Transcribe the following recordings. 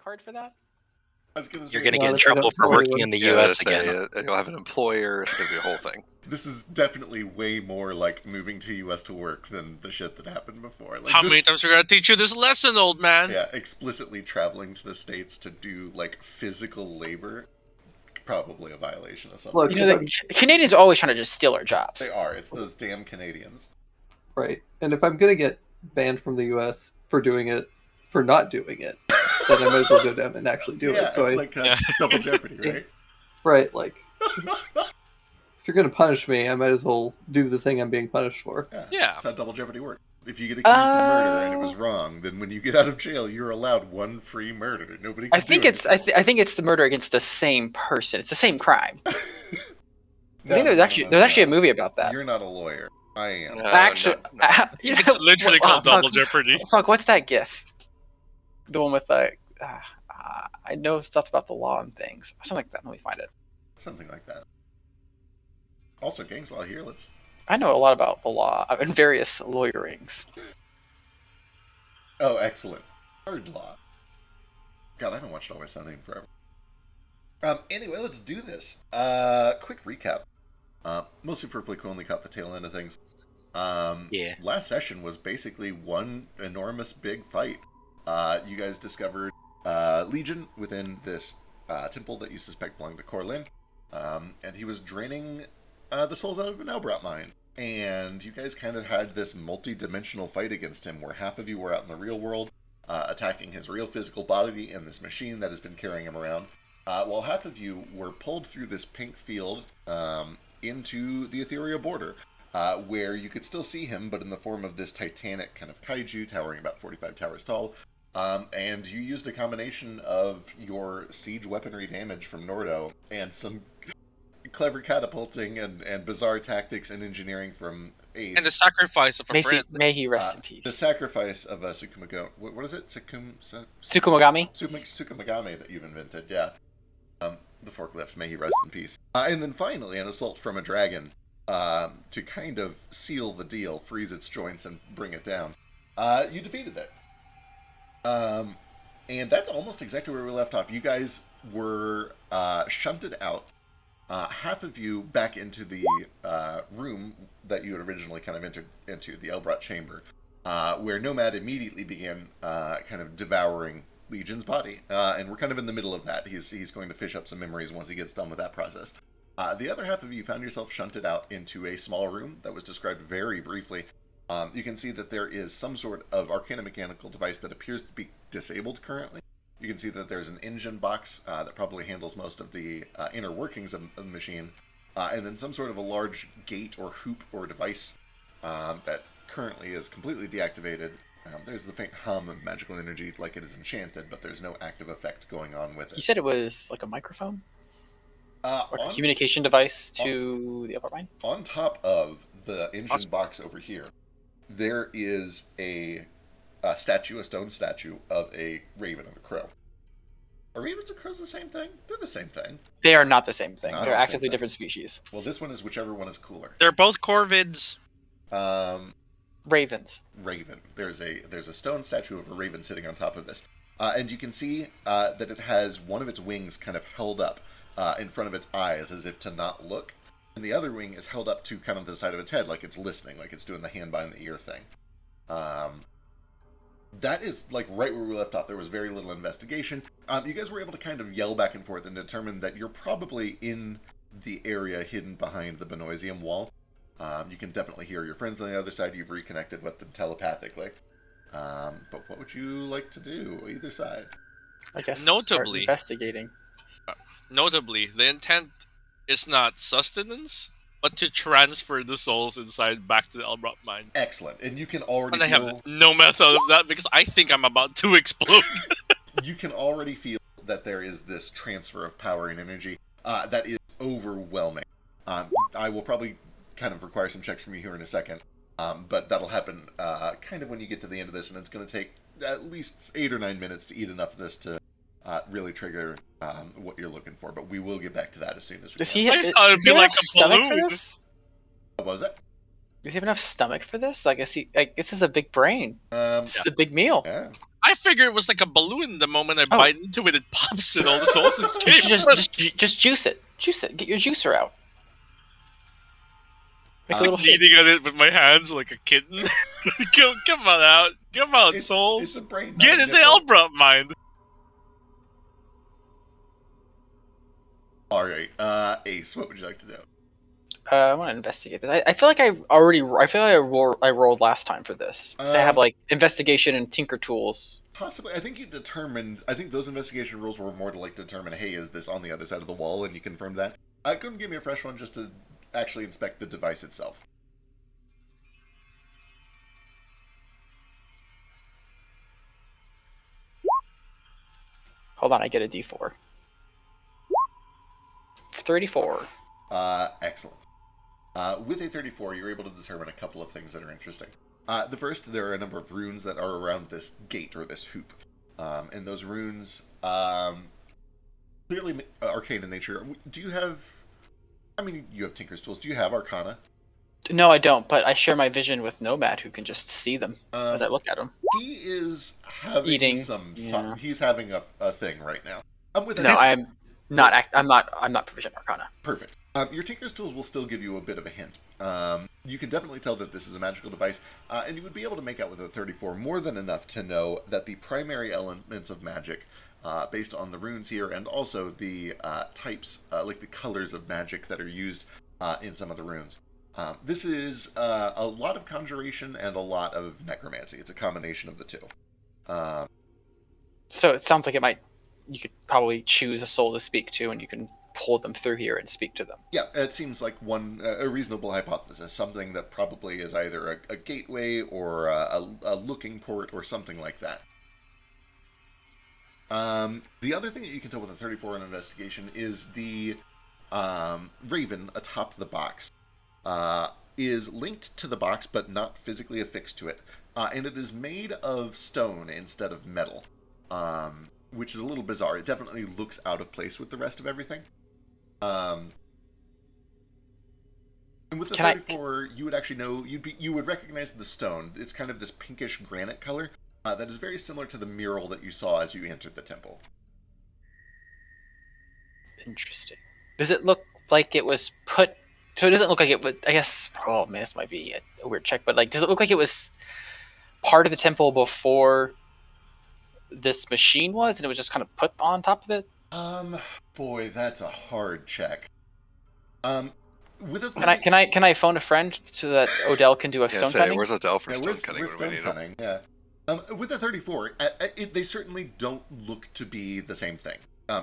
card for that? I was gonna say, You're going to get in trouble for working in the U.S. again. You'll have an employer. It's going to be a whole thing. This is definitely way more like moving to U.S. to work than the shit that happened before. Like, How many times are we going to teach you this lesson, old man? Yeah, explicitly traveling to the States to do, like, physical labor, probably a violation of something. Look, Canadians are always trying to just steal our jobs. They are. It's those damn Canadians. Right. And if I'm going to get banned from the U.S. for not doing it, then I might as well go down and actually do it. So it's like double jeopardy, right? Right, like, if you're going to punish me, I might as well do the thing I'm being punished for. Yeah. That's how double jeopardy works. If you get accused of murder and it was wrong, then when you get out of jail, you're allowed one free murder. Nobody can I think it's the murder against the same person. It's the same crime. I think there's actually a movie about that. You're not a lawyer. I am. Actually, It's literally called double jeopardy. Fuck, what's that GIF? The one with like, I know stuff about the law and things. Something like that. Let me find it. Something like that. Also, Gang's Law here. I know a lot about the law and various lawyerings. Oh, excellent. Hard law. God, I haven't watched Always Sunny in forever. Anyway, let's do this. Quick recap. Mostly for Flick, who only caught the tail end of things. Last session was basically one enormous big fight. You guys discovered Legion within this temple that you suspect belonged to Corlin. And he was draining the souls out of an Elbrot mine. And you guys kind of had this multi-dimensional fight against him, where half of you were out in the real world, attacking his real physical body and this machine that has been carrying him around, while half of you were pulled through this pink field into the ethereal border, where you could still see him, but in the form of this titanic kind of kaiju towering about 45 towers tall. And you used a combination of your siege weaponry damage from Nordo and some clever catapulting and bizarre tactics and engineering from Ace. And the sacrifice of a friend. May he rest in peace. The sacrifice of a what is it? Sukumagami? Sukumagami that you've invented, yeah. The forklift, may he rest in peace. And then finally, an assault from a dragon to kind of seal the deal, freeze its joints, and bring it down. You defeated it. And that's almost exactly where we left off. You guys were shunted out. Half of you back into the room that you had originally kind of entered into, the Elbrot chamber, where Nomad immediately began kind of devouring Legion's body. And we're kind of in the middle of that. He's going to fish up some memories once he gets done with that process. The other half of you found yourself shunted out into a small room that was described very briefly. You can see that there is some sort of arcana mechanical device that appears to be disabled currently. You can see that there's an engine box that probably handles most of the inner workings of the machine, and then some sort of a large gate or hoop or device that currently is completely deactivated. There's the faint hum of magical energy like it is enchanted, but there's no active effect going on with it. You said it was like a microphone? Or a communication device to the upper mine? On top of the engine box over here, there is a stone statue of a raven and a crow. Are ravens and crows the same thing? They're the same thing. They are not the same thing. Not They're the same actively thing. different species. Well, this one is whichever one is cooler. They're both corvids. Ravens. Raven. There's a stone statue of a raven sitting on top of this. And you can see that it has one of its wings kind of held up in front of its eyes as if to not look. And the other wing is held up to kind of the side of its head like it's listening, like it's doing the hand behind the ear thing. That is like right where we left off. There was very little investigation. You guys were able to kind of yell back and forth and determine that you're probably in the area hidden behind the Benoisium wall. You can definitely hear your friends on the other side. You've reconnected with them telepathically. But what would you like to do, either side? I guess Notably, investigating. Notably, the intent is not sustenance, but to transfer the souls inside back to the Elbrot mine. Excellent. And you can already And I have no method of that because I think I'm about to explode. You can already feel that there is this transfer of power and energy that is overwhelming. I will probably kind of require some checks from you here in a second, but that'll happen kind of when you get to the end of this, and it's going to take at least 8 or 9 minutes to eat enough of this to really trigger what you're looking for, but we will get back to that as soon as we Does can. he, I does thought it'd he be have like enough a stomach for balloon. this? What was that? Does he have enough stomach for this? Like, this is a big brain. This is a big meal. Yeah. I figured it was like a balloon. The moment I Oh. bite into it, it pops and all the souls escape. Just juice it. Juice it. Get your juicer out. Make a little shit. Kneading on it with my hands like a kitten. Come on out. Come on, souls. It's a brain. Get in the Elbra mind. All right, Ace, what would you like to do? I want to investigate this. I feel like I rolled last time for this. So I have like investigation and tinker tools. Possibly. I think you determined. I think those investigation rules were more to like determine, hey, is this on the other side of the wall, and you confirmed that. Go ahead and give me a fresh one just to actually inspect the device itself. Hold on, I get a D4. 34. Excellent. With a 34, you're able to determine a couple of things that are interesting. The first, there are a number of runes that are around this gate or this hoop. And those runes, clearly arcane in nature. Do you have... I mean, you have Tinker's Tools. Do you have Arcana? No, I don't, but I share my vision with Nomad, who can just see them as I look at them. He is having Eating. He's having a thing right now. I'm not proficient in Arcana. Perfect. Your Tinker's Tools will still give you a bit of a hint. You can definitely tell that this is a magical device, and you would be able to make out with a 34 more than enough to know that the primary elements of magic, based on the runes here, and also the types, like the colors of magic that are used in some of the runes. This is a lot of conjuration and a lot of necromancy. It's a combination of the two. So it sounds like you could probably choose a soul to speak to, and you can pull them through here and speak to them. Yeah, it seems like a reasonable hypothesis. Something that probably is either a gateway or a looking port or something like that. The other thing that you can tell with a 34 in investigation is the raven atop the box is linked to the box but not physically affixed to it. And it is made of stone instead of metal, which is a little bizarre. It definitely looks out of place with the rest of everything. And with the 34, you would actually know, you would recognize the stone. It's kind of this pinkish granite color that is very similar to the mural that you saw as you entered the temple. Interesting. Does it look like it was put... So it doesn't look like it would... I guess... Oh, man, this might be a weird check, but like, does it look like it was part of the temple before this machine was, and it was just kind of put on top of it? Boy, that's a hard check. With a can I phone a friend so that Odell can do a stone cutting? Where's Odell for stone where's cutting? stone cutting? Yeah. With the 34, they certainly don't look to be the same thing.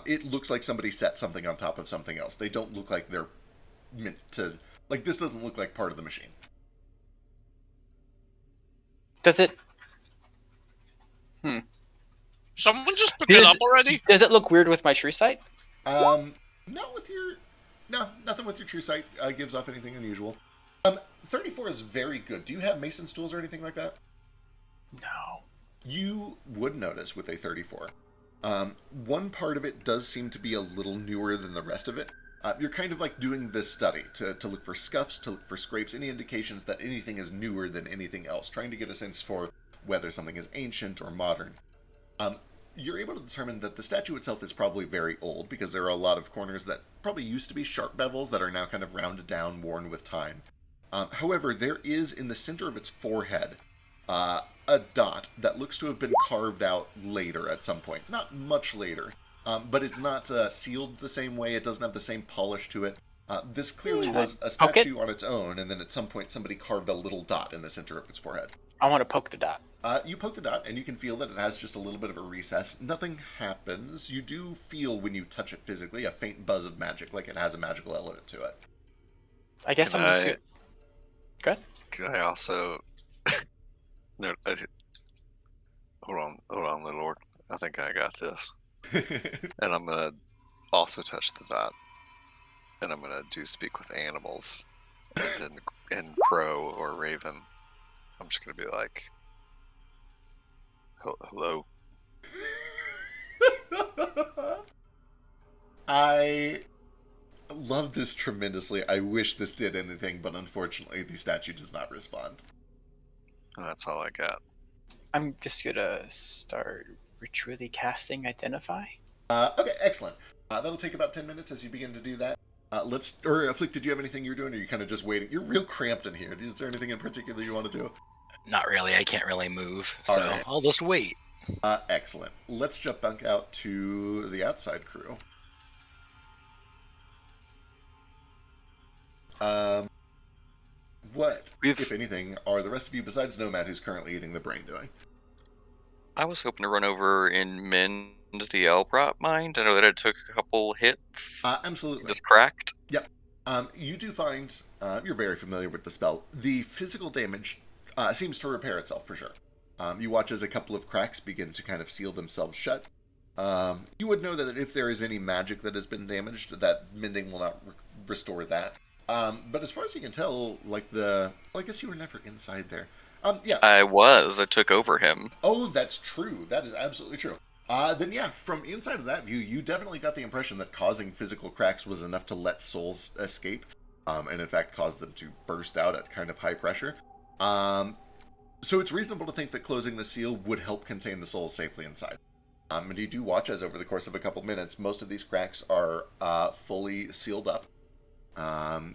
It looks like somebody set something on top of something else. They don't look like they're meant to... Like, this doesn't look like part of the machine. Does it... Someone just picked it up already? Does it look weird with my true sight? No, nothing with your true sight gives off anything unusual. 34 is very good. Do you have Mason's tools or anything like that? No. You would notice with a 34. One part of it does seem to be a little newer than the rest of it. You're kind of like doing this study to look for scuffs, to look for scrapes, any indications that anything is newer than anything else, trying to get a sense for whether something is ancient or modern. You're able to determine that the statue itself is probably very old, because there are a lot of corners that probably used to be sharp bevels that are now kind of rounded down, worn with time. However, there is in the center of its forehead a dot that looks to have been carved out later at some point. Not much later, but it's not sealed the same way. It doesn't have the same polish to it. This clearly was a statue on its own, and then at some point somebody carved a little dot in the center of its forehead. I want to poke the dot. You poke the dot, and you can feel that it has just a little bit of a recess. Nothing happens. You do feel, when you touch it physically, a faint buzz of magic, like it has a magical element to it. I guess I'm just good. Good? Can I also... No, hold on, little orc. I think I got this. And I'm going to also touch the dot. And I'm going to do speak with animals. And crow or raven. I'm just going to be like... Hello. I love this tremendously. I wish this did anything, but unfortunately the statue does not respond. That's all I got. I'm just gonna start ritually casting Identify. Okay, excellent. That'll take about 10 minutes as you begin to do that. Flick, did you have anything you're doing, or are you kind of just waiting? You're real cramped in here. Is there anything in particular you want to do? Not really. I can't really move, All so right. I'll just wait. Excellent. Let's jump back out to the outside crew. What, if anything, are the rest of you, besides Nomad, who's currently eating the brain, doing? I was hoping to run over and mend the L-prop mind. I know that it took a couple hits. Absolutely. Just cracked. Yep. You do find, you're very familiar with the spell. The physical damage seems to repair itself for sure. You watch as a couple of cracks begin to kind of seal themselves shut. You would know that if there is any magic that has been damaged, that mending will not restore that. But as far as you can tell, like well, I guess you were never inside there. Yeah. I was. I took over him. Oh, that's true. That is absolutely true. Then yeah, from inside of that view, you definitely got the impression that causing physical cracks was enough to let souls escape, and in fact caused them to burst out at kind of high pressure. So it's reasonable to think that closing the seal would help contain the souls safely inside. And you do watch as over the course of a couple minutes, most of these cracks are fully sealed up.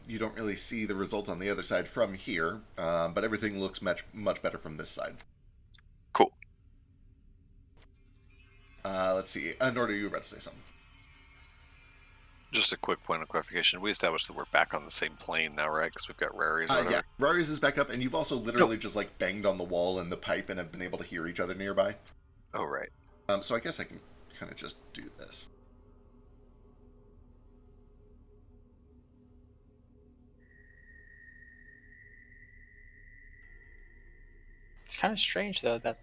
You don't really see the result on the other side from here, but everything looks much better from this side. Cool. Let's see. Norda, you were about to say something. Just a quick point of clarification. We established that we're back on the same plane now, right? Because we've got Rary's or whatever. Yeah, Rary's is back up, and you've also literally just like banged on the wall and the pipe and have been able to hear each other nearby. Oh, right. So I guess I can kind of just do this. It's kind of strange though that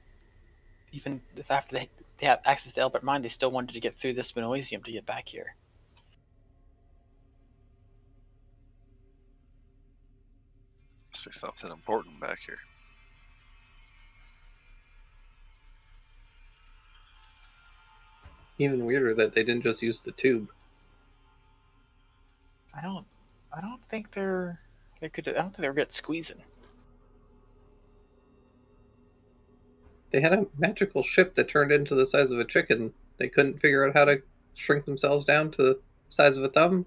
even after they have access to Albert Mine, they still wanted to get through this Minoisium to get back here. Must be something important back here. Even weirder that they didn't just use the tube. I don't think I don't think they were good at squeezing. They had a magical ship that turned into the size of a chicken. They couldn't figure out how to shrink themselves down to the size of a thumb.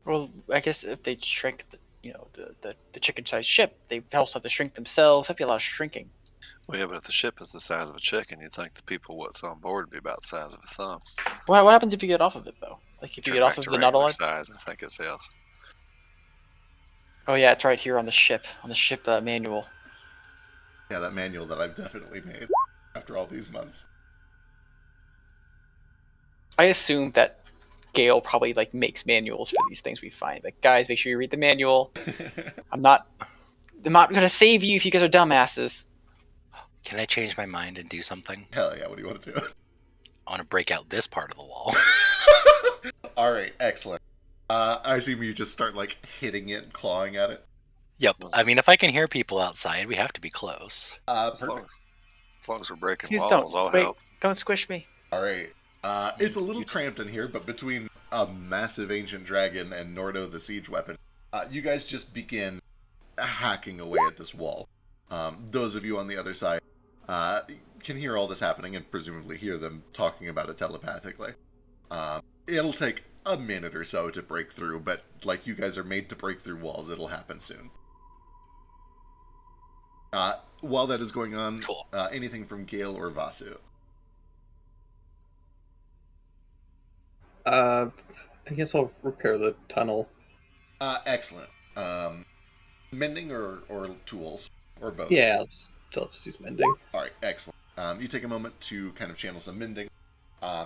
Well, I guess if they shrink the chicken-sized ship, they also have to shrink themselves. That'd be a lot of shrinking. Well, yeah, but if the ship is the size of a chicken, you'd think the people what's on board would be about the size of a thumb. What happens if you get off of it though? Like if you get off of the Nautilus? Size, I think it says. Oh yeah, it's right here on the ship manual. Yeah, that manual that I've definitely made after all these months. I assume that Gale probably like makes manuals for these things we find. Like, guys, make sure you read the manual. I'm not gonna save you if you guys are dumbasses. Can I change my mind and do something? Hell yeah, what do you want to do? I want to break out this part of the wall. Alright, excellent. I assume you just start like hitting it, clawing at it. Yep. I mean, if I can hear people outside, we have to be close. As long as we're breaking Please walls, I'll help. Don't squish me. Alright. It's a little cramped in here, but between a massive ancient dragon and Nordo the siege weapon, you guys just begin hacking away at this wall. Those of you on the other side can hear all this happening and presumably hear them talking about it telepathically. It'll take a minute or so to break through, but like you guys are made to break through walls, it'll happen soon. While that is going on, cool. Anything from Gale or Vasu? I guess I'll repair the tunnel. Excellent. Mending or tools? Or both? Yeah, I'll just use mending. Alright, excellent. You take a moment to kind of channel some mending.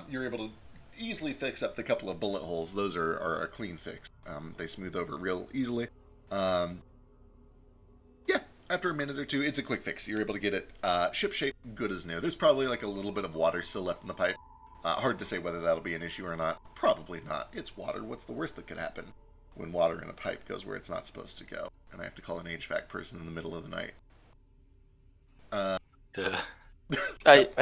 You're able to easily fix up the couple of bullet holes. Those are a clean fix. They smooth over real easily. Yeah, after a minute or two, it's a quick fix. You're able to get it ship shape, good as new. There's probably like a little bit of water still left in the pipe. Hard to say whether that'll be an issue or not. Probably not. It's water. What's the worst that could happen when water in a pipe goes where it's not supposed to go? And I have to call an HVAC person in the middle of the night. I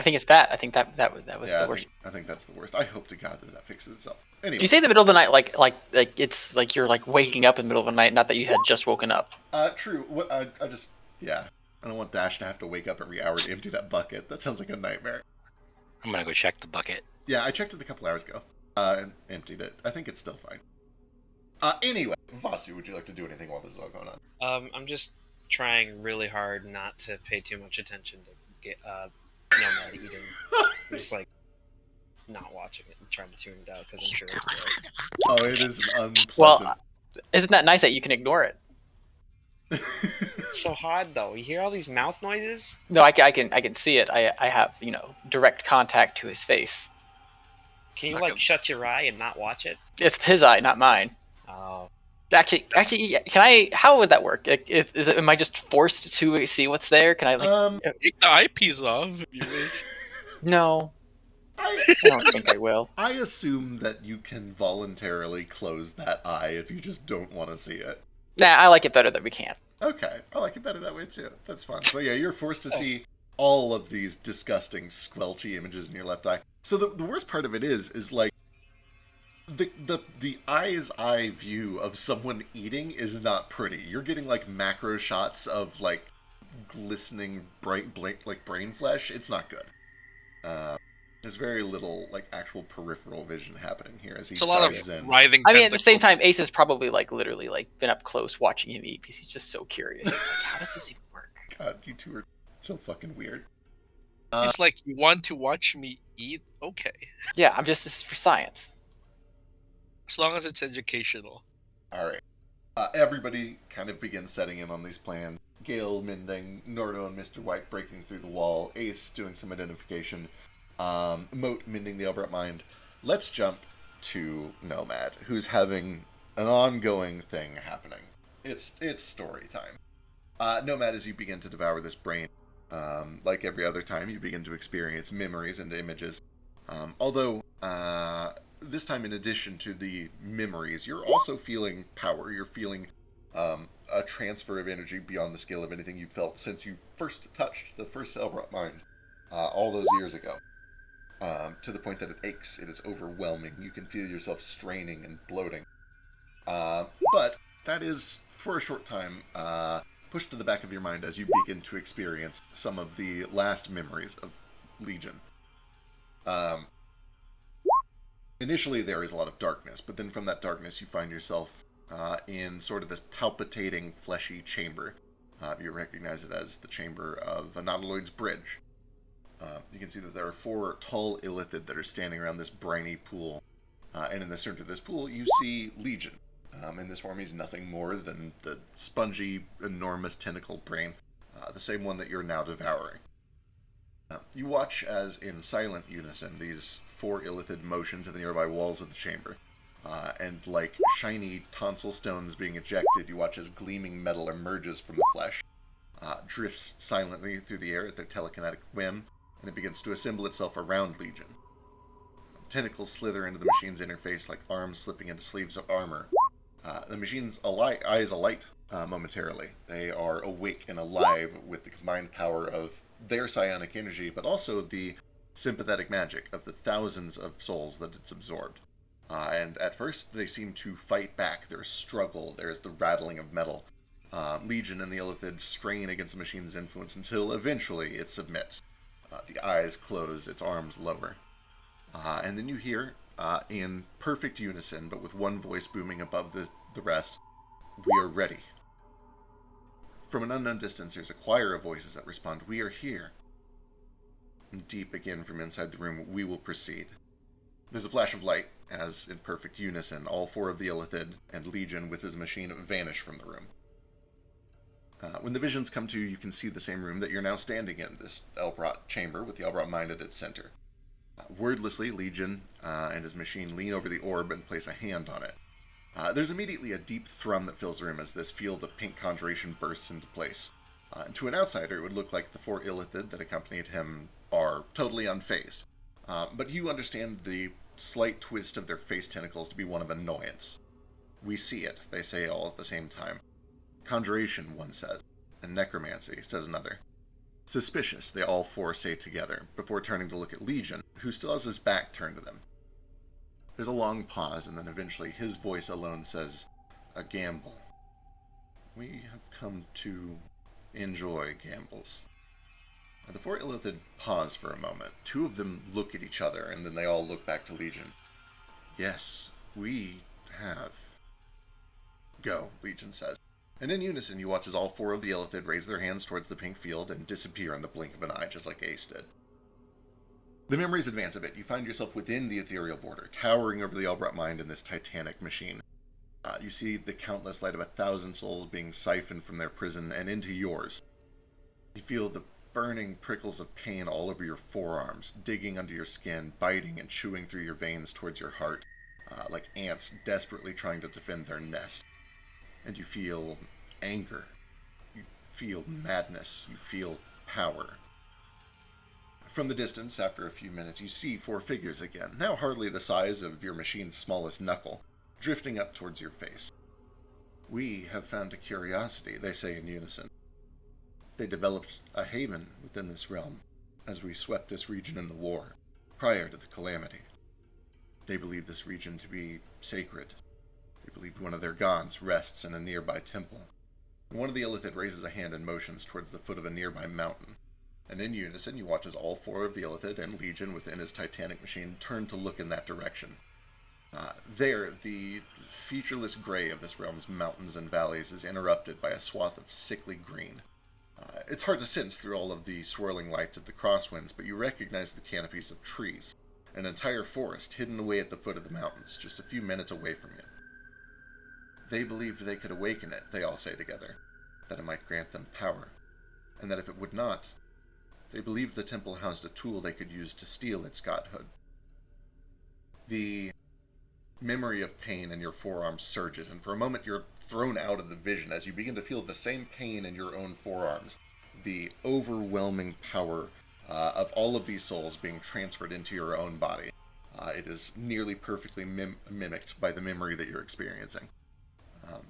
think it's that. I think that was the worst. I think that's the worst. I hope to God that fixes itself. Anyway. You say in the middle of the night, like it's like you're like waking up in the middle of the night, not that you had just woken up. True. What I just I don't want Dash to have to wake up every hour to empty that bucket. That sounds like a nightmare. I'm gonna go check the bucket. Yeah, I checked it a couple hours ago. And emptied it. I think it's still fine. Anyway, Vasu, would you like to do anything while this is all going on? I'm just trying really hard not to pay too much attention to get Nomad eating. I'm just like not watching it and trying to tune it out because I'm sure it's great. Oh, it is unpleasant. Well, isn't that nice that you can ignore it? It's so hard though. You hear all these mouth noises? No, I can see it. I have direct contact to his face. Can you I like can- shut your eye and not watch it? It's his eye, not mine. Oh, Actually, can I? How would that work? Am I just forced to see what's there? Can I Take the eyepiece off if you wish. No, I I don't think I will. I assume that you can voluntarily close that eye if you just don't want to see it. Nah, I like it better that we can't. Okay, I like it better that way too. That's fun. So yeah, you're forced to see all of these disgusting, squelchy images in your left eye. So the worst part of it is like the eye's eye view of someone eating is not pretty. You're getting like macro shots of like glistening bright like brain flesh. It's not good. There's very little like actual peripheral vision happening here as he It's a lot dives of in. writhing. I mean, at the same tentacles. time, Ace has probably like literally like been up close watching him eat because he's just so curious. He's like, how does this even work? God, you two are so fucking weird. He's like, you want to watch me eat? Okay, Yeah, this is for science. as long as it's educational. All right. Everybody kind of begins setting in on these plans. Gale mending, Nordo and Mr. White breaking through the wall, Ace doing some identification, Moat mending the Elbert mind. Let's jump to Nomad, who's having an ongoing thing happening. It's story time. Nomad, as you begin to devour this brain, like every other time, you begin to experience memories and images. Although, this time, in addition to the memories, you're also feeling power. You're feeling a transfer of energy beyond the scale of anything you've felt since you first touched the first Elrond mind all those years ago. To the point that it aches, it is overwhelming. You can feel yourself straining and bloating. But that is, for a short time, pushed to the back of your mind as you begin to experience some of the last memories of Legion. Initially, there is a lot of darkness, but then from that darkness, you find yourself in sort of this palpitating, fleshy chamber. You recognize it as the chamber of Anatoloid's bridge. You can see that there are 4 tall illithid that are standing around this briny pool. And in the center of this pool, you see Legion. In this form, he's nothing more than the spongy, enormous tentacled brain, the same one that you're now devouring. You watch as, in silent unison, these 4 illithid motion to the nearby walls of the chamber. And like shiny tonsil stones being ejected, you watch as gleaming metal emerges from the flesh, drifts silently through the air at their telekinetic whim, and it begins to assemble itself around Legion. Tentacles slither into the machine's interface like arms slipping into sleeves of armor. The machine's eyes alight momentarily. They are awake and alive with the combined power of their psionic energy, but also the sympathetic magic of the thousands of souls that it's absorbed. And at first, they seem to fight back. There's struggle. There's the rattling of metal. Legion and the Illithid strain against the machine's influence until eventually it submits. The eyes close, its arms lower. And then you hear, in perfect unison, but with one voice booming above the rest, "We are ready." From an unknown distance, there's a choir of voices that respond, "We are here." And deep again from inside the room, "We will proceed." There's a flash of light, as in perfect unison, all 4 of the Illithid and Legion with his machine vanish from the room. When the visions come to you, you can see the same room that you're now standing in, this Elbrot chamber with the Elbrot mind at its center. Wordlessly, Legion and his machine lean over the orb and place a hand on it. There's immediately a deep thrum that fills the room as this field of pink conjuration bursts into place. To an outsider, it would look like the 4 Illithid that accompanied him are totally unfazed. But you understand the slight twist of their face tentacles to be one of annoyance. "We see it," they say all at the same time. "Conjuration," one says, and "necromancy," says another. "Suspicious," they all 4 say together, before turning to look at Legion, who still has his back turned to them. There's a long pause, and then eventually his voice alone says, "A gamble. We have come to Enjoy, gambles. The four Illithid pause for a moment. Two of them look at each other, and then they all look back to Legion. Yes, we have. Go, Legion says. And in unison, you watch as all four of the Illithid raise their hands towards the pink field and disappear in the blink of an eye, just like Ace did. The memories advance a bit. You find yourself within the ethereal border, towering over the Elbrat mind in this titanic machine. You see the countless light of 1,000 souls being siphoned from their prison and into yours. You feel the burning prickles of pain all over your forearms, digging under your skin, biting and chewing through your veins towards your heart, like ants desperately trying to defend their nest. And you feel anger. You feel madness. You feel power. From the distance, after a few minutes, you see four figures again, now hardly the size of your machine's smallest knuckle, drifting up towards your face. We have found a curiosity, they say in unison. They developed a haven within this realm as we swept this region in the war, prior to the calamity. They believe this region to be sacred. They believed one of their gods rests in a nearby temple. One of the Illithid raises a hand and motions towards the foot of a nearby mountain. And in unison, you watch as all four of the Illithid and Legion within his titanic machine turn to look in that direction. There, the featureless gray of this realm's mountains and valleys is interrupted by a swath of sickly green. It's hard to sense through all of the swirling lights of the Crosswinds, but you recognize the canopies of trees, an entire forest hidden away at the foot of the mountains, just a few minutes away from you. They believed they could awaken it, they all say together, that it might grant them power, and that if it would not, they believed the temple housed a tool they could use to steal its godhood. The memory of pain in your forearms surges, and for a moment you're thrown out of the vision as you begin to feel the same pain in your own forearms, the overwhelming power of all of these souls being transferred into your own body. It is nearly perfectly mimicked by the memory that you're experiencing.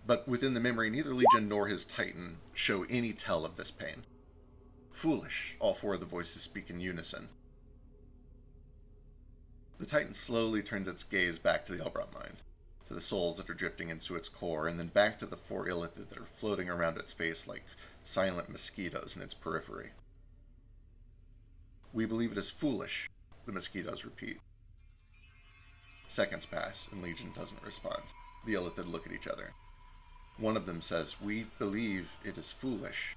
But within the memory, neither Legion nor his Titan show any tell of this pain. Foolish, all four of the voices speak in unison. The Titan slowly turns its gaze back to the Elbrat mind, to the souls that are drifting into its core, and then back to the four Illithid that are floating around its face like silent mosquitoes in its periphery. We believe it is foolish, the mosquitoes repeat. Seconds pass, and Legion doesn't respond. The Illithid look at each other. One of them says, "We believe it is foolish."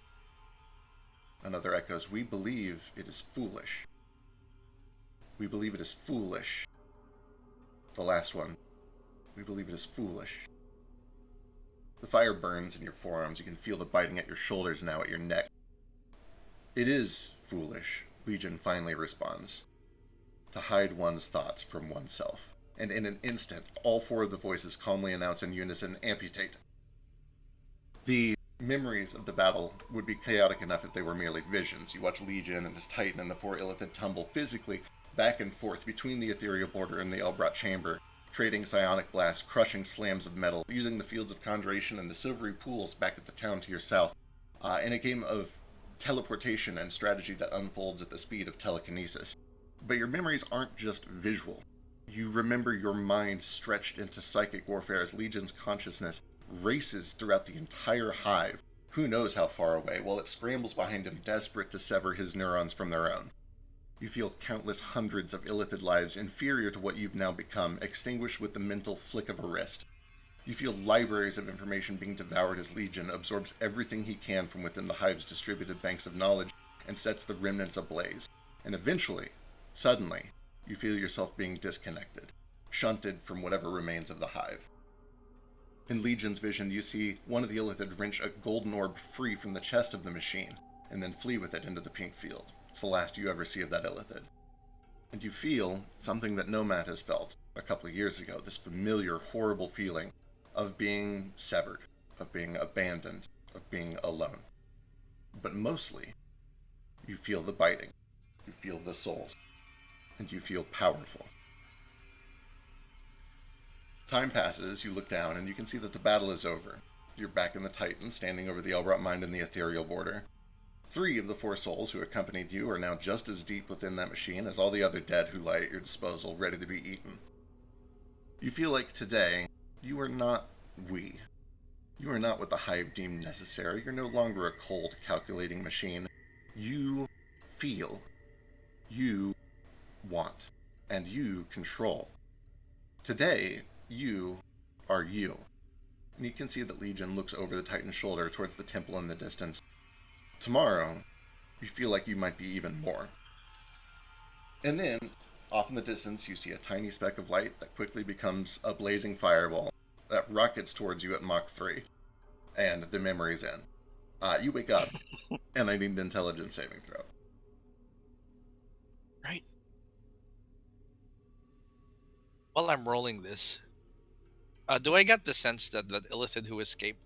Another echoes, "We believe it is foolish. We believe it is foolish." The last one, "We believe it is foolish." The fire burns in your forearms. You can feel the biting at your shoulders now, at your neck. "It is foolish," Legion finally responds, "to hide one's thoughts from oneself." And in an instant, all four of the voices calmly announce in unison, "Amputate." The memories of the battle would be chaotic enough if they were merely visions. You watch Legion and his Titan and the four Illithid tumble physically back and forth between the ethereal border and the Elbrat chamber, trading psionic blasts, crushing slams of metal, using the fields of conjuration and the silvery pools back at the town to your south, in a game of teleportation and strategy that unfolds at the speed of telekinesis. But your memories aren't just visual. You remember your mind stretched into psychic warfare as Legion's consciousness races throughout the entire hive, who knows how far away, while it scrambles behind him, desperate to sever his neurons from their own. You feel countless hundreds of Illithid lives inferior to what you've now become, extinguished with the mental flick of a wrist. You feel libraries of information being devoured as Legion absorbs everything he can from within the hive's distributed banks of knowledge and sets the remnants ablaze. And eventually, suddenly, you feel yourself being disconnected, shunted from whatever remains of the hive. In Legion's vision, you see one of the Illithid wrench a golden orb free from the chest of the machine, and then flee with it into the pink field. It's the last you ever see of that Illithid. And you feel something that Nomad has felt a couple of years ago, this familiar, horrible feeling of being severed, of being abandoned, of being alone. But mostly, you feel the biting, you feel the souls, and you feel powerful. Time passes, you look down, and you can see that the battle is over. You're back in the Titan, standing over the Elbrat mind in the ethereal border. 3 of the 4 souls who accompanied you are now just as deep within that machine as all the other dead who lie at your disposal, ready to be eaten. You feel like today, you are not we. You are not what the Hive deemed necessary. You're no longer a cold, calculating machine. You feel, you want, and you control. Today, you are you. And you can see that Legion looks over the Titan's shoulder towards the temple in the distance. Tomorrow, you feel like you might be even more. And then, off in the distance, you see a tiny speck of light that quickly becomes a blazing fireball that rockets towards you at Mach 3. And the memory's in. You wake up, and I need an intelligence saving throw. Right. While I'm rolling this, do I get the sense that that Illithid who escaped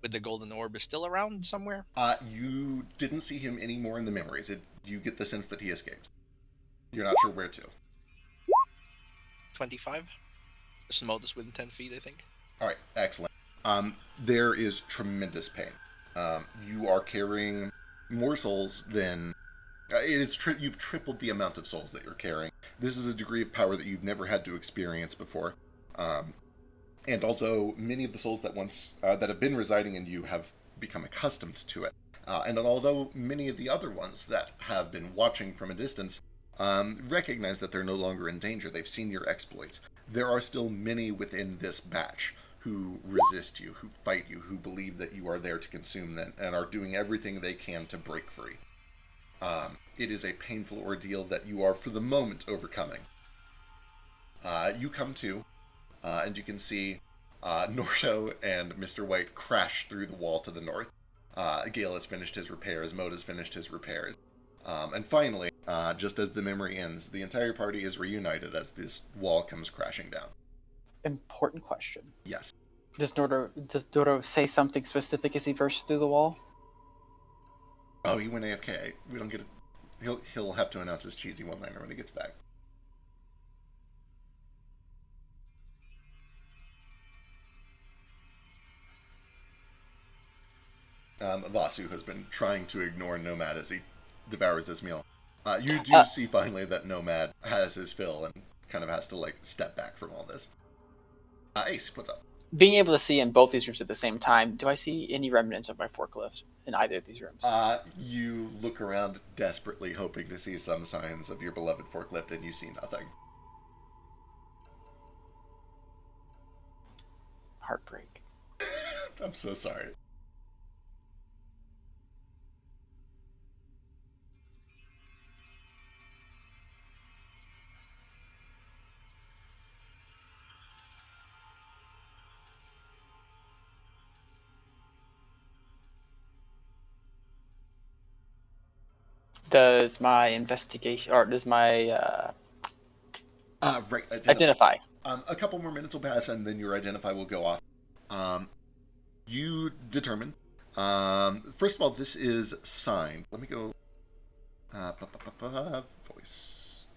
with the golden orb is still around somewhere? You didn't see him anymore in the memories. You get the sense that he escaped. You're not sure where to. 25. Just modus within 10 feet, I think. All right, excellent. There is tremendous pain. You are carrying more souls than you've tripled the amount of souls that you're carrying. This is a degree of power that you've never had to experience before. And although many of the souls that that have been residing in you have become accustomed to it, and although many of the other ones that have been watching from a distance recognize that they're no longer in danger, they've seen your exploits, there are still many within this batch who resist you, who fight you, who believe that you are there to consume them, and are doing everything they can to break free. It is a painful ordeal that you are, for the moment, overcoming. You come to, and you can see Nordo and Mr. White crash through the wall to the north. Gale has finished his repairs, Mode has finished his repairs. And finally, just as the memory ends, the entire party is reunited as this wall comes crashing down. Important question. Yes. Does Nordo say something specific as he bursts through the wall? Oh, he went AFK. We don't get it. He'll have to announce his cheesy one-liner when he gets back. Vasu has been trying to ignore Nomad as he devours this meal. You do see finally that Nomad has his fill and kind of has to step back from all this. Ace, what's up? Being able to see in both these rooms at the same time, do I see any remnants of my forklift in either of these rooms? You look around desperately hoping to see some signs of your beloved forklift, and you see nothing. Heartbreak. I'm so sorry. Does my investigation, or does my Right, identify? A couple more minutes will pass, and then your identify will go off. You determine. First of all, this is signed. Let me go. Voice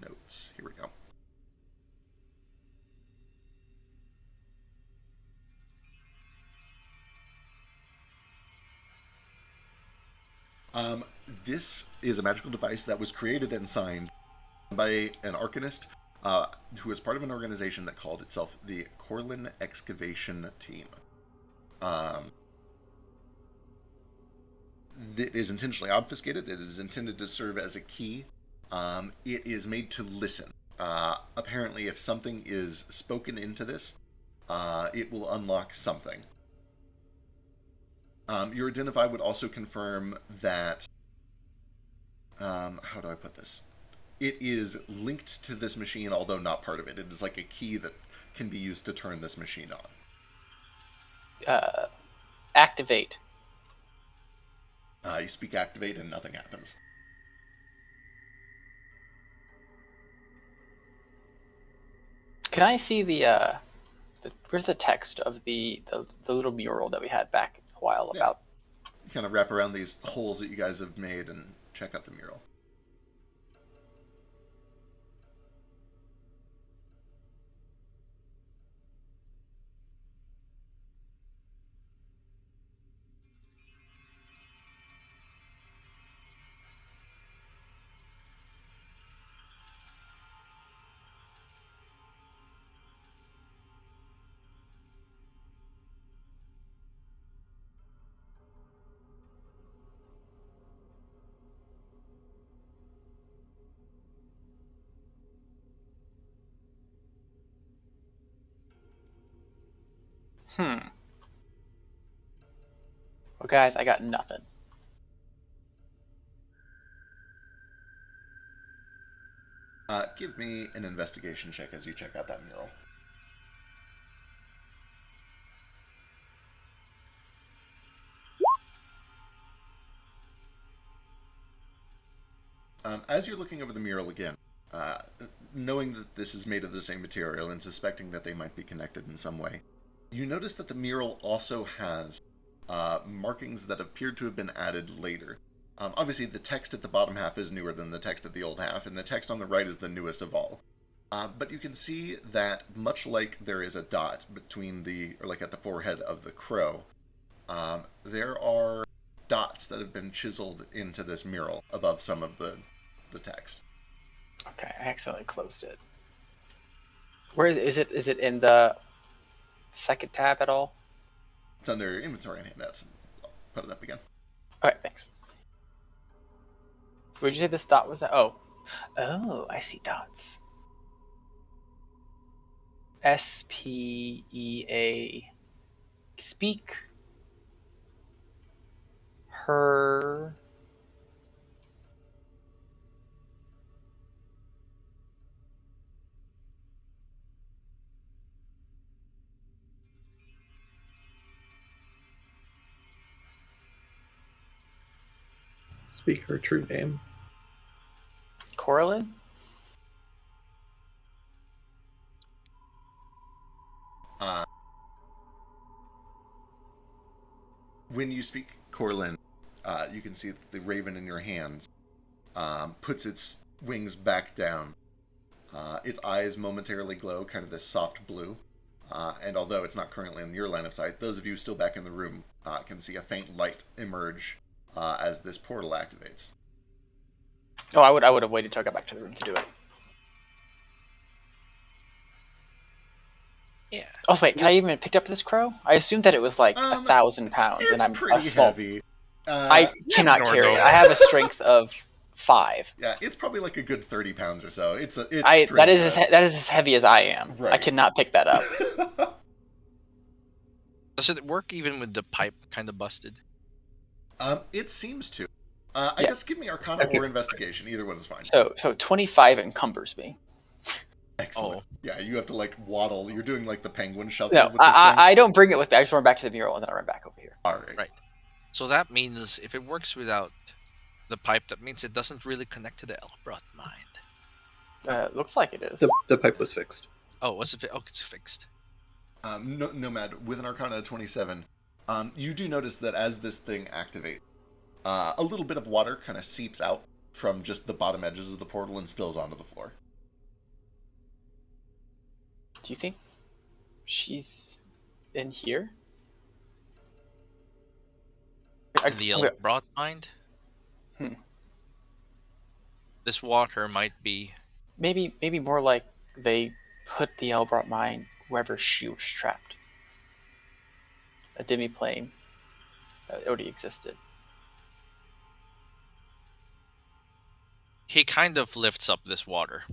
notes. Here we go. This is a magical device that was created and signed by an arcanist who is part of an organization that called itself the Corlin Excavation Team. It is intentionally obfuscated. It is intended to serve as a key. It is made to listen. Apparently, if something is spoken into this, it will unlock something. Your identify would also confirm that... how do I put this? It is linked to this machine, although not part of it. It is like a key that can be used to turn this machine on. Activate. You speak activate and nothing happens. Can I see the where's the text of the little mural that we had back a while about? You kind of wrap around these holes that you guys have made and check out the mural. Well, guys, I got nothing. Give me an investigation check as you check out that mural. As you're looking over the mural again, knowing that this is made of the same material and suspecting that they might be connected in some way, you notice that the mural also has markings that appear to have been added later. Obviously, the text at the bottom half is newer than the text at the old half, and the text on the right is the newest of all. But you can see that much like there is a dot between at the forehead of the crow, there are dots that have been chiseled into this mural above some of the text. Okay, I accidentally closed it. Where is it? Is it in the second tab at all? It's under inventory and handouts. I'll put it up again. All right, thanks. Where'd you say this dot was at? Oh, I see dots. SPEA. Speak. Her. Speak her true name. Coralin? When you speak Corlin, you can see that the raven in your hands puts its wings back down. Its eyes momentarily glow, kind of this soft blue. And although it's not currently in your line of sight, those of you still back in the room can see a faint light emerge as this portal activates. Oh, I would have waited till I got back to the room to do it. Yeah. Oh, wait, can I even pick up this crow? I assumed that it was like 1,000 pounds, It's and I'm pretty a small. heavy. I cannot ignore carry it. those. I have a strength of 5. Yeah, it's probably like a good 30 pounds or so. It's That is as heavy as I am. I Right. cannot pick that up. Does it work even with the pipe kind of busted? It seems to. I Yeah. guess give me Arcana Okay. or Investigation. Either one is fine. So 25 encumbers me. Excellent. Oh. Yeah, you have to like waddle. You're doing like the penguin shuffle No, with this thing. I don't bring it with me. I just run back to the mural and then I run back over here. All right. Right. So that means if it works without the pipe, that means it doesn't really connect to the Elbrot mind. Looks like it is. The pipe was fixed. Oh, what's it? Oh, it's fixed. Nomad, with an Arcana of 27, you do notice that as this thing activates, a little bit of water kind of seeps out from just the bottom edges of the portal and spills onto the floor. Do you think she's in here? The Elbrot mind? Hmm. This water might be. Maybe more like they put the Elbrot mine wherever she was trapped. A demi-plane that already existed. He kind of lifts up this water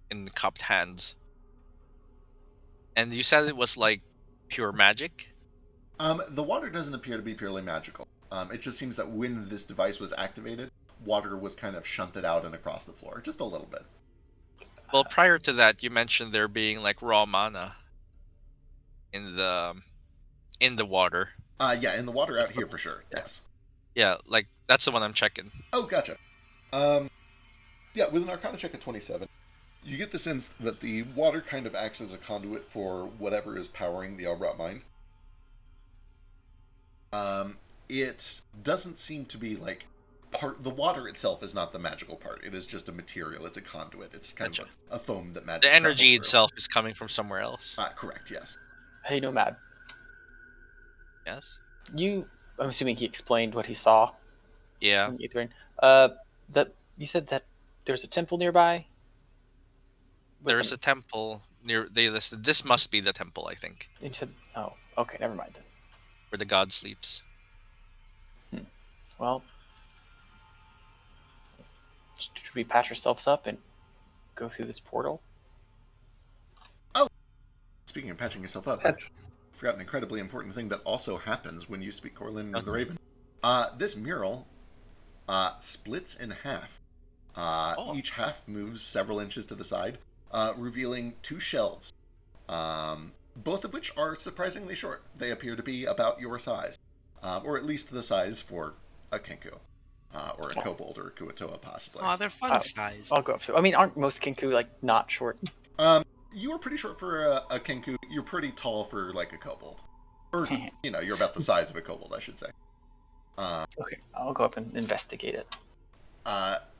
in cupped hands. And you said it was like pure magic? The water doesn't appear to be purely magical. It just seems that when this device was activated, water was kind of shunted out and across the floor, just a little bit. Well, prior to that, you mentioned there being like raw mana in the water. Yeah, in the water out here for sure. Yes. Yeah, like that's the one I'm checking. Oh, gotcha. Yeah, with an Arcana check at 27, you get the sense that the water kind of acts as a conduit for whatever is powering the Elbrot mind. It doesn't seem to be like the water itself is not the magical part. It is just a material. It's a conduit. It's kind Gotcha. of a foam that magic. The energy travels through. itself is coming from somewhere else. Correct. Yes. Hey, Nomad. Yes. I'm assuming he explained what he saw. Yeah. In the Aether That you said that there's a temple nearby. There's a temple near. They listed. This must be the temple, I think, You said, oh, okay, never mind then. where the god sleeps. Well, should we patch ourselves up and go through this portal? Speaking of patching yourself up, Patch. Forgot an incredibly important thing that also happens when you speak Corlin into the Uh-huh. Raven. This mural splits in half. Oh. Each half moves several inches to the side, revealing two shelves, both of which are surprisingly short. They appear to be about your size, or at least the size for a Kenku, or a Kobold, or a Kuatoa, possibly. Oh, they're fun Uh, size. I'll go up to. I mean, aren't most Kinku like not short? You are pretty short for a Kenku. You're pretty tall for like a Kobold. Or, you're about the size of a Kobold, I should say. Okay, I'll go up and investigate it.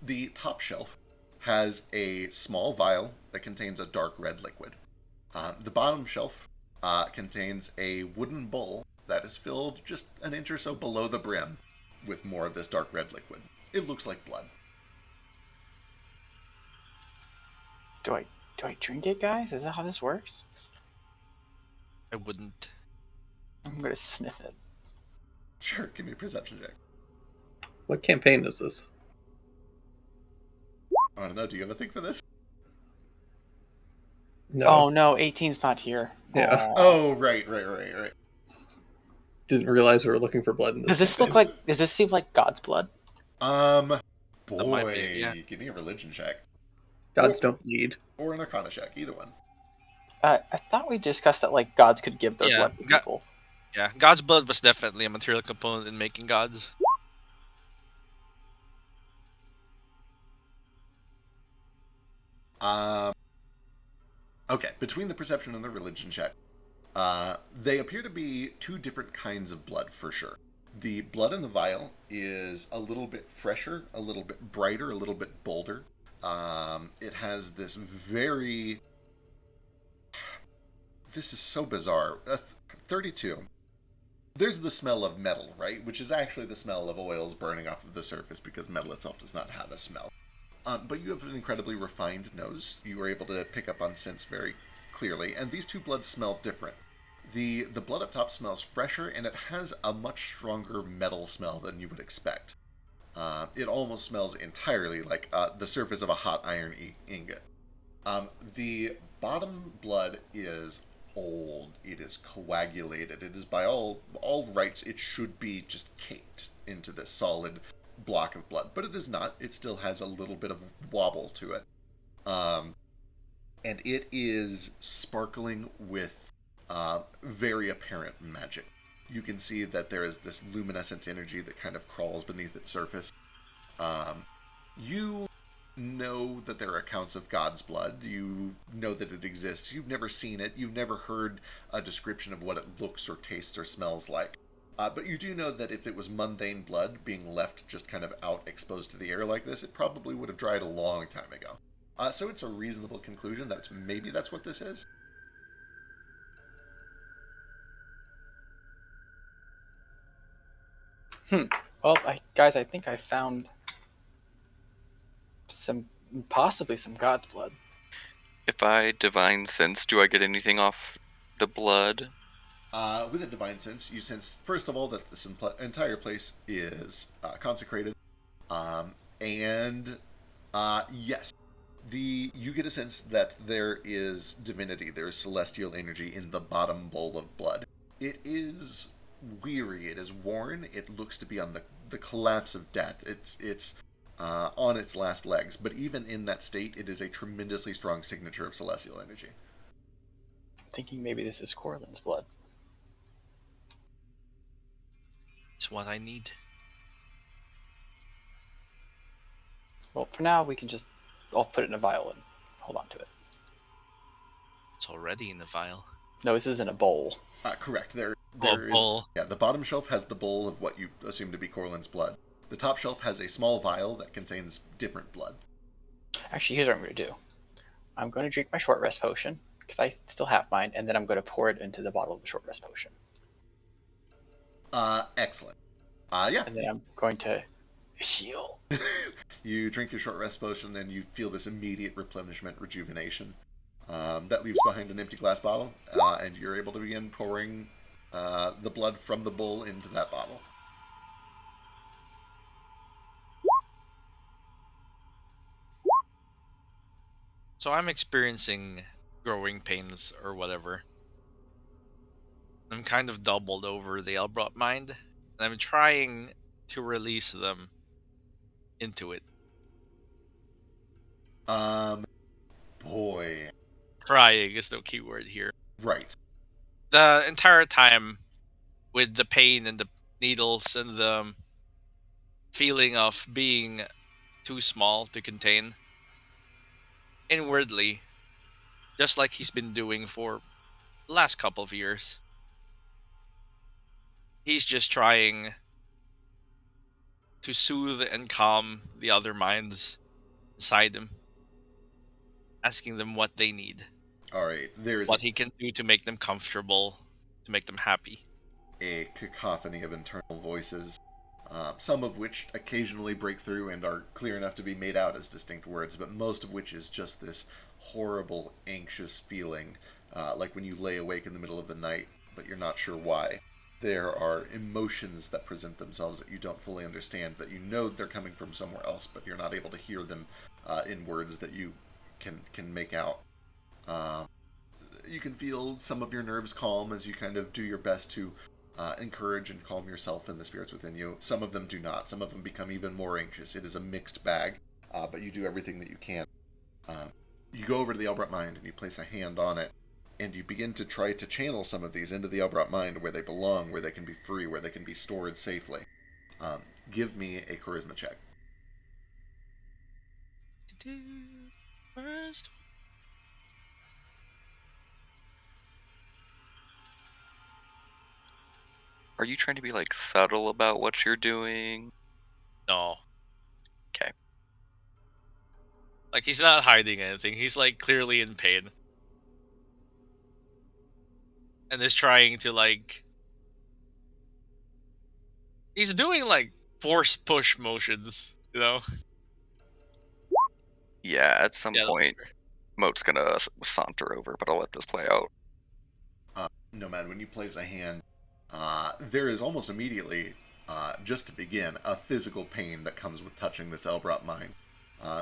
The top shelf has a small vial that contains a dark red liquid. The bottom shelf contains a wooden bowl that is filled just an inch or so below the brim with more of this dark red liquid. It looks like blood. Do I drink it, guys? Is that how this works? I wouldn't. I'm gonna sniff it. Sure, give me a perception check. What campaign is this? I don't know, do you have a thing for this? No. Oh no, 18's not here. Yeah. Aw. Oh, right. Didn't realize we were looking for blood in this. Does this look campaign. like? Does this seem like God's blood? Boy, might be, yeah. give me a religion check. Gods don't bleed? Or an arcana check, either one. I thought we discussed that like gods could give their Yeah, blood to people. Yeah, God's blood was definitely a material component in making gods. Okay, between the perception and the religion check, they appear to be two different kinds of blood for sure. The blood in the vial is a little bit fresher, a little bit brighter, a little bit bolder. It has this very... This is so bizarre. 32. There's the smell of metal, right? Which is actually the smell of oils burning off of the surface because metal itself does not have a smell. But you have an incredibly refined nose. You are able to pick up on scents very clearly, and these two bloods smell different. The blood up top smells fresher, and it has a much stronger metal smell than you would expect. It almost smells entirely like the surface of a hot iron ingot. The bottom blood is old. It is coagulated. It is by all rights, it should be just caked into this solid block of blood, but it is not. It still has a little bit of wobble to it. And it is sparkling with very apparent magic. You can see that there is this luminescent energy that kind of crawls beneath its surface. You know that there are accounts of God's blood. You know that it exists. You've never seen it. You've never heard a description of what it looks or tastes or smells like. But you do know that if it was mundane blood being left just kind of out exposed to the air like this, it probably would have dried a long time ago. So it's a reasonable conclusion that maybe that's what this is. Well, guys, I think I found possibly some God's blood. If I divine sense, do I get anything off the blood? With a divine sense, you sense, first of all, that this entire place is consecrated. And yes, you get a sense that there is divinity, there is celestial energy in the bottom bowl of blood. It is weary, it is worn, it looks to be on the collapse of death. It's on its last legs, but even in that state, it is a tremendously strong signature of celestial energy. I'm thinking maybe this is Corlin's blood. It's what I need. Well, for now, we can just... I'll put it in a vial and hold on to it. It's already in the vial. No, this is in a bowl. Correct. There is... Bowl. Yeah, the bottom shelf has the bowl of what you assume to be Corlin's blood. The top shelf has a small vial that contains different blood. Actually, here's what I'm going to do. I'm going to drink my short rest potion, because I still have mine, and then I'm going to pour it into the bottle of the short rest potion. Excellent. Yeah. And then I'm going to heal. You drink your short rest potion, and you feel this immediate replenishment, rejuvenation. That leaves behind an empty glass bottle, and you're able to begin pouring the blood from the bowl into that bottle. So I'm experiencing growing pains or whatever. I'm kind of doubled over the Elbrot mind, and I'm trying to release them into it. Boy. Trying is no keyword here. Right. The entire time, with the pain and the needles and the feeling of being too small to contain, inwardly, just like he's been doing for the last couple of years, he's just trying to soothe and calm the other minds inside him, asking them what they need, All right. There's what he can do to make them comfortable, to make them happy. a cacophony of internal voices, some of which occasionally break through and are clear enough to be made out as distinct words, but most of which is just this horrible, anxious feeling, like when you lay awake in the middle of the night, but you're not sure why. There are emotions that present themselves that you don't fully understand, that you know they're coming from somewhere else, but you're not able to hear them in words that you can make out. Um, you can feel some of your nerves calm as you kind of do your best to encourage and calm yourself and the spirits within you. Some of them do not. Some of them become even more anxious. It is a mixed bag, but you do everything that you can. Um, you go over to the Elbrot Mind and you place a hand on it, and you begin to try to channel some of these into the Elbrot Mind where they belong, where they can be free, where they can be stored safely. Um, Give me a charisma check. First, Are you trying to be like subtle about what you're doing? no. Okay. Like, he's not hiding anything. He's like clearly in pain. And is trying to like he's doing like force push motions, you know? Yeah, at some Yeah, that was point, Moat's gonna saunter over, but I'll let this play out. Nomad, when you place a hand, there is almost immediately, just to begin, a physical pain that comes with touching this Elbrot Mine.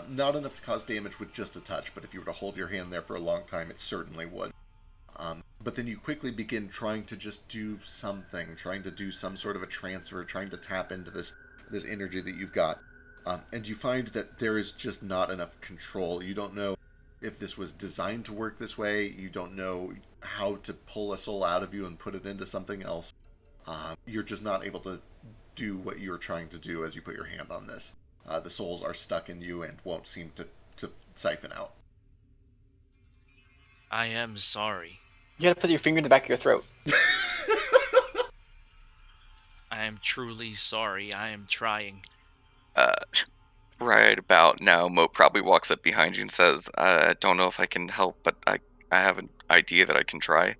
Not enough to cause damage with just a touch, but if you were to hold your hand there for a long time, it certainly would. But then you quickly begin trying to just do something, trying to do some sort of a transfer, trying to tap into this energy that you've got. And you find that there is just not enough control. You don't know if this was designed to work this way. You don't know how to pull a soul out of you and put it into something else. You're just not able to do what you're trying to do as you put your hand on this. The souls are stuck in you and won't seem to siphon out. I am sorry. You gotta put your finger in the back of your throat. I am truly sorry. I am trying. Uh, right about now, Moat probably walks up behind you and says, I don't know if I can help, but I have an idea that I can try.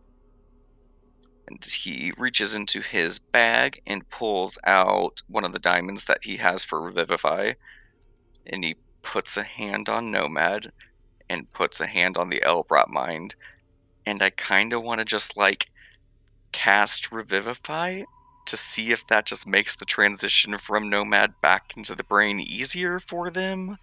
And he reaches into his bag and pulls out one of the diamonds that he has for Revivify, and he puts a hand on Nomad and puts a hand on the Elbrot Mind, and I kind of want to just like cast Revivify to see if that just makes the transition from Nomad back into the brain easier for them.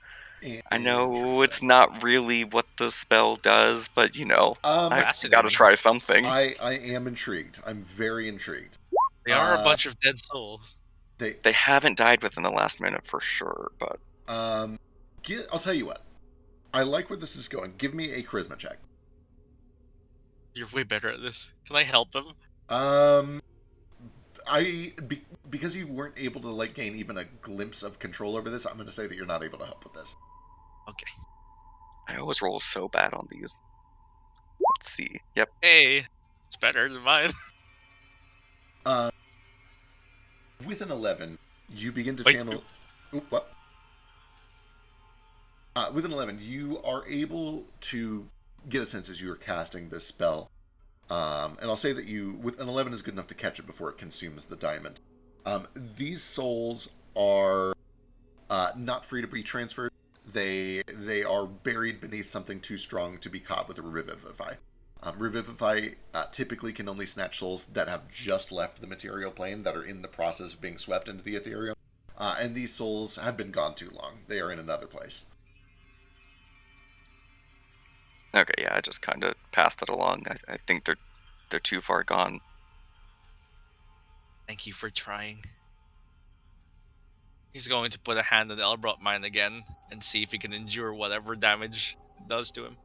I know it's not really what the spell does, but you know, I gotta Fascinating. try something. I am intrigued. I'm very intrigued. They are a bunch of dead souls. They haven't died within the last minute for sure, but I'll tell you what. I like where this is going. Give me a charisma check. You're way better at this. Can I help him? Because you weren't able to like gain even a glimpse of control over this, I'm going to say that you're not able to help with this. Okay. I always roll so bad on these. Let's see. Yep. Hey, it's better than mine. With an 11, you begin to Wait, channel. Oop, what? With an 11, you are able to get a sense as you are casting this spell. And I'll say that with an 11 is good enough to catch it before it consumes the diamond. These souls are not free to be transferred. They are buried beneath something too strong to be caught with a Revivify. Revivify typically can only snatch souls that have just left the material plane, that are in the process of being swept into the ethereal. And these souls have been gone too long. They are in another place. Okay, yeah, I just kind of passed that along. I think they're too far gone. Thank you for trying. He's going to put a hand on the Elbrot mine again and see if he can endure whatever damage it does to him.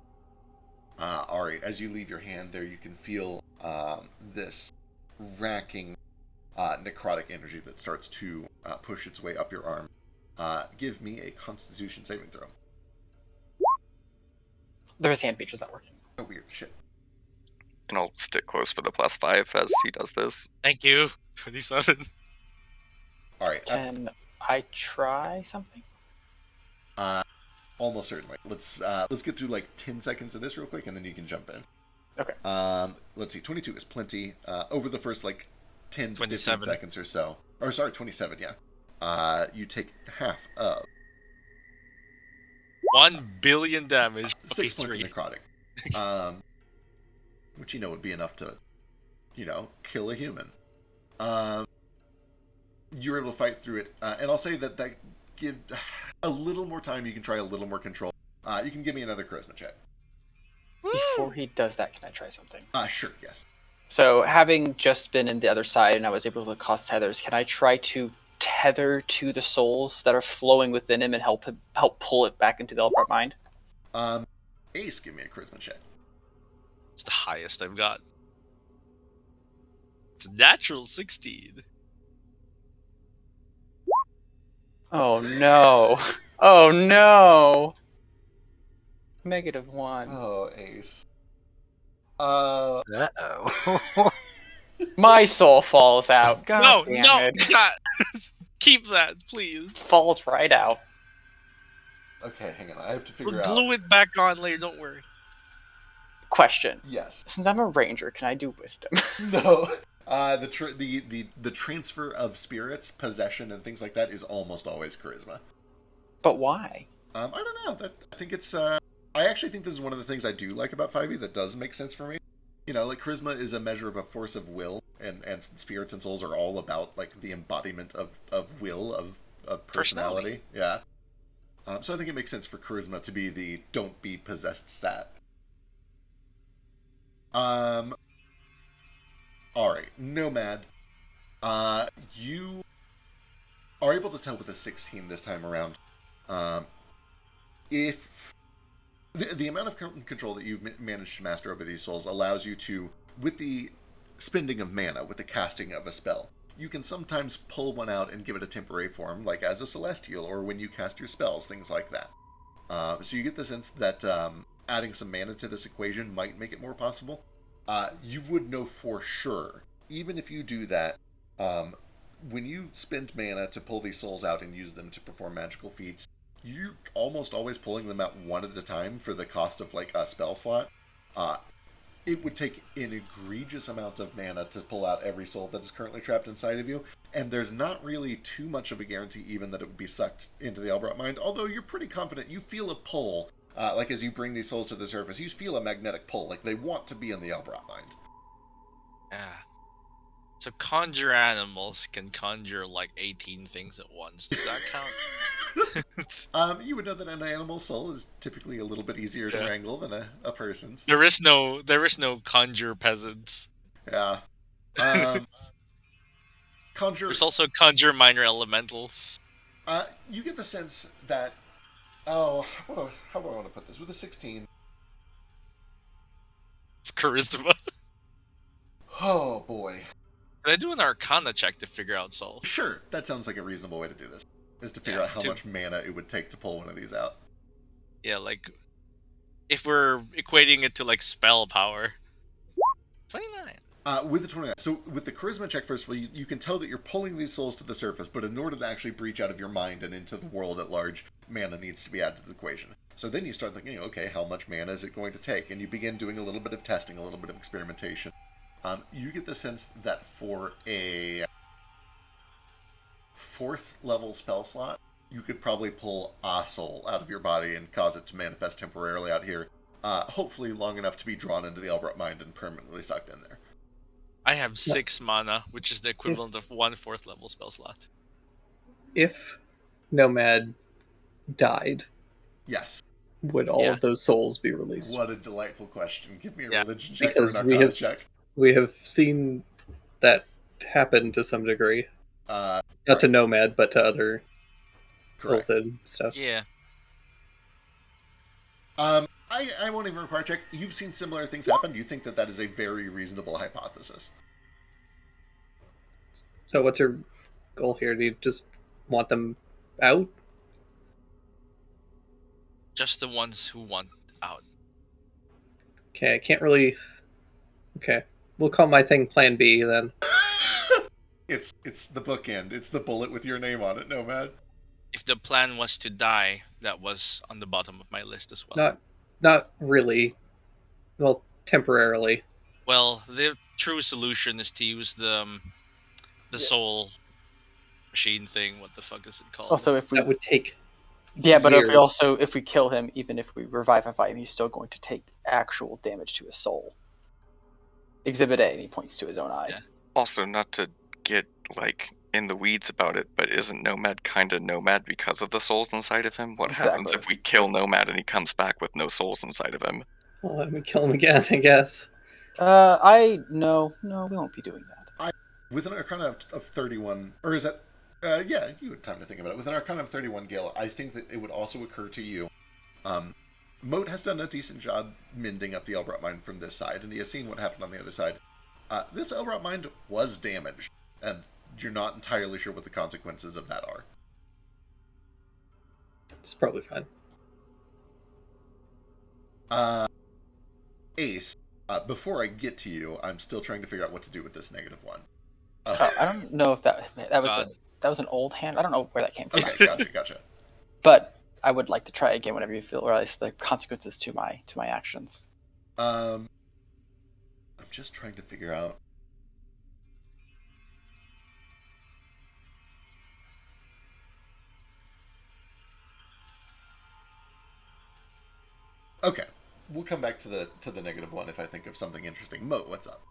Alright, as you leave your hand there, you can feel this racking necrotic energy that starts to push its way up your arm. Give me a Constitution saving throw. His hand feature's not working. Oh, weird. Shit. And I'll stick close for the +5 as he does this. Thank you. 27. Alright. Can I try something? Almost certainly. Let's get through like 10 seconds of this real quick, and then you can jump in. Okay. Let's see. 22 is plenty. Over the first like 10 to 15 27. seconds or so. Or sorry, 27, yeah. You take half of 1 billion damage. 6 points of 3. necrotic. Which would be enough to, kill a human. You're able to fight through it. And I'll say that give a little more time. You can try a little more control. You can give me another charisma check. Before he does that, can I try something? Sure, yes. So, having just been in the other side and I was able to cause tethers, can I try to tether to the souls that are flowing within him and help pull it back into the Elbrot mind? Ace, give me a charisma check. It's the highest I've got. It's a natural 16. Oh no. Oh no. -1. Oh, Ace. Uh-oh. My soul falls out. God No, damn no, it. God. Keep that, please. Falls right out. Okay, hang on. I have to We'll figure out. glue it back on later, don't worry. Question. Yes. Since I'm a ranger, can I do wisdom? No. The transfer of spirits, possession, and things like that is almost always charisma. But why? I don't know. I think it's. I actually think this is one of the things I do like about 5e that does make sense for me. Like charisma is a measure of a force of will, and spirits and souls are all about like the embodiment of will, of personality. Yeah. So I think it makes sense for charisma to be the don't be possessed stat. Alright, Nomad. You are able to tell with a 16 this time around. If the amount of control that you've managed to master over these souls allows you to, with the spending of mana, with the casting of a spell, you can sometimes pull one out and give it a temporary form, like as a celestial, or when you cast your spells, things like that. So you get the sense that adding some mana to this equation might make it more possible. You would know for sure, even if you do that, when you spend mana to pull these souls out and use them to perform magical feats, you're almost always pulling them out one at a time for the cost of like a spell slot. It would take an egregious amount of mana to pull out every soul that is currently trapped inside of you, and there's not really too much of a guarantee even that it would be sucked into the Elbrot mind, although you're pretty confident you feel a pull. Like as you bring these souls to the surface, you feel a magnetic pull, like they want to be in the Elbrot mind. Yeah. So conjure animals can conjure like 18 things at once. Does that count? You would know that an animal soul is typically a little bit easier to wrangle than a person's. There is no conjure peasants. Yeah. Conjure. There's also conjure minor elementals. You get the sense that. Oh, how do I want to put this? With a 16. Charisma. Oh boy. Can I do an Arcana check to figure out souls? Sure, that sounds like a reasonable way to do this. Is to figure out how much mana it would take to pull one of these out. Yeah, like if we're equating it to like spell power. 29. With the 29. So with the charisma check, first of all, you can tell that you're pulling these souls to the surface, but in order to actually breach out of your mind and into the world at large, mana needs to be added to the equation. So then you start thinking, okay, how much mana is it going to take? And you begin doing a little bit of testing, a little bit of experimentation. You get the sense that for a 4th level spell slot, you could probably pull a soul out of your body and cause it to manifest temporarily out here. Hopefully long enough to be drawn into the Elbrot mind and permanently sucked in there. I have 6 mana, which is the equivalent of 1 4th level spell slot. If Nomad died, Yes. would all of those souls be released? What a delightful question. Give me a Yeah. religion check Because or an we arcana have- check. We have seen that happened to some degree. Uh, Not to right, Nomad, but to other correct. Ilthid stuff. Yeah. I won't even require a check. You've seen similar things happen. Do you think that that is a very reasonable hypothesis? So what's your goal here? Do you just want them out? Just the ones who want out. Okay, I can't really. Okay, we'll call my thing Plan B then. It's the bookend. It's the bullet with your name on it, Nomad. If the plan was to die, that was on the bottom of my list as well. Not really. Well, temporarily. Well, the true solution is to use the soul machine thing. What the fuck is it called? Also, if we That would take. yeah, but years. if we kill him, even if we revivify him, he's still going to take actual damage to his soul. Exhibit A, and he points to his own eye. Yeah. Also, not to get like in the weeds about it, but isn't Nomad kind of Nomad because of the souls inside of him? What happens Exactly. if we kill Nomad and he comes back with no souls inside of him? Well, let me kill him again, I guess. No, we won't be doing that. With an Arcana of 31, or is that? Yeah, you had time to think about it. With an Arcana of 31, Gale, I think that it would also occur to you. Moat has done a decent job mending up the Elbrot mine from this side, and he has seen what happened on the other side. This Elbrot mine was damaged, and you're not entirely sure what the consequences of that are. It's probably fine. Ace, before I get to you, I'm still trying to figure out what to do with this -1. I don't know if that was God. that was an old hand. I don't know where that came from. Okay, gotcha. But I would like to try again whenever you feel realize the consequences to my actions. I'm just trying to figure out. Okay, we'll come back to the -1 if I think of something interesting. Moat, what's up?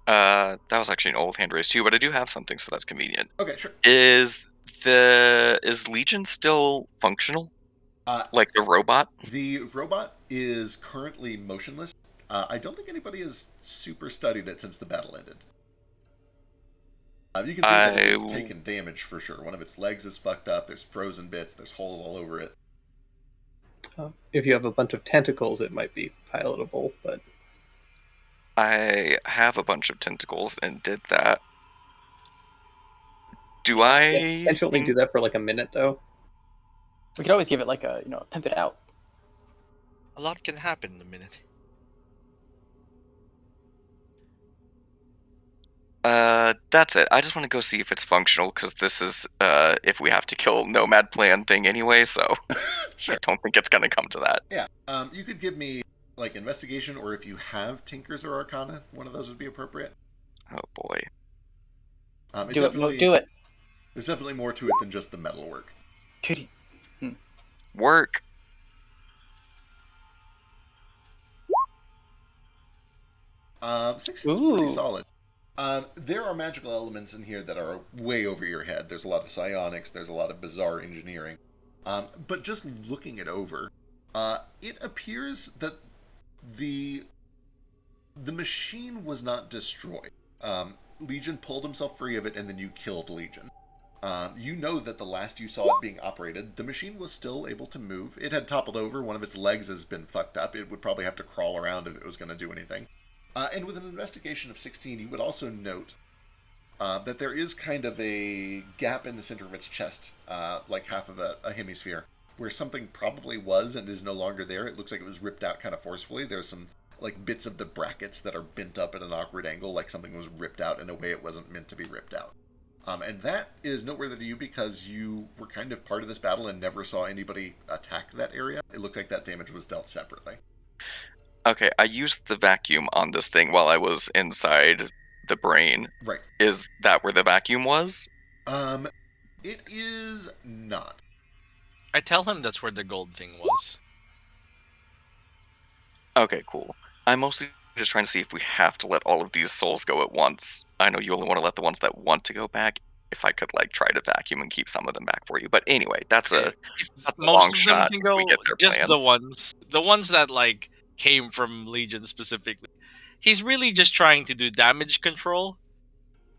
That was actually an old hand raise too, but I do have something, so that's convenient. Okay, sure. Is Legion still functional? Like the robot? The robot is currently motionless. I don't think anybody has super studied it since the battle ended. You can see that it has taken damage for sure. One of its legs is fucked up. There's frozen bits. There's holes all over it. If you have a bunch of tentacles, it might be pilotable, but I have a bunch of tentacles and did that. Do I? Can't you only do that for like a minute though? We could always give it like a pimp it out. A lot can happen in a minute. That's it. I just want to go see if it's functional, because this is if we have to kill Nomad plan thing anyway, so Sure. I don't think it's gonna come to that. Yeah. You could give me like investigation, or if you have Tinkers or Arcana, one of those would be appropriate. Oh boy. Do it. There's definitely more to it than just the metalwork. Could Work. 6 is pretty solid. There are magical elements in here that are way over your head. There's a lot of psionics. There's a lot of bizarre engineering. But just looking it over, it appears that the machine was not destroyed. Legion pulled himself free of it, and then you killed Legion. You know that the last you saw it being operated, the machine was still able to move. It had toppled over. One of its legs has been fucked up. It would probably have to crawl around if it was going to do anything. And with an investigation of 16, you would also note that there is kind of a gap in the center of its chest, like half of a hemisphere, where something probably was and is no longer there. It looks like it was ripped out kind of forcefully. There's some like bits of the brackets that are bent up at an awkward angle, like something was ripped out in a way it wasn't meant to be ripped out. And that is noteworthy to you because you were kind of part of this battle and never saw anybody attack that area. It looked like that damage was dealt separately. Okay, I used the vacuum on this thing while I was inside the brain. Right. Is that where the vacuum was? It is not. I tell him that's where the gold thing was. Okay, cool. I'm mostly just trying to see if we have to let all of these souls go at once. I know you only want to let the ones that want to go back. If I could like try to vacuum and keep some of them back for you, but anyway, that's a long Most of them shot. can go. We get their Just plan. the ones that like came from Legion specifically. He's really just trying to do damage control.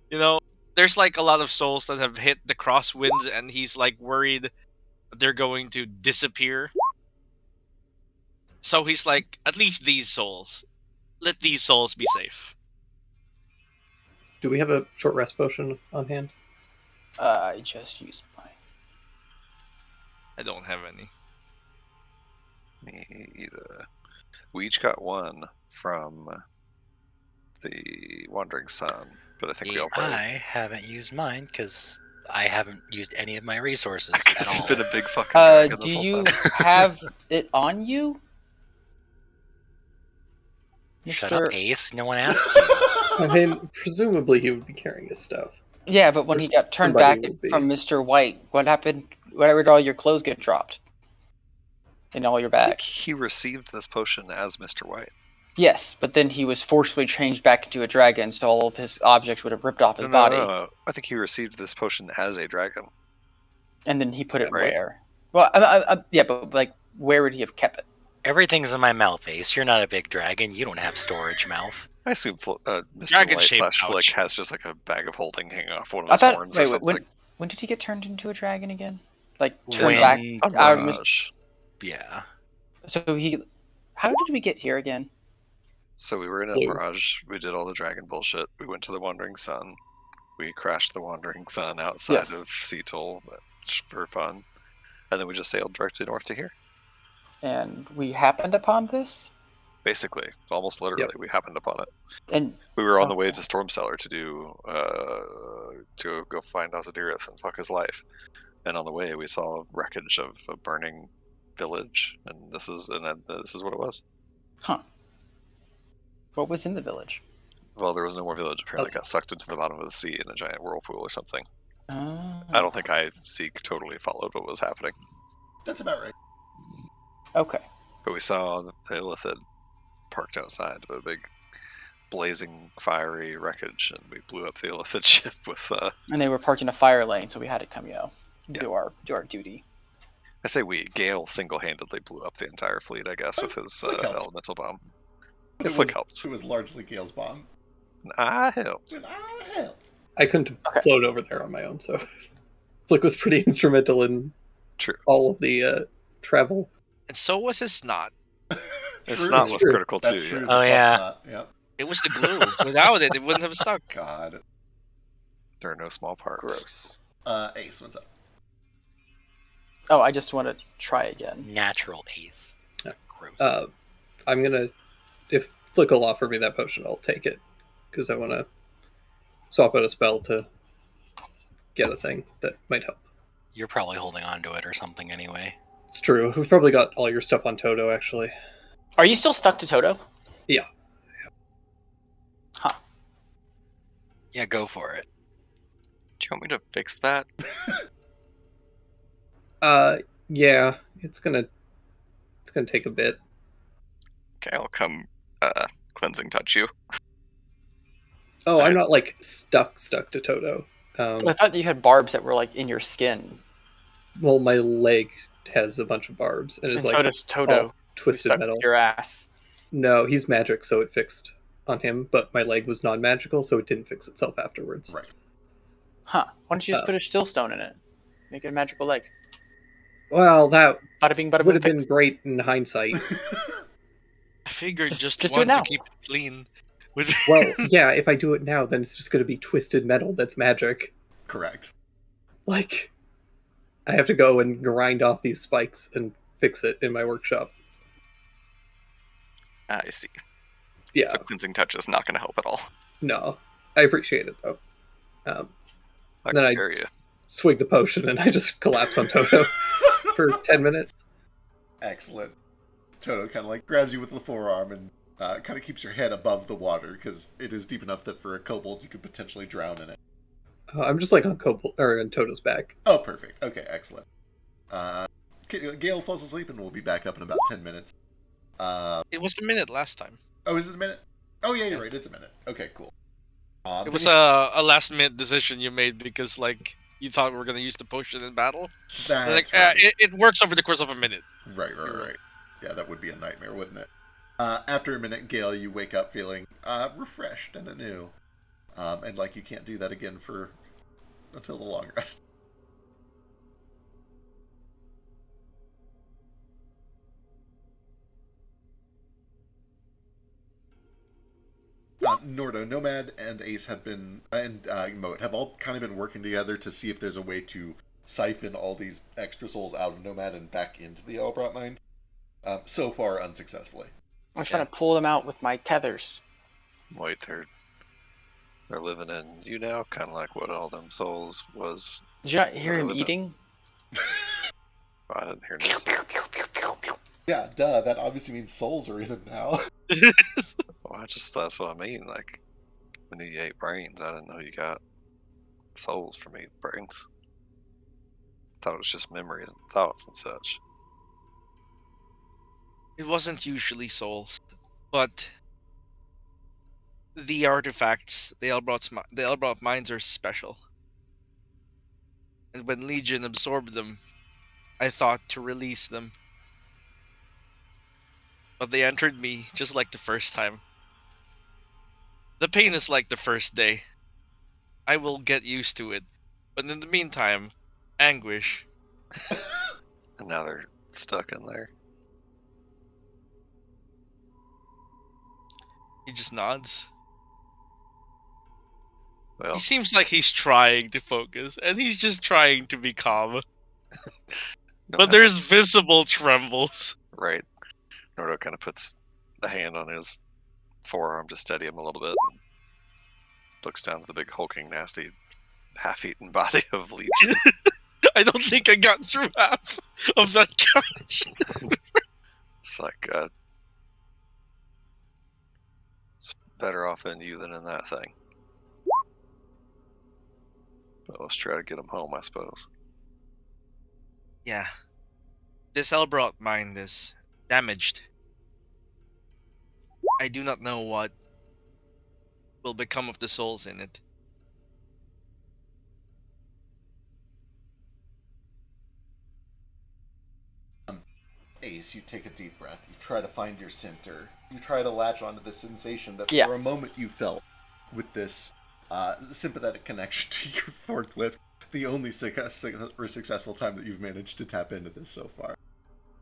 You know, there's like a lot of souls that have hit the crosswinds, and he's like worried that they're going to disappear. So he's like, at least these souls. Let these souls be safe. Do we have a short rest potion on hand? I just used mine. I don't have any. Me either. We each got one from the Wandering Sun, but I think we all I probably. haven't used mine because I haven't used any of my resources at It's all. been a big fucking dragon this Do whole you time. have it on you, Shut Mr.? up, Ace. No one asked you. I mean, presumably he would be carrying his stuff. Yeah, but when Or he got turned somebody back would be. from Mr. White, what happened? Where did all your clothes get dropped? In all your I think bags? he received this potion as Mr. White. Yes, but then he was forcibly changed back into a dragon, so all of his objects would have ripped off his No, body. no. I think he received this potion as a dragon. And then he put it Right? where? Well, yeah, but like, where would he have kept it? Everything's in my mouth, Ace. You're not a big dragon. You don't have storage mouth. I assume Mr. Dragon-shaped White / Flick pouch. has just like a bag of holding hanging off one of I his thought. horns or Wait, something. when did he get turned into a dragon again? Like turned When- back On out of Mirage. Yeah. So he. How did we get here again? So we were in a Blue. Mirage. We did all the dragon bullshit. We went to the Wandering Sun. We crashed the Wandering Sun outside Yes. of Seattle for fun. And then we just sailed directly north to here. And we happened upon this, Basically, almost literally, Yep. we happened upon it. and We were on the way Okay. to Storm Cellar to do to go find Azadirith and fuck his life. And on the way, we saw wreckage of a burning village, and this is what it was. huh? What was in the village? Well, there was no more village. Apparently, Okay. got sucked into the bottom of the sea in a giant whirlpool or something. Oh. I don't think totally followed what was happening. That's about right. Okay. But we saw the Illithid parked outside of a big, blazing, fiery wreckage, and we blew up the Illithid ship with. And they were parked in a fire lane, so we had to come, do our duty. I say we. Gale single-handedly blew up the entire fleet, I guess, with his Flick helped. elemental bomb. But Flick helped. It was largely Gale's bomb. I helped. And I helped. I couldn't have Okay. flown over there on my own, so Flick was pretty instrumental in True. all of the travel. And so was his snot. His True. snot was True. critical That's too. true. Yeah. Oh, the yeah. Snot. Yep. It was the glue. Without it, it wouldn't have stuck. God. There are no small parts. Gross. Ace, what's up? Oh, I just want to try again. Natural Ace. Yeah. Gross. I'm gonna, if Flick will offer me that potion, I'll take it because I want to swap out a spell to get a thing that might help. You're probably holding on to it or something anyway. It's true. We've probably got all your stuff on Toto, actually. Are you still stuck to Toto? Yeah. Huh. Yeah, go for it. Do you want me to fix that? Yeah, it's gonna take a bit. Okay, I'll come cleansing touch you. Oh, I'm Nice. not like stuck to Toto. I thought that you had barbs that were like in your skin, Well, my leg has a bunch of barbs and and is so like does Toto. all who's twisted stuck metal. to your ass. No, he's magic, so it fixed on him. But my leg was non-magical, so it didn't fix itself afterwards. Right. Huh? Why don't you just Uh, put a still stone in it? Make it a magical leg. Well, that Bada bing, bada would boom. have been fix. great in hindsight. I figured Just just do it one now. to keep it clean. Would- Well, yeah, if I do it now, then it's just going to be twisted metal that's magic. Correct. Like, I have to go and grind off these spikes and fix it in my workshop. I see. Yeah, So cleansing touch is not going to help at all. no, I appreciate it though. I Then I hear you. swig the potion and I just collapse on Toto for 10 minutes. Excellent. Toto kind of like grabs you with the forearm and kind of keeps your head above the water because it is deep enough that for a kobold you could potentially drown in it. I'm just like on Toto's back. Oh, perfect. Okay, excellent. Gale falls asleep and we'll be back up in about 10 minutes. It was a minute last time. Oh, is it a minute? Oh, yeah, you're right. It's a minute. Okay, cool. It was a last minute decision you made because like you thought we were gonna use the potion in battle. That's Like right. it works over the course of a minute. Right. Yeah, that would be a nightmare, wouldn't it? After a minute, Gale, you wake up feeling refreshed and anew. and like you can't do that again for until the long rest. Nordo, Nomad, and Ace have been, and Moat have all kind of been working together to see if there's a way to siphon all these extra souls out of Nomad and back into the Elbrot mind. So far, unsuccessfully. I'm trying to pull them out with my tethers. Wait, they're living in you now, kind of like what all them souls was. Did you not hear They're him living- eating? I didn't hear nothing. Yeah, duh. That obviously means souls are in him now. Well, that's what I mean. Like, when you ate brains, I didn't know you got souls from eating brains. Thought it was just memories and thoughts and such. It wasn't usually souls, but the artifacts, the Elbrot mines are special. And when Legion absorbed them, I thought to release them. But they entered me just like the first time. The pain is like the first day. I will get used to it. But in the meantime, anguish. And now they're stuck in there. He just nods. Well, He seems like he's trying to focus, and he's just trying to be calm. no But there's visible trembles. Right. Nordo kind of puts the hand on his forearm to steady him a little bit. And looks down at the big hulking, nasty, half-eaten body of Legion. I don't think I got through half of that couch. It's like, it's better off in you than in that thing. But let's try to get him home, I suppose. Yeah. This Elbrot mine is damaged. I do not know what will become of the souls in it. Ace, you take a deep breath. You try to find your center. You try to latch onto the sensation that Yeah. for a moment you felt with this sympathetic connection to your forklift. The only successful time that you've managed to tap into this so far.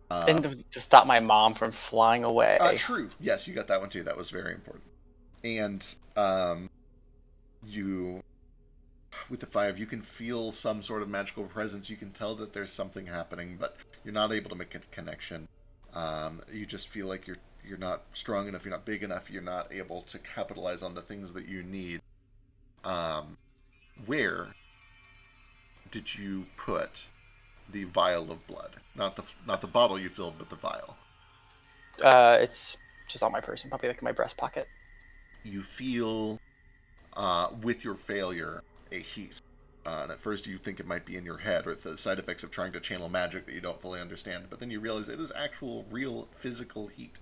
And to stop my mom from flying away. True. Yes, you got that one too. That was very important. And you, with the 5, you can feel some sort of magical presence. You can tell that there's something happening, but you're not able to make a connection. You just feel like you're not strong enough. You're not big enough. You're not able to capitalize on the things that you need. Where did you put the vial of blood? Not the bottle you filled, but the vial. It's just on my person, probably like in my breast pocket. You feel, with your failure, a heat. And at first you think it might be in your head or the side effects of trying to channel magic that you don't fully understand. But then you realize it is actual, real, physical heat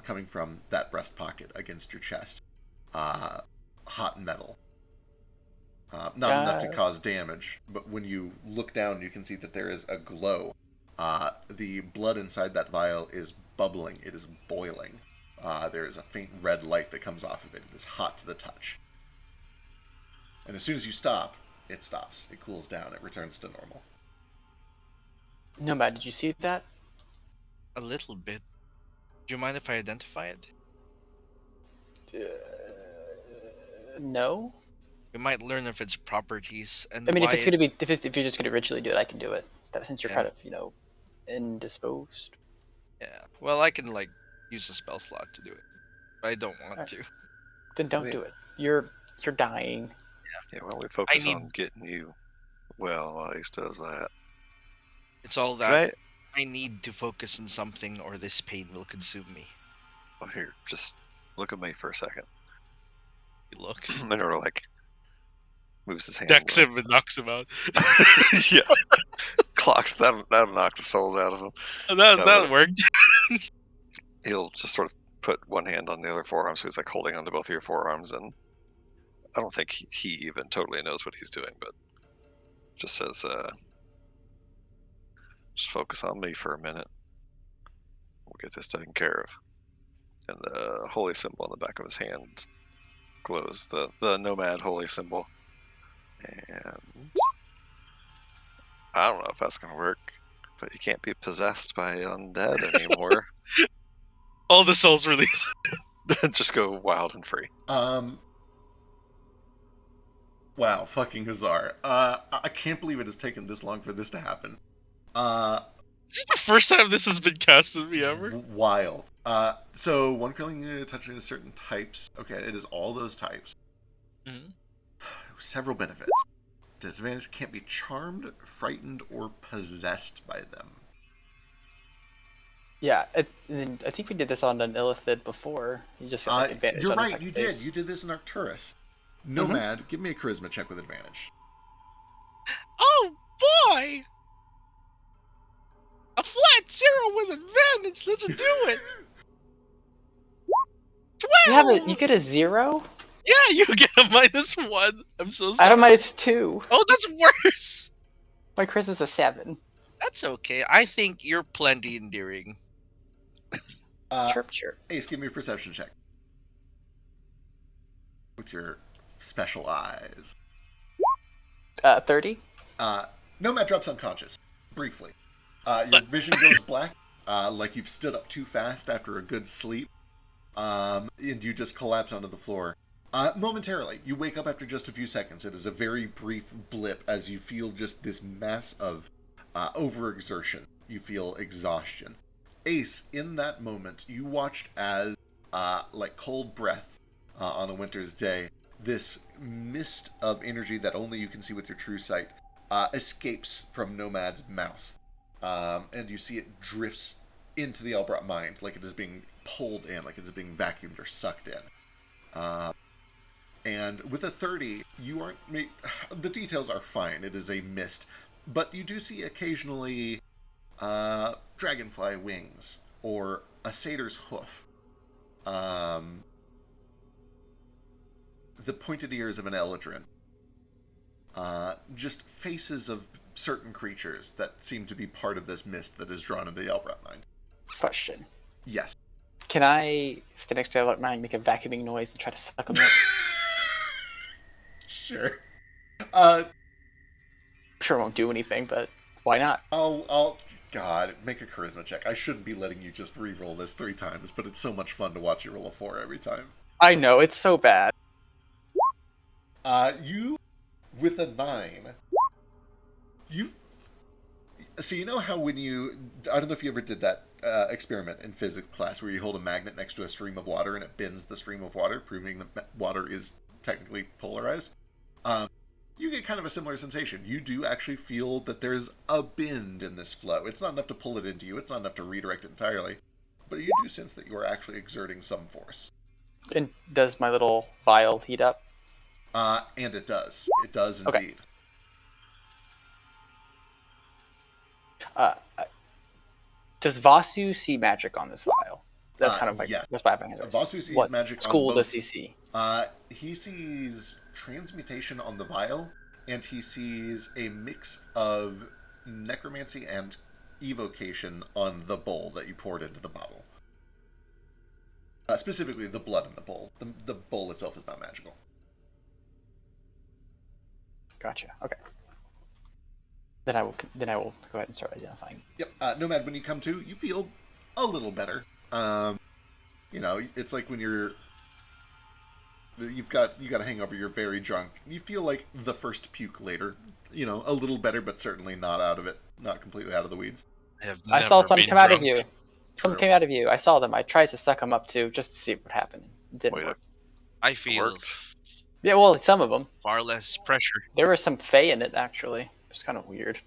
coming from that breast pocket against your chest. Hot metal. Not enough to cause damage, but when you look down, you can see that there is a glow. The blood inside that vial is bubbling. It is boiling. There is a faint red light that comes off of it. It is hot to the touch. And as soon as you stop, it stops. It cools down. It returns to normal. Nomad, did you see that? A little bit. Do you mind if I identify it? No. We might learn of its properties and I mean, why if it's gonna be, if you're just gonna ritually do it, I can do it. Since you're Yeah. kind of, indisposed. Yeah. Well, I can like use a spell slot to do it, but I don't want Alright. to. Then don't Wait. do it. You're dying. Yeah, well, we focus need- on getting you well while Ace does that. It's all that Right? I need to focus on something, or this pain will consume me. Well, here, just look at me for a second. He looks, And Nordo, like, moves his hand. decks him, and knocks him out. Yeah. Clocks, that'll knock the souls out of him. That No, that but- worked. He'll just sort of put one hand on the other forearm, so he's like holding onto both of your forearms, and I don't think he even totally knows what he's doing, but just says, just focus on me for a minute. We'll get this taken care of. And the holy symbol on the back of his hand glows, the nomad holy symbol. And I don't know if that's gonna work, but you can't be possessed by undead anymore. All the souls release. Just go wild and free. Wow, fucking bizarre. I can't believe it has taken this long for this to happen. This is the first time this has been cast on me ever. Wild. So one killing touching certain types. Okay, it is all those types. Mhm. Several benefits. Disadvantage: can't be charmed, frightened, or possessed by them. Yeah, and I think we did this on an Illithid before. You just got like, advantage You're on right, attack you saves. did. You did this in Arcturus. Nomad, give me a charisma check with advantage. Oh boy! A flat 0 with advantage. Let's do it. 12. You get a 0? Yeah, you get a -1. I'm so I sorry. have a -2. Oh, that's worse. My charisma's a 7. That's okay. I think you're plenty endearing. Chirp, chirp. Ace, give me a perception check. With your special eyes. 30? Nomad drops unconscious. Briefly. Your vision goes black, like you've stood up too fast after a good sleep. And you just collapse onto the floor. Momentarily, you wake up after just a few seconds. It is a very brief blip as you feel just this mass of overexertion. You feel exhaustion. Ace, in that moment, you watched as, like cold breath on a winter's day, this mist of energy that only you can see with your true sight escapes from Nomad's mouth. And you see it drifts into the Elbrat mind, like it is being pulled in, like it is being vacuumed or sucked in. And with a 30, you aren't... The details are fine, it is a mist. But you do see occasionally dragonfly wings, or a satyr's hoof. The pointed ears of an eladrin. Just faces of certain creatures that seem to be part of this mist that is drawn into the Elbrat mind. Question. Yes. Can I stand next to Elbrat Mind, make a vacuuming noise, and try to suck him up? Sure. Sure won't do anything, but why not? God, make a charisma check. I shouldn't be letting you just re-roll this 3 times, but it's so much fun to watch you roll a 4 every time. I know, it's so bad. You, with a 9, so you know how when you, I don't know if you ever did that experiment in physics class where you hold a magnet next to a stream of water and it bends the stream of water, proving that water is technically polarized. You get kind of a similar sensation. You do actually feel that there's a bend in this flow. It's not enough to pull it into you. It's not enough to redirect it entirely. But you do sense that you are actually exerting some force. And does my little vial heat up? And it does. It does Okay. indeed. Does Vasu see magic on this vial? That's kind of like yes. that's why I'm interested. Vasu sees What magic on school both. does he see? He sees transmutation on the vial, and he sees a mix of necromancy and evocation on the bowl that you poured into the bottle. Specifically, the blood in the bowl. The bowl itself is not magical. Gotcha. Okay. Then I will go ahead and start identifying. Yep. Nomad, when you come to, you feel a little better. It's like when you've got a hangover, you're very drunk. You feel like the first puke later. A little better, but certainly not out of it. Not completely out of the weeds. I saw some come out of you. Some True. came out of you. I saw them. I tried to suck them up too, just to see what happened. It didn't work. I feel Worked. Yeah, well, some of them. far less pressure. There was some Fae in it, actually. It's kind of weird.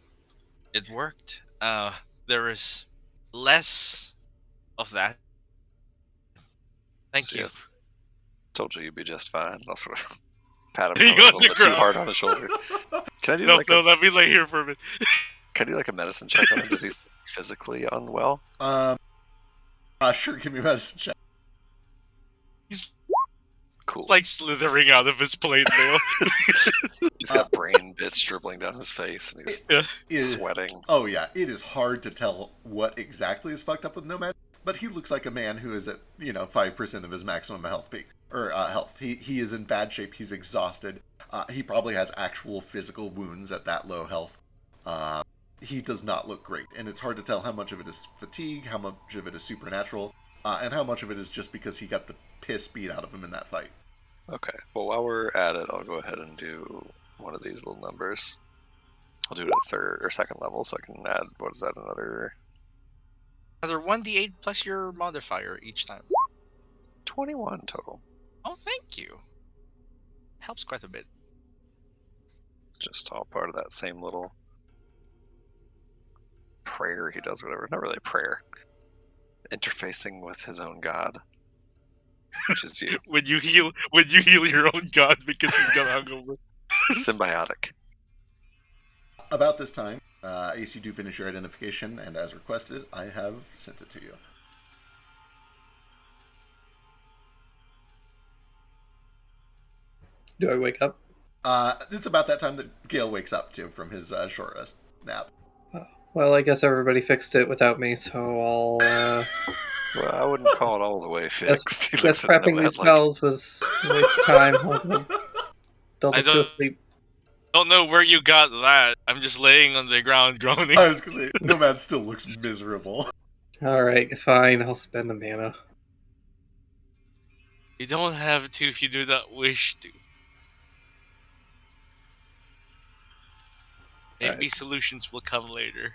It worked. There is less of that. Thank See you. ya. Told you you'd be just fine. I'll sort of pat him He a got little the bit too ground. hard on the shoulder. Can I do No, a, let me lay here for a minute. can I do like a medicine check on him? Is he physically unwell? Sure, give me a medicine check. He's Cool. like slithering out of his plate mail. He's got brain bits dribbling down his face, and he's Is- sweating. Oh yeah, it is hard to tell what exactly is fucked up with Nomad, but he looks like a man who is at 5% of his maximum health peak or health. He is in bad shape. He's exhausted. He probably has actual physical wounds at that low health. He does not look great, and it's hard to tell how much of it is fatigue, how much of it is supernatural, and how much of it is just because he got the piss beat out of him in that fight. Okay. Well, while we're at it, I'll go ahead and do one of these little numbers. I'll do it at third or second level, so I can add, what is that, another Another 1d8 plus your modifier each time. 21 total. Oh, thank you. Helps quite a bit. Just all part of that same little prayer he does, whatever. Not really a prayer. Interfacing with his own god, which is you. When you heal your own god because he's got hungover. Symbiotic. About this time, Ace, you do finish your identification, and as requested, I have sent it to you. Do I wake up? It's about that time that Gale wakes up, too, from his short rest nap. Well, I guess everybody fixed it without me, so I'll. Well, I wouldn't call it all the way fixed. He Guess looks at prepping Nomad these like, spells was a waste of time. They'll I just go don't- sleep. Don't know where you got that. I'm just laying on the ground groaning. I was going to say, Nomad still looks miserable. Alright, fine, I'll spend the mana. You don't have to if you do not wish to. Maybe Right. solutions will come later.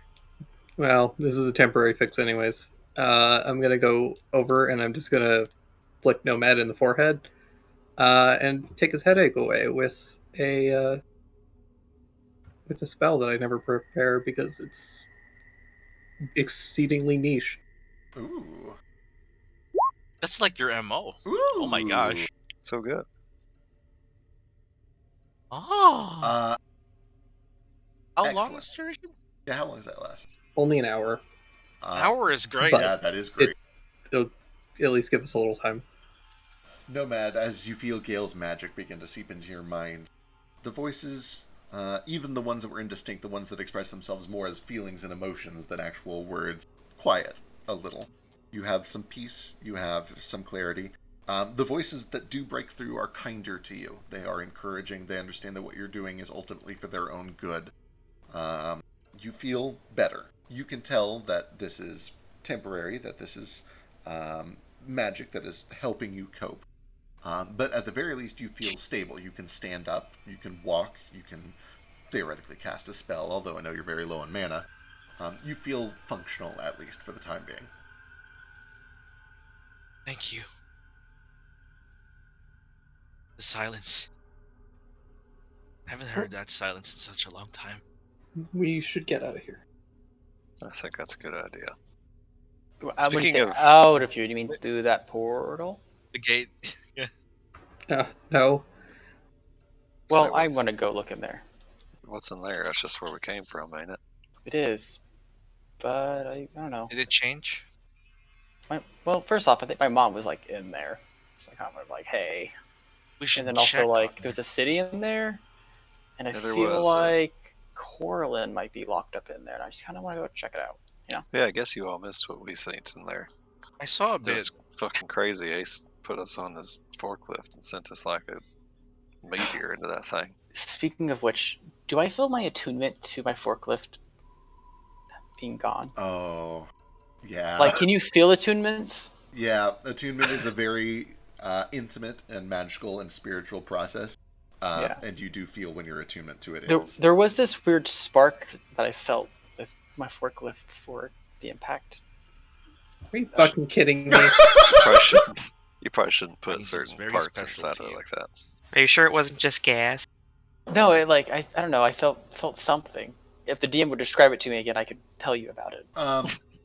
Well, this is a temporary fix, anyways. I'm gonna go over and I'm just gonna flick Nomad in the forehead and take his headache away with a spell that I never prepare because it's exceedingly niche. Ooh. That's like your MO. Ooh. Oh my gosh. so good. Oh. How long excellent. is duration? Yeah, how long does that last? Only an hour. Hour is great. But- Yeah, that is great. It'll at least give us a little time. Nomad, as you feel Gale's magic begin to seep into your mind, the voices, even the ones that were indistinct, the ones that express themselves more as feelings and emotions than actual words, quiet a little. You have some peace, you have some clarity. The voices that do break through are kinder to you. They are encouraging. They understand that what you're doing is ultimately for their own good. You feel better. You can tell that this is temporary, that this is magic that is helping you cope. But at the very least, you feel stable. You can stand up, you can walk, you can theoretically cast a spell, although I know you're very low on mana. You feel functional, at least, for the time being. Thank you. The silence. I haven't heard that silence in such a long time. We should get out of here. I think that's a good idea. I wouldn't Speaking say of- out of here. Do you mean through that portal? The gate. Yeah. No. Well, So I what's- want to go look in there. What's in there? That's just where we came from, ain't it? It is, but I don't know. Did it change? Well, first off, I think my mom was like in there, so I kind of like, hey. We should And then check also on like it. there's a city in there, and I Yeah, there feel was, like Corlin might be locked up in there, and I just kind of want to go check it out. Yeah, I guess you all missed what we seen in there. I saw a It bit. was fucking crazy. Ace put us on his forklift and sent us like a meteor into that thing. Speaking of which, do I feel my attunement to my forklift being gone? Oh, yeah. Like, can you feel attunements? Yeah, attunement is a very intimate and magical and spiritual process. Yeah. And you do feel when your attunement to it There, is. there was this weird spark that I felt with my forklift before the impact. Are you fucking kidding me? You probably shouldn't put Means it's certain very parts special inside to of it you. like that. Are you sure it wasn't just gas? No, it like I don't know. I felt something. If the DM would describe it to me again, I could tell you about it.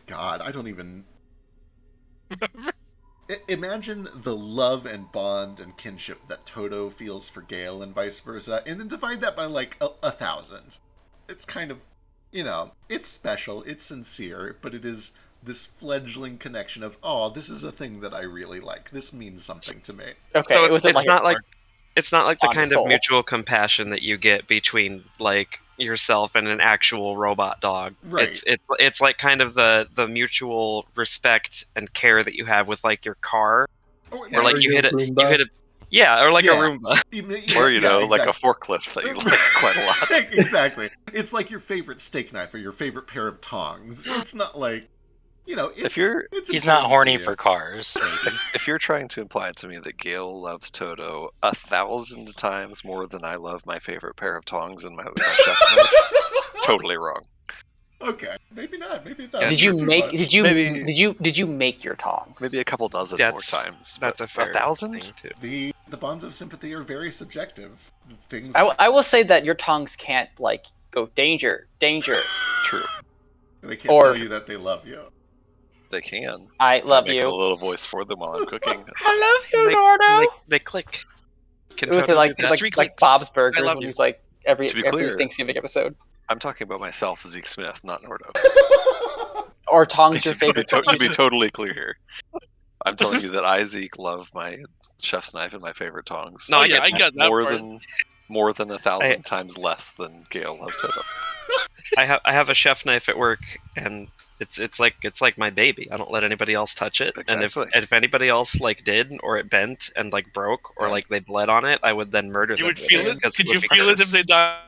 God, I don't even. Imagine the love and bond and kinship that Toto feels for Gale and vice versa, and then divide that by like 1,000. It's kind of, it's special, it's sincere, but it is this fledgling connection of, oh, this is a thing that I really like. This means something to me. Okay, So it wasn't it's like not like it's not like the on kind soul. of mutual compassion that you get between like yourself and an actual robot dog. Right. It's like kind of the mutual respect and care that you have with like your car. Oh, Or like Or you your hit Roomba. Yeah, or like Yeah. a Roomba. Or, you know, like exactly. a forklift that you like quite a lot. Exactly. It's like your favorite steak knife or your favorite pair of tongs. It's not like, If you're He's not important horny to you. for cars, maybe. if you're trying to imply to me that Gale loves Toto 1,000 times more than I love my favorite pair of tongs and my chef's knife, totally wrong. Okay, maybe not. Maybe Yeah, Did you too make? much. Did you? Maybe- Did you make your tongs? Maybe a couple dozen more times. That's but a fair 1,000? thing too. The bonds of sympathy are very subjective. Things. I will say that your tongs can't like go danger, danger. True. They can't or- tell you that they love you. They can. I If love I make you. a little voice for them while I'm cooking. I love you, They, Nordo. they click. Can It was Toto like do that? Three like clicks. Bob's I Burgers love when you. he's like every To be clear- Thanksgiving episode. I'm talking about myself, Zeke Smith, not Nordo. Or tongs your to, be, favorite. to be totally clear here. I'm telling you that I, Zeke, love my chef's knife and my favorite tongs. No, Oh yeah, I got that more part. than 1,000 times less than Gale loves Toto. I have a chef knife at work, and it's like my baby. I don't let anybody else touch it. Exactly. And if anybody else like did, or it bent and like broke, or like they bled on it, I would then murder You them. would with feel it? because Could was you feel it if precious. they died?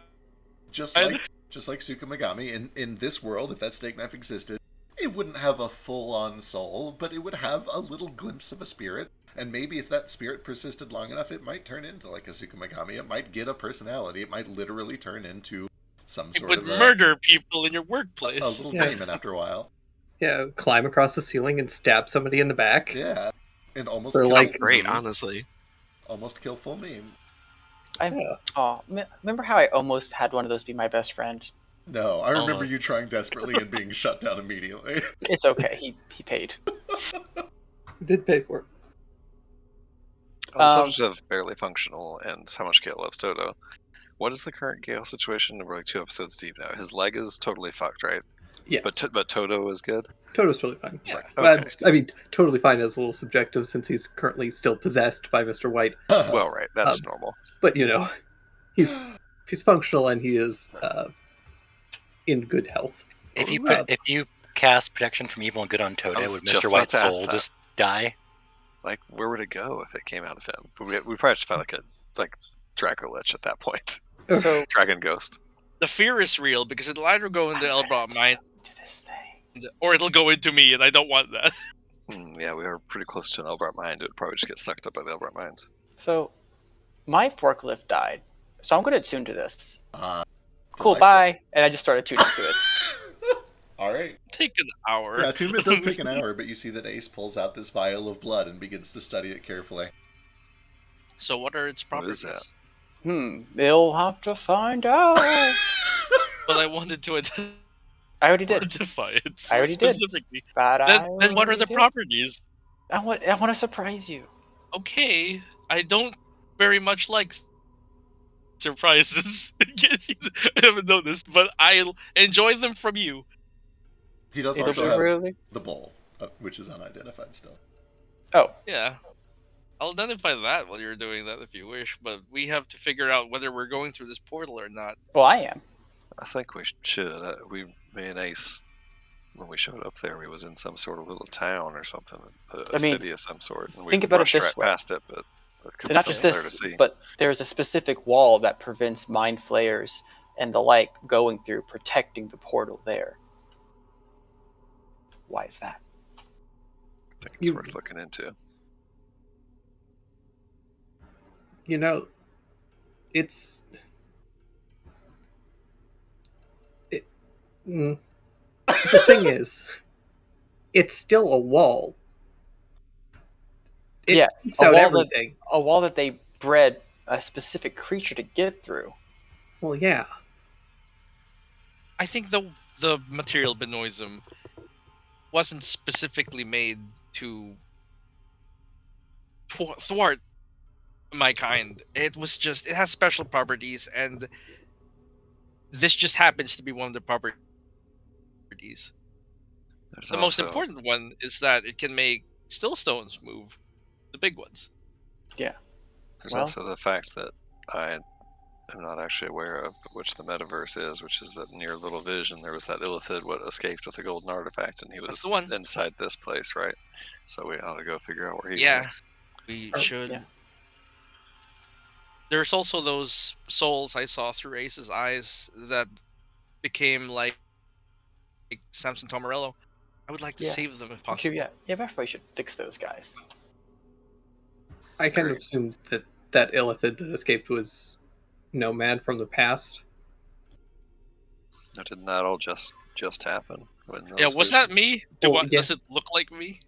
Just like Tsukumagami, in this world, if that steak knife existed, it wouldn't have a full-on soul, but it would have a little glimpse of a spirit. And maybe if that spirit persisted long enough, it might turn into like a Tsukumagami. It might get a personality. It might literally turn into some It sort would of murder people in your a workplace. little Yeah. demon after a while. Yeah, climb across the ceiling and stab somebody in the back. Yeah, and almost Or kill, like- Great, honestly. almost kill full meme. Oh, remember how I almost had one of those be my best friend? No, I remember Almost. you trying desperately and being shut down immediately. It's okay. He paid. Did pay for it. On the subject of barely functional and how much Gale loves Toto, what is the current Gale situation? We're like 2 episodes deep now. His leg is totally fucked, right? Yeah. But Toto is good? Toto's totally fine. Yeah. Okay. I mean, totally fine is a little subjective since he's currently still possessed by Mr. White. Well, right. That's Um, normal. But he's functional and he is in good health. If you Uh, if you cast protection from evil and good on Toto, I was would just Mr. about White's to ask soul that. just die? Like, where would it go if it came out of him? We probably just find like Draco Lich at that point. So Dragon Ghost. The fear is real because it'll either go into Elbrot mind to this thing. or it'll go into me, and I don't want that. Yeah, we are pretty close to an Elbrot Mind. It would probably just get sucked up by the Elbrot Mind. So my forklift died. So I'm going to attune to this. Cool, Delightful. bye. And I just started tuning to it. All right. Take an hour. Yeah, attunement does take an hour, but you see that Ace pulls out this vial of blood and begins to study it carefully. So what are its What properties? is that? They'll have to find out. Well, I wanted to I already did. identify it I already did. specifically. But Then what are the already did. properties? I want to surprise you. Okay, I don't very much like surprises. In case you haven't noticed, but I'll enjoy them from you. He does It'll also be have really. the bowl, which is unidentified still. Oh, Yeah. I'll identify that while you're doing that if you wish, but we have to figure out whether we're going through this portal or not. well, I am. I think we should. Me and Ace, when we showed up there, we was in some sort of little town or something, a I mean, city of some sort. And we think about it rushed this right way. past it, but there could be Not just something there to this, see. but there's a specific wall that prevents mind flayers and the like going through, protecting the portal there. Why is that? I think it's You- worth looking into. It's the thing is, it's still a wall. It Yeah, keeps a out wall that- everything. A wall that they bred a specific creature to get through. Well, yeah. I think the material Benoism wasn't specifically made to thwart my kind. It was just, it has special properties, and this just happens to be one of the properties. There's The most also- important one is that it can make still stones move, the big ones. There's well- also the fact that I am not actually aware of, but which the metaverse is, which is that near Little Vision there was that Illithid what escaped with a golden artifact, and he That's was the one. inside this place, right? So we ought to go figure out where he Yeah, is. we Oh, should. yeah. there's also those souls I saw through Ace's eyes that became like Samson Tomarello. I would like to Yeah. save them if Actually, possible. yeah, everybody should fix those guys. I kind of Great. assumed that Illithid that escaped was Nomad from the past. Now, didn't that all just happen? When Yeah, those was that visions- me? Well, yeah. Does it look like me?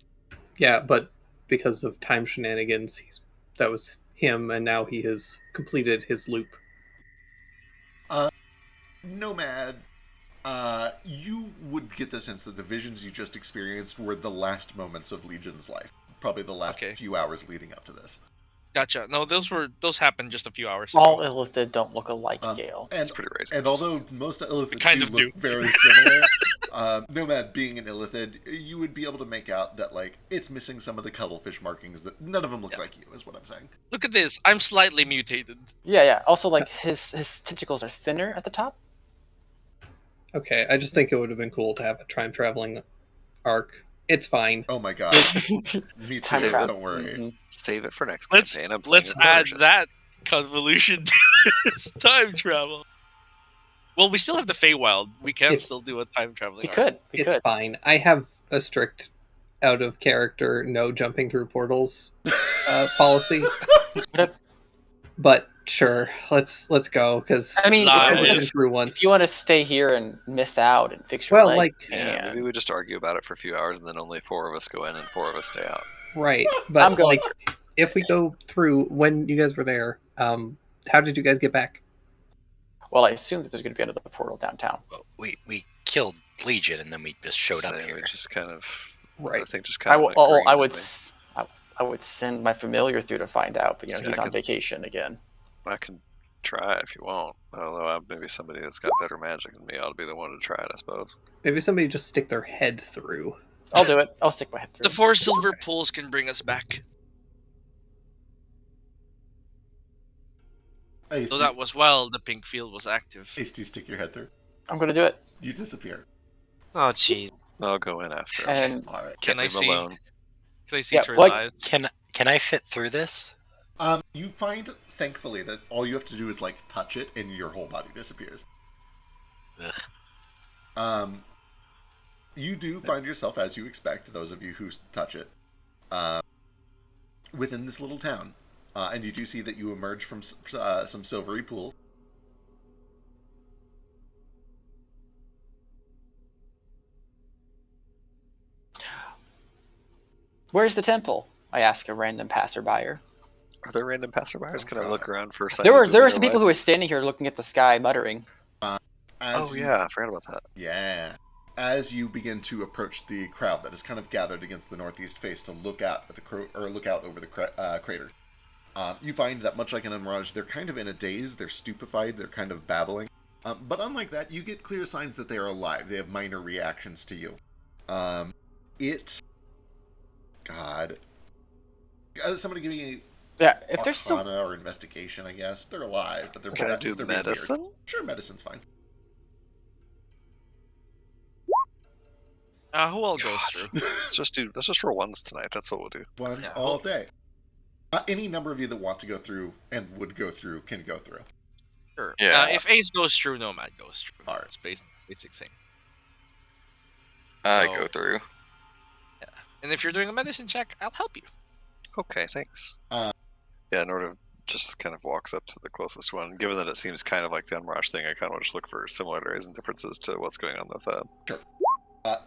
Yeah, but because of time shenanigans, that was him, and now he has completed his loop. Nomad, you would get the sense that the visions you just experienced were the last moments of Legion's life. Probably the last Okay. few hours leading up to this. Gotcha. No, those happened just a few hours All ago. Illithid don't look alike, Gale. And, It's pretty racist. and although most Illithid kind do of look do. very similar, Nomad being an Illithid, you would be able to make out that, like, it's missing some of the cuttlefish markings that none of them look Yeah. like you, is what I'm saying. Look at this. I'm slightly mutated. Yeah. Also, like his tentacles are thinner at the top. Okay, I just think it would have been cool to have a time traveling arc. It's fine. Oh my god. Me Time too, travel. don't worry. Mhm. Save it for next Let's campaign. I'm playing let's a add motorist. that convolution to this time travel. Well, we still have the Feywild. We can It's- still do a time traveling. We arc. could. We It's could. fine. I have a strict out of character, no jumping through portals policy. But But sure, let's go because I mean, Nah, I've it been is. through once. if you want to stay here and miss out and fix your Well, leg, like- Yeah, man. maybe we just argue about it for a few hours and then only 4 of us go in and 4 of us stay out. Right, I'm but going. like if we go through when you guys were there, how did you guys get back? Well, I assume that there's going to be another portal downtown. Well, we killed Legion and then we just showed up So here. We just kind of, Right. I think, just I kind will. of. Oh, I would send my familiar through to find out, but See, he's I on could- vacation again. I can try if you want. Although maybe somebody that's got better magic than me ought to be the one to try it, I suppose. Maybe somebody just stick their head through. I'll do it. I'll stick my head through. The 4 silver pools can bring us back. Ace, So that was while the pink field was active. Ace, do you stick your head through? I'm going to do it. You disappear. Oh, jeez. I'll go in after. And Alright. Can I Leave him see? alone. Can I see Yeah, through like- his eyes? Can I fit through this? You find, thankfully, that all you have to do is, like, touch it and your whole body disappears. Ugh. You do find yourself, as you expect, those of you who touch it, within this little town. And you do see that you emerge from some silvery pools. where's the temple? I ask a random passerby. Are there random passerbyers? Can I look around for a second? There were some people who were standing here looking at the sky, muttering. As Oh you- yeah, I forgot about that. Yeah. As you begin to approach the crowd that is kind of gathered against the northeast face to look out at look out over the crater, you find that much like an Mirage, they're kind of in a daze. They're stupefied. They're kind of babbling. But unlike that, you get clear signs that they are alive. They have minor reactions to you. God. Somebody give me Yeah, if they're still. Arcana or investigation, I guess. They're alive, but they're Can I bad. do They're being weird. medicine? Sure, medicine's fine. Who all goes through? Let's just roll ones tonight. That's what we'll do. Ones Yeah. all day. Any number of you that want to go through and would go through can go through. Sure. Yeah. If Ace goes through, Nomad goes through. Alright. That's basic thing. I So- go through. And if you're doing a medicine check, I'll help you. Okay, thanks. Uh, Yeah, Norda just kind of walks up to the closest one. Given that it seems kind of like the Unmirage thing, I kind of just look for similarities and differences to what's going on with that.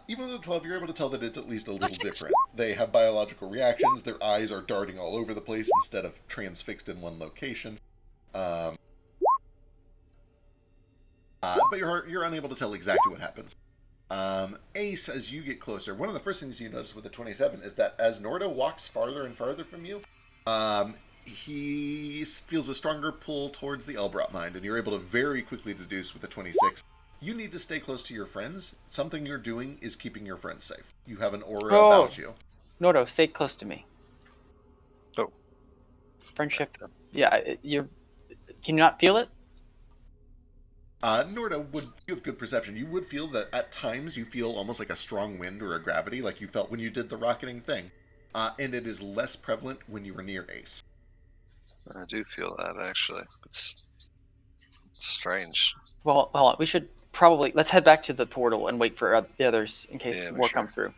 Even with the 12, you're able to tell that it's at least a little That's different. They have biological reactions. Their eyes are darting all over the place instead of transfixed in one location. But you're unable to tell exactly what happens. Ace, as you get closer, one of the first things you notice with the 27 is that as Norda walks farther and farther from you, he feels a stronger pull towards the Elbrot mind, and you're able to very quickly deduce with the 26. You need to stay close to your friends. Something you're doing is keeping your friends safe. You have an aura Oh. about you. No, stay close to me. Oh. Friendship. Yeah, you're. Can you not feel it? Norda, you have good perception. You would feel that at times you feel almost like a strong wind or a gravity, like you felt when you did the rocketing thing. And it is less prevalent when you were near Ace. I do feel that, actually. It's strange. Well, hold on. We should probably let's head back to the portal and wait for the others in case Yeah, more sure. come through.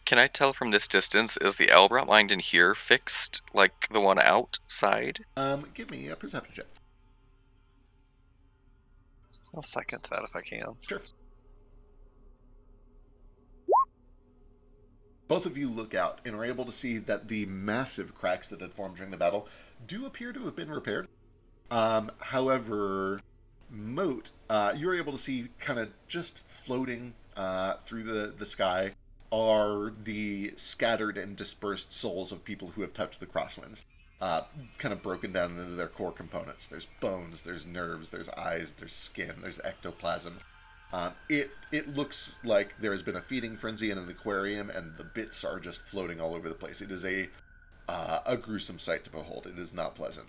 Can I tell from this distance, is the Elbrot mind in here fixed like the one outside? Give me a perception check. I'll second that if I can. Sure. Both of you look out and are able to see that the massive cracks that had formed during the battle do appear to have been repaired. However, Moat, you're able to see kind of just floating through the sky are the scattered and dispersed souls of people who have touched the Crosswinds. Kind of broken down into their core components. There's bones, there's nerves, there's eyes, there's skin, there's ectoplasm. It looks like there has been a feeding frenzy in an aquarium, and the bits are just floating all over the place. It is a gruesome sight to behold. It is not pleasant.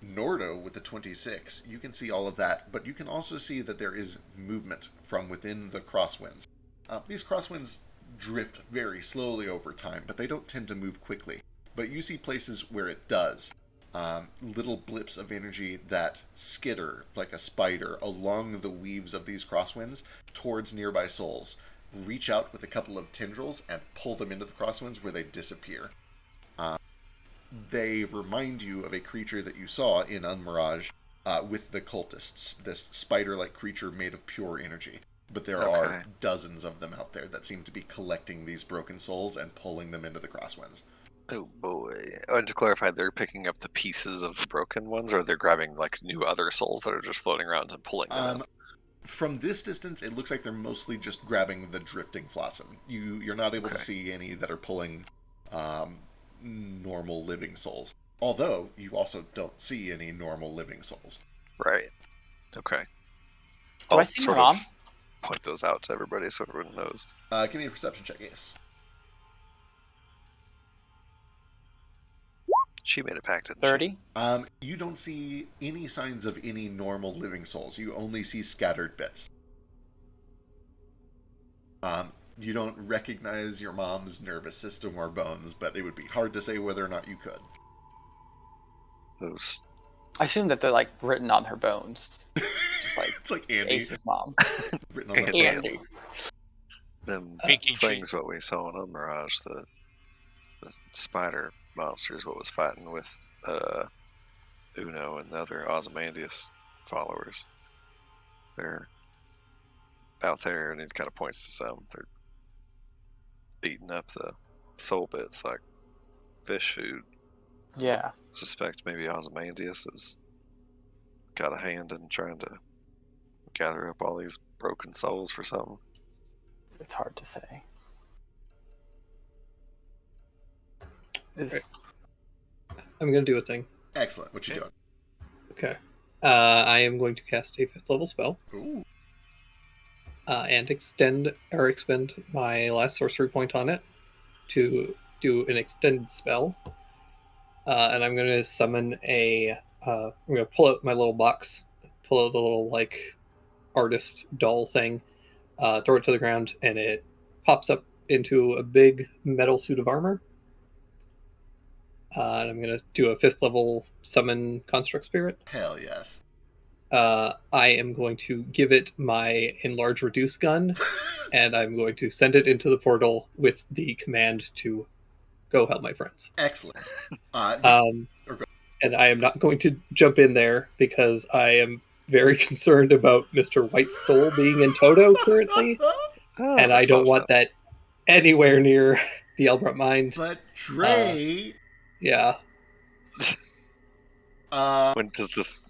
Nordo with the 26, you can see all of that, but you can also see that there is movement from within the Crosswinds. These Crosswinds drift very slowly over time, but they don't tend to move quickly. But you see places where it does. Little blips of energy that skitter like a spider along the weaves of these Crosswinds towards nearby souls, reach out with a couple of tendrils and pull them into the Crosswinds where they disappear. They remind you of a creature that you saw in Unmirage with the cultists, this spider-like creature made of pure energy. But there are dozens of them out there that seem to be collecting these broken souls and pulling them into the Crosswinds. Oh boy. And to clarify, they're picking up the pieces of the broken ones, or they're grabbing like new other souls that are just floating around and pulling them in? From this distance, it looks like they're mostly just grabbing the drifting flotsam. You're not able to see any that are pulling normal living souls. Although, you also don't see any normal living souls. Right. Okay. Do I see my mom? Point those out to everybody so everyone knows. Give me a perception check, yes. She made a pact, didn't 30. You don't see any signs of any normal living souls. You only see scattered bits. You don't recognize your mom's nervous system or bones, but it would be hard to say whether or not you could. Those. I assume that they're like written on her bones, just like It's like Andy. Ace's mom. Written on the Andy. Them Pinky things, what we saw in Mirage, the spider monsters, what was fighting with Uno and the other Ozymandias followers. They're out there, and it kind of points to some. They're eating up the soul bits like fish food. Yeah. Suspect maybe Ozymandias has got a hand in trying to gather up all these broken souls for something. It's hard to say. I'm going to do a thing. Excellent. What you doing? Okay. I am going to cast a 5th level spell. Ooh. And expend my last sorcery point on it to do an extended spell. And I'm going to summon I'm going to pull out my little box, pull out the little like artist doll thing, throw it to the ground, and it pops up into a big metal suit of armor. And I'm going to do a 5th level summon Construct Spirit. Hell yes. I am going to give it my Enlarge Reduce gun, and I'm going to send it into the portal with the command to go help my friends. Excellent. And I am not going to jump in there because I am very concerned about Mr. White's soul being in Toto currently, and I don't want that anywhere near the Elbrot Mind. But Dre... yeah. When does this...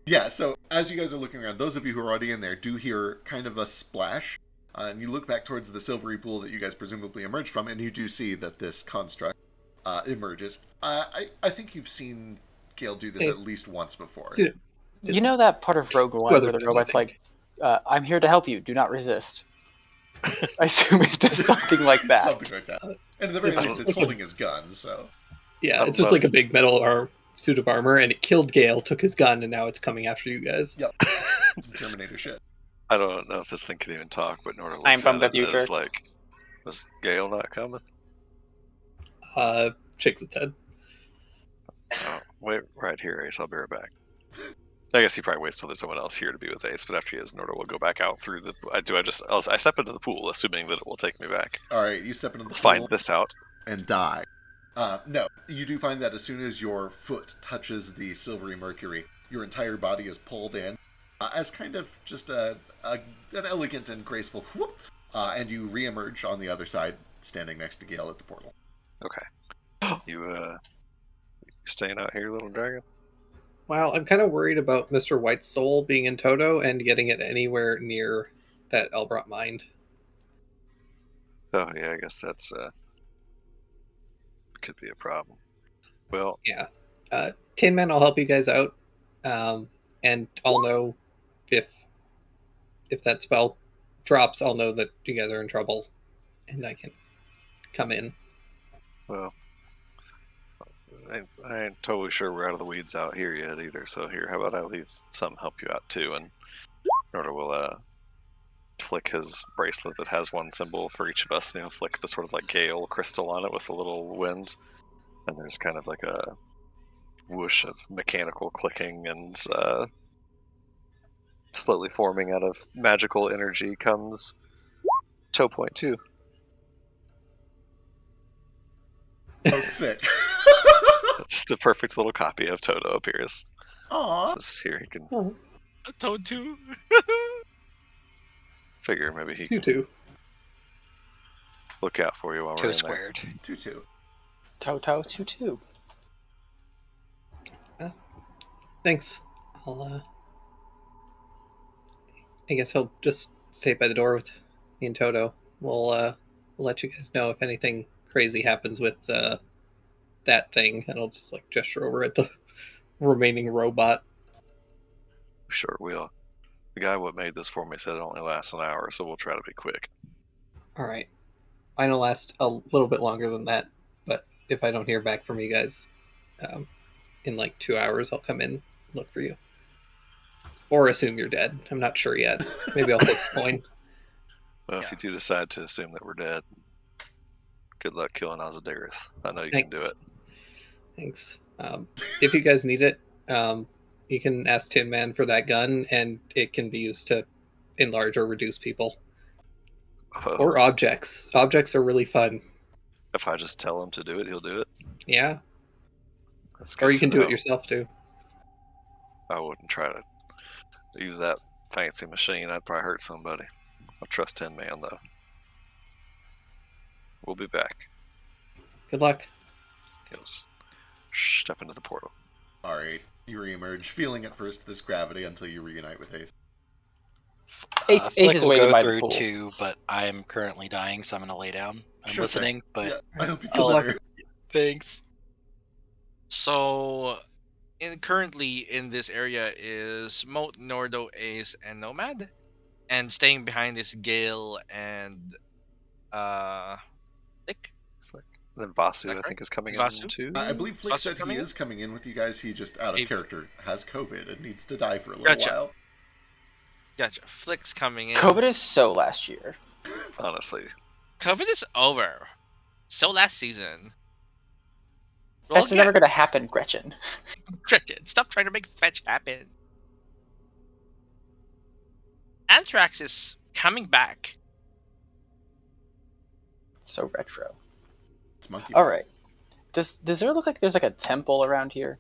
Yeah, so as you guys are looking around, those of you who are already in there do hear kind of a splash. And you look back towards the silvery pool that you guys presumably emerged from, and you do see that this construct emerges. I think you've seen Gale do this at least once before. You know that part of Rogue One where the robot's like, I'm here to help you, do not resist. I assume it does something like that. Something like that. And at the very least, it's holding his gun, so... Yeah, it's just like a big metal suit of armor, and it killed Gale, took his gun, and now it's coming after you guys. Yep. Some Terminator shit. I don't know if this thing can even talk, but Norda I'm looks from at the it and future. is like, was Gale not coming? Shakes its head. Oh, wait right here, Ace. I'll be right back. I guess he probably waits till there's someone else here to be with Ace, but after he is, Nordo will go back out through the. I step into the pool, assuming that it will take me back. All right, you step into the Let's pool find this out. and die. No, you do find that as soon as your foot touches the silvery mercury, your entire body is pulled in as kind of just an elegant and graceful whoop, and you reemerge on the other side, standing next to Gale at the portal. Okay. You staying out here, little dragon? Wow, I'm kind of worried about Mr. White's soul being in Toto and getting it anywhere near that Elbrot mind. Oh yeah, I guess that's could be a problem. Well, Yeah. Tin Man, I'll help you guys out. And I'll know if that spell drops, I'll know that you guys are in trouble and I can come in. well, I ain't totally sure we're out of the weeds out here yet either. So here, how about I leave something to help you out too, and Nordo will flick his bracelet that has one symbol for each of us. You know, flick the sort of like Gale crystal on it with a little wind, and there's kind of like a whoosh of mechanical clicking, and slowly forming out of magical energy comes Toe Point 2. Oh, sick. Just a perfect little copy of Toto appears. Aww. Says here he can A Toad too. figure maybe he You can too. look out for you while we're Two in squared. 2-2. Toto 2-2. Thanks. I guess he'll just stay by the door with me and Toto. We'll let you guys know if anything crazy happens with that thing, and I'll just like gesture over at the remaining robot. there. Sure, we'll. The guy what made this for me said it only lasts an hour, so we'll try to be quick. All right. Mine will last a little bit longer than that, but if I don't hear back from you guys in like 2 hours, I'll come in and look for you. Or assume you're dead. I'm not sure yet. Maybe I'll flip a coin. Well, if you do decide to assume that we're dead, good luck killing Ozadirith. I know you can do it. Thanks. If you guys need it, you can ask Tin Man for that gun, and it can be used to enlarge or reduce people. Oh, Or objects. Objects are really fun. if I just tell him to do it, he'll do it. Yeah. That's good Or you to can do it know. yourself, too. I wouldn't try to use that fancy machine. I'd probably hurt somebody. I trust Tin Man, though. We'll be back. Good luck. He'll just step into the portal. Alright, you reemerge, feeling at first this gravity until you reunite with Ace. Ace Flick is will waiting go by the through pool. too, but I'm currently dying, so I'm gonna lay down. I'm Sure thing. listening, but Yeah, I hope you Good feel luck. better. thanks. So, currently in this area is Moat, Nordo, Ace, and Nomad, and staying behind is Gale and Nick. Then Vasu, that I think, is coming Vasu? in too. I believe Flick Also said he coming in? is coming in with you guys. He just, out of Hey. character, has COVID and needs to die for a little Gotcha. while. Gotcha. Flick's coming in. COVID is so last year. Honestly, COVID is over. So last season. That's never going to happen, Gretchen. Gretchen, stop trying to make fetch happen. Anthrax is coming back. So retro. It's monkey. All right. Does there look like there's like a temple around here?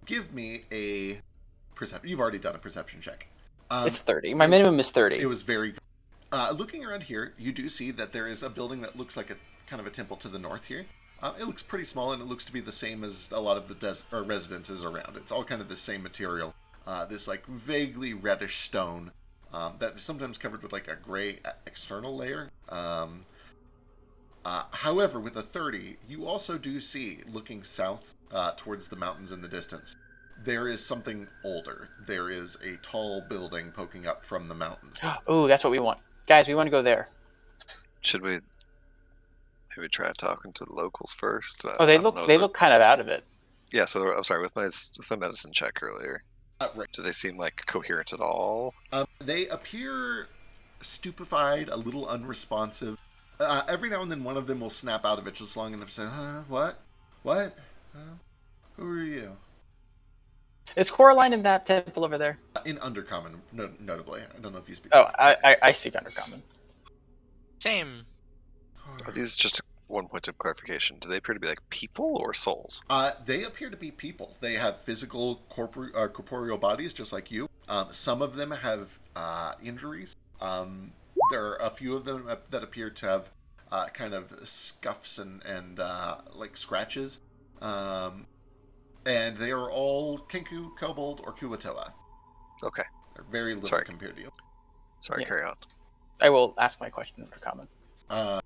Give me a perception. You've already done a perception check. It's 30. My minimum is 30. It was very good. Looking around here, you do see that there is a building that looks like a kind of a temple to the north here. It looks pretty small, and it looks to be the same as a lot of the residences around. It's all kind of the same material. This like vaguely reddish stone that is sometimes covered with like a gray external layer. However, with a 30, you also do see, looking south towards the mountains in the distance, there is something older. There is a tall building poking up from the mountains. Ooh, that's what we want. Guys, we want to go there. should we maybe try talking to the locals first? Oh, they I don't know, look is there- look kind of out of it. Yeah, so I'm sorry, with my medicine check earlier, Right. do they seem like coherent at all? They appear stupefied, a little unresponsive. Every now and then one of them will snap out of it just long enough to say, what? What? Who are you? Is Coraline in that temple over there? In Undercommon, notably. I don't know if you speak. Oh, I speak Undercommon. Same. Are these just one point of clarification? Do they appear to be like people or souls? They appear to be people. They have physical corporeal bodies, just like you. Some of them have injuries. There are a few of them that appear to have kind of scuffs and like scratches. And they are all Kinku, Kobold, or Kuatoa. Okay. They're very little Sorry. compared to you. Sorry, Yeah. carry on. I will ask my question in Undercommon. Corlin.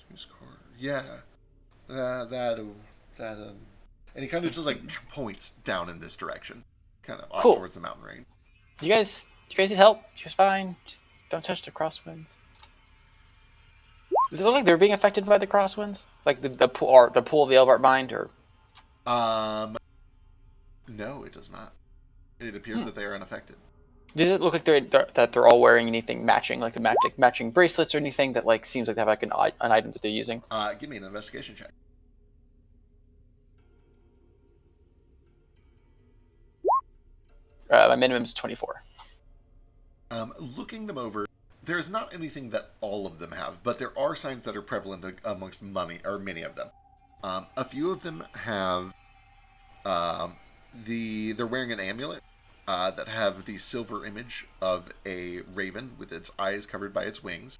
Who's Corlin? Yeah. That. And he kind of just like points down in this direction, kind of off Cool. towards the mountain range. You guys need help? Just fine. Just don't touch the crosswinds. Does it look like they're being affected by the crosswinds? Like the pool of the Elbart mind, or No, it does not. It appears that they are unaffected. does it look like they're all wearing anything matching, like matching bracelets or anything that like seems like they have like an item that they're using? Give me an investigation check. My minimum is 24. Looking them over, there is not anything that all of them have, but there are signs that are prevalent amongst many of them. A few of them have they're wearing an amulet that have the silver image of a raven with its eyes covered by its wings.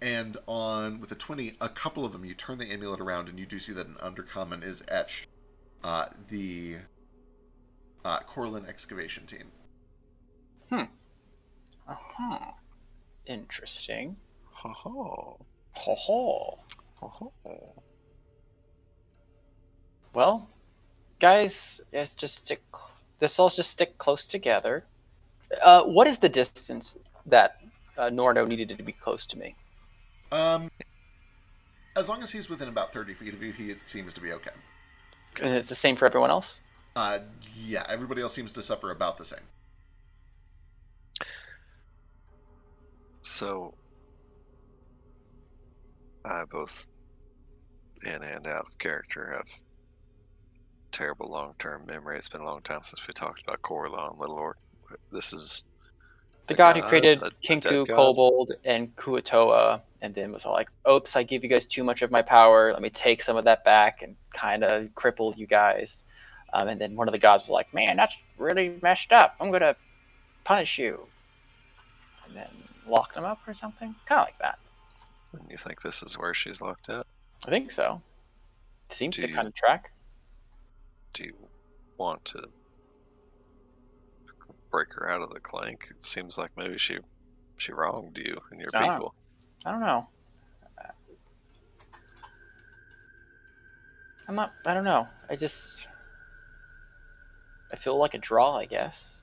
And with a 20, a couple of them, you turn the amulet around and you do see that an undercommon is etched the Corlin excavation team. Interesting. Ho Ho ho. ho. Well, guys, let's just stick. Let's all just stick close together. What is the distance that Norno needed to be close to me? As long as he's within about 30 feet of you, he seems to be okay. And it's the same for everyone else? Yeah, everybody else seems to suffer about the same. So, I both in and out of character have terrible long-term memory. It's been a long time since we talked about Corlon, Little Orc. This is The god who god, created a dead Kinku, god? Kobold, and Kuatoa, and then was all like, oops, I gave you guys too much of my power. Let me take some of that back and kind of cripple you guys. And then one of the gods was like, man, that's really messed up. I'm going to punish you. And then lock them up or something. Kind of like that. And you think this is where she's locked up? I think so. It seems Do to you- kind of track. Do you want to break her out of the clank? It seems like maybe she wronged you and your I don't people. I don't know. I don't know. I feel like a draw, I guess.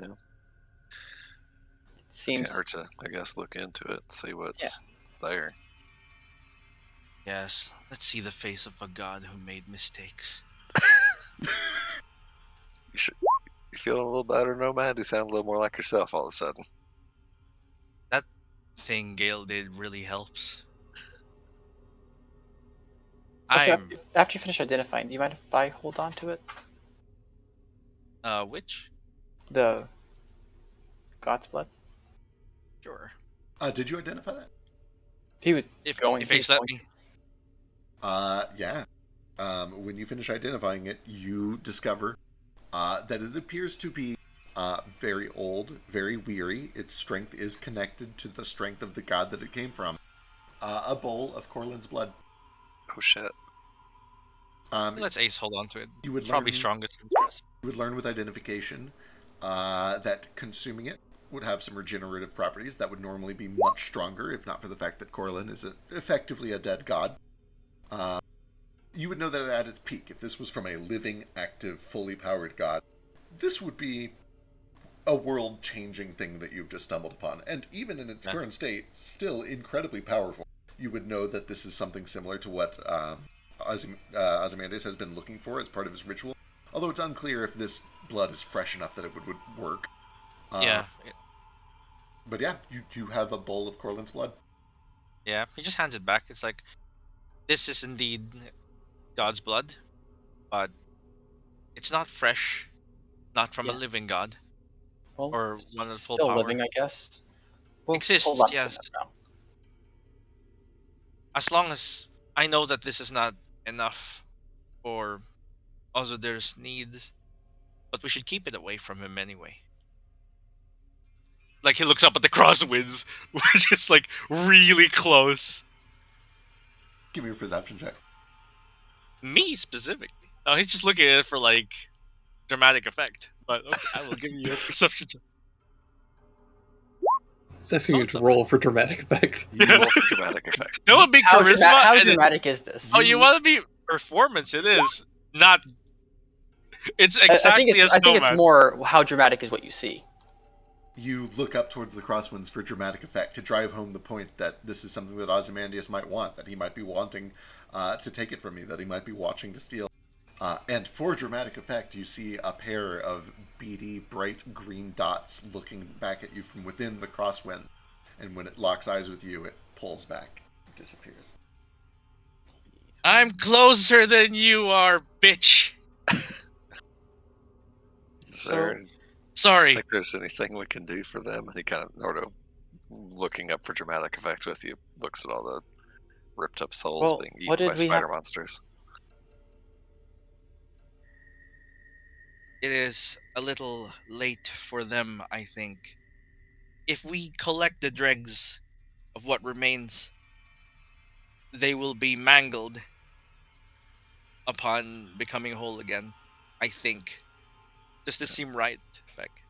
Yeah. It seems. Can't hurt to, I guess, look into it, see what's there. Yes, let's see the face of a god who made mistakes. You feeling a little better, Nomad? You sound a little more like yourself all of a sudden. That thing Gale did really helps. Also, after you finish identifying, do you mind if I hold on to it? Which? The God's blood? Sure. Did you identify that? He was If going. Ace let me. Yeah. When you finish identifying it, you discover that it appears to be very old, very weary. Its strength is connected to the strength of the god that it came from. A bowl of Corlin's blood. Oh shit. Let's Ace hold on to it. You would Probably learn, strongest in stress. You would learn with identification that consuming it would have some regenerative properties that would normally be much stronger, if not for the fact that Corlin is effectively a dead god. You would know that at its peak, if this was from a living, active, fully powered god, this would be a world-changing thing that you've just stumbled upon. And even in its current state, still incredibly powerful. You would know that this is something similar to what Ozymandias has been looking for as part of his ritual. Although it's unclear if this blood is fresh enough that it would work. Yeah. But yeah, you have a bowl of Corlin's blood. Yeah, he just hands it back. It's like, this is indeed God's blood, but it's not fresh, not from a Yeah. living God Well, or one with full still power. living, I guess. We'll hold Exists, on to yes. that now. As long as I know that this is not enough for Ozodur's needs, but we should keep it away from him anyway. Like he looks up at the Crosswinds, which is like really close. Give me a perception check. Me specifically. No, he's just looking at it for like dramatic effect. But okay, I will give you a perception check. It's asking you to roll for dramatic effect. You Roll for dramatic effect. That would be How, charisma. how and then- dramatic is this? oh, you want to be performance? It is not. It's I exactly think it's. a I think it's snowman. more how dramatic is what you see. You look up towards the Crosswinds for dramatic effect to drive home the point that this is something that Ozymandias might want, that he might be wanting to take it from me, that he might be watching to steal. And for dramatic effect, you see a pair of beady, bright green dots looking back at you from within the Crosswind. And when it locks eyes with you, it pulls back, it disappears. I'm closer than you are, bitch. Is there, Sorry. think there's anything we can do for them? And he kind of, looking up for dramatic effect with you, looks at all the ripped up souls Well, being what eaten by did we have- spider monsters. It is a little late for them, I think. If we collect the dregs of what remains, they will be mangled upon becoming whole again, I think. Does this seem right, Feck?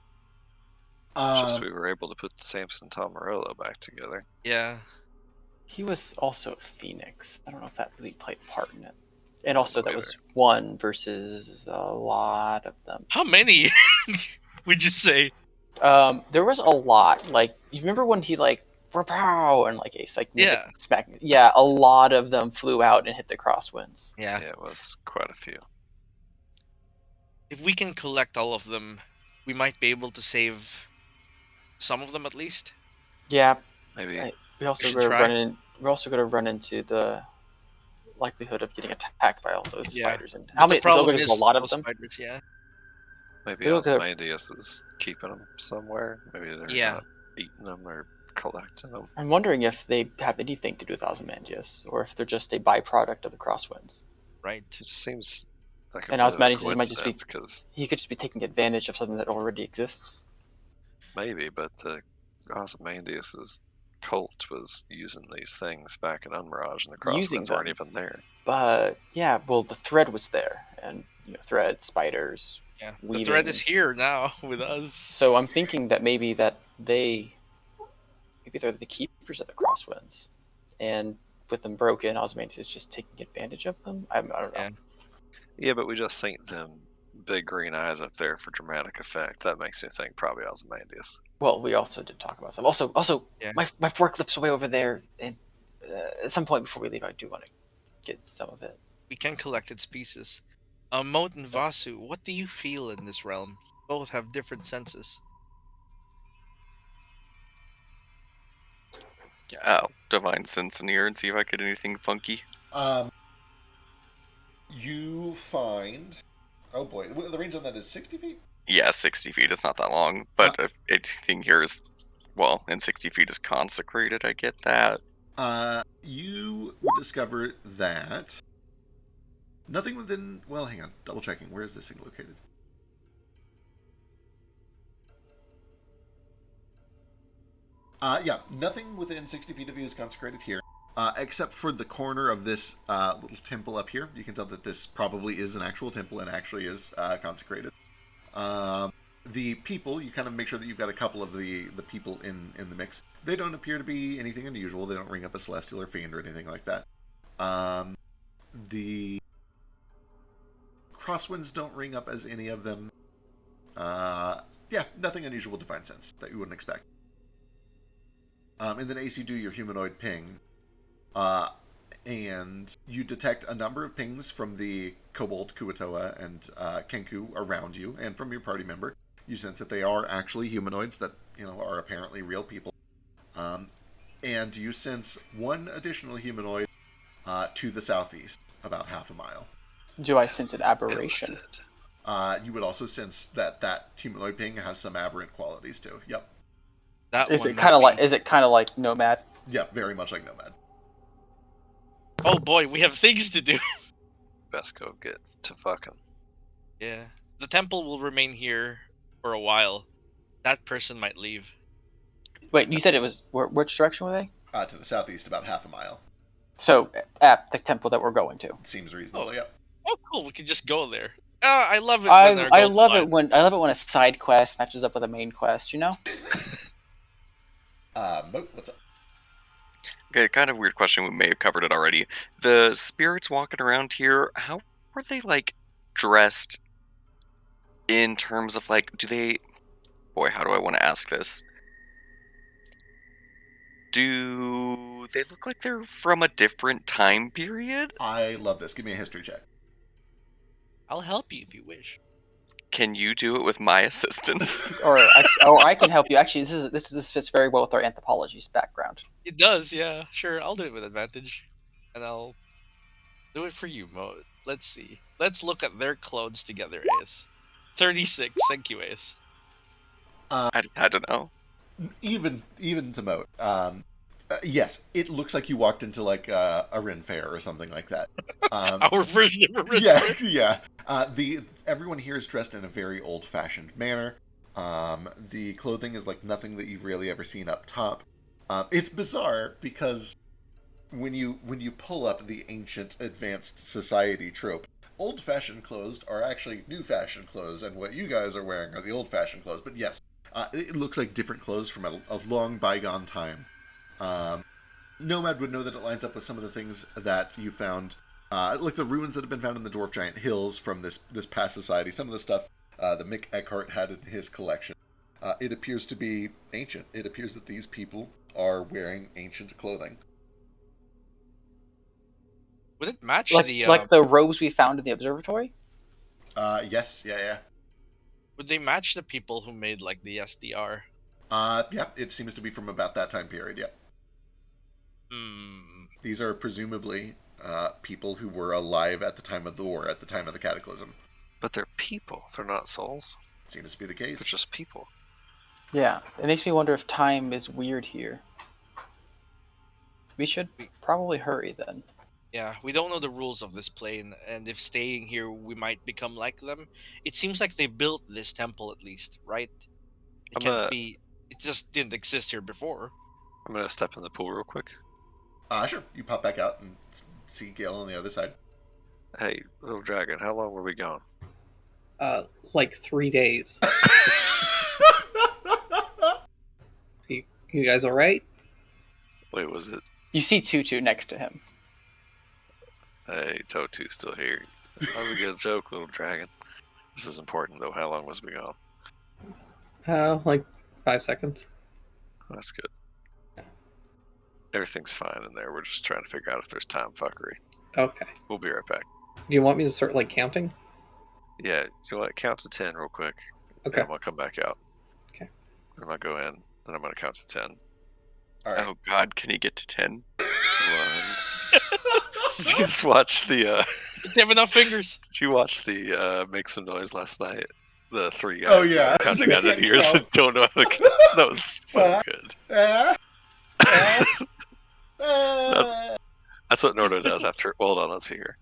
Just we were able to put Samson Tomarolo back together. Yeah. He was also a phoenix. I don't know if that really played a part in it. And also, that either. was one versus a lot of them. How many would you say? There was a lot. Like, you remember when he like pow and like Ace like Yeah. smack? Yeah, a lot of them flew out and hit the Crosswinds. Yeah. Yeah, it was quite a few. If we can collect all of them, we might be able to save some of them at least. Yeah. Maybe We also should gotta try. run in. We're also gonna run into the likelihood of getting attacked by all those Yeah. spiders. And But how the many? problem There's is a lot of those them. spiders, yeah. maybe We'll go- Ozymandias is keeping them somewhere. Maybe they're Yeah. not eating them or collecting them. I'm wondering if they have anything to do with Ozymandias, or if they're just a byproduct of the Crosswinds. Right. It seems like a And bit of a Ozymandias might just be. coincidence because He could just be taking advantage of something that already exists. maybe, but the Ozymandias' cult was using these things back in Unmirage, and the Using Crosswinds weren't them. even there. But yeah, well, the thread was there, and thread, spiders. Yeah. The Weaving. thread is here now with us. So I'm thinking that maybe they're the keepers of the Crosswinds, and with them broken, Ozymandias is just taking advantage of them. I don't know. Yeah. Yeah, but we just seen them big green eyes up there for dramatic effect. That makes me think probably Ozymandias. Well, we also did talk about some. Also, Yeah. my forklift's way over there, and at some point before we leave, I do want to get some of it. We can collect its pieces. Moat and Vasu, what do you feel in this realm? Both have different senses. Yeah, I'll divine sense in here and see if I get anything funky. You find. Oh boy, the range on that is 60 feet? Yeah, 60 feet. It's not that long, but if anything here is, well, and 60 feet is consecrated, I get that. You would discover that nothing within. Well, hang on, double checking. Where is this thing located? Yeah, nothing within 60 feet of you is consecrated here, except for the corner of this little temple up here. You can tell that this probably is an actual temple and actually is consecrated. The people, you kind of make sure that you've got a couple of the people in the mix. They don't appear to be anything unusual. They don't ring up a celestial or fiend or anything like that. The Crosswinds don't ring up as any of them. Yeah, nothing unusual divine sense that you wouldn't expect. And then Ace, you do your humanoid ping. And you detect a number of pings from the Kobold, Kuatoa, and Kenku around you, and from your party member. You sense that they are actually humanoids that, are apparently real people. And you sense one additional humanoid to the southeast, about half a mile. Do I sense an Hell with aberration? it. You would also sense that humanoid ping has some aberrant qualities too. Yep. That Is one it might kind of be- like? Is it kind of like Nomad? Yep, very much like Nomad. Oh boy, we have things to do. Best go get to fucking. Yeah. The temple will remain here for a while. That person might leave. Wait, you said it was which direction were they? To the southeast, about half a mile. So at the temple that we're going to. Seems reasonable. Oh. Yep. Oh, cool. We can just go there. I love it when our I goals love align. it when a side quest matches up with a main quest. You know. Moat, what's up? Okay, kind of weird question. We may have covered it already. The spirits walking around here, how are they like dressed in terms of like, do they? Boy, how do I want to ask this? Do they look like they're from a different time period? I love this. Give me a history check. I'll help you if you wish. Can you do it with my assistance? Or I can help you. Actually, this fits very well with our anthropology background. It does, yeah. Sure, I'll do it with advantage. And I'll do it for you, Mo. Let's see. Let's look at their clothes together, Ace. 36. Thank you, Ace. I just had to know. Even to Moat. Yes, it looks like you walked into like a Ren fair or something like that. Our version of a Yeah, yeah. Everyone here is dressed in a very old-fashioned manner. The clothing is like nothing that you've really ever seen up top. It's bizarre because when you pull up the ancient advanced society trope, old-fashioned clothes are actually new-fashioned clothes, and what you guys are wearing are the old-fashioned clothes. But yes, it looks like different clothes from a long bygone time. Nomad would know that it lines up with some of the things that you found. Like the ruins that have been found in the Dwarf Giant Hills from this past society, some of the stuff that Mick Eckhart had in his collection. It appears to be ancient. It appears that these people are wearing ancient clothing. Would it match Like the like the robes we found in the observatory. Yes, yeah. would they match the people who made like the SDR? Yeah, it seems to be from about that time period, yeah. Hmm. These are presumably people who were alive at the time of the war, at the time of the Cataclysm. But they're people. They're not souls. Seems to be the They're case. just people. Yeah, it makes me wonder if time is weird here. We should probably hurry then. Yeah, we don't know the rules of this plane, and if staying here, we might become like them. It seems like they built this temple at least, right? It can't be. It just didn't exist here before. I'm gonna step in the pool real quick. Sure. You pop back out and see Gale on the other side. Hey, little dragon, how long were we gone? Like 3 days. You guys all right? Wait, was it? You see Tutu next to him. Hey, Totu's still here. That was a good joke, little dragon. This is important though. How long was we gone? Like 5 seconds. That's good. Everything's fine in there. We're just trying to figure out if there's time fuckery. Okay. We'll be right back. Do you want me to start like counting? Yeah, you know what? Count to 10 real quick. Okay. I'm gonna come back out. Okay. I'm gonna go in, then I'm gonna count to 10. All right. Oh God, can he get to 10? 1. Did you guys watch the? They have enough fingers. Did you watch the Make Some Noise last night? The 3 guys. Oh, that yeah. were counting out The in years count. and don't know how to count. That was so good. That's what Nordo does after. Well, hold on, let's see here.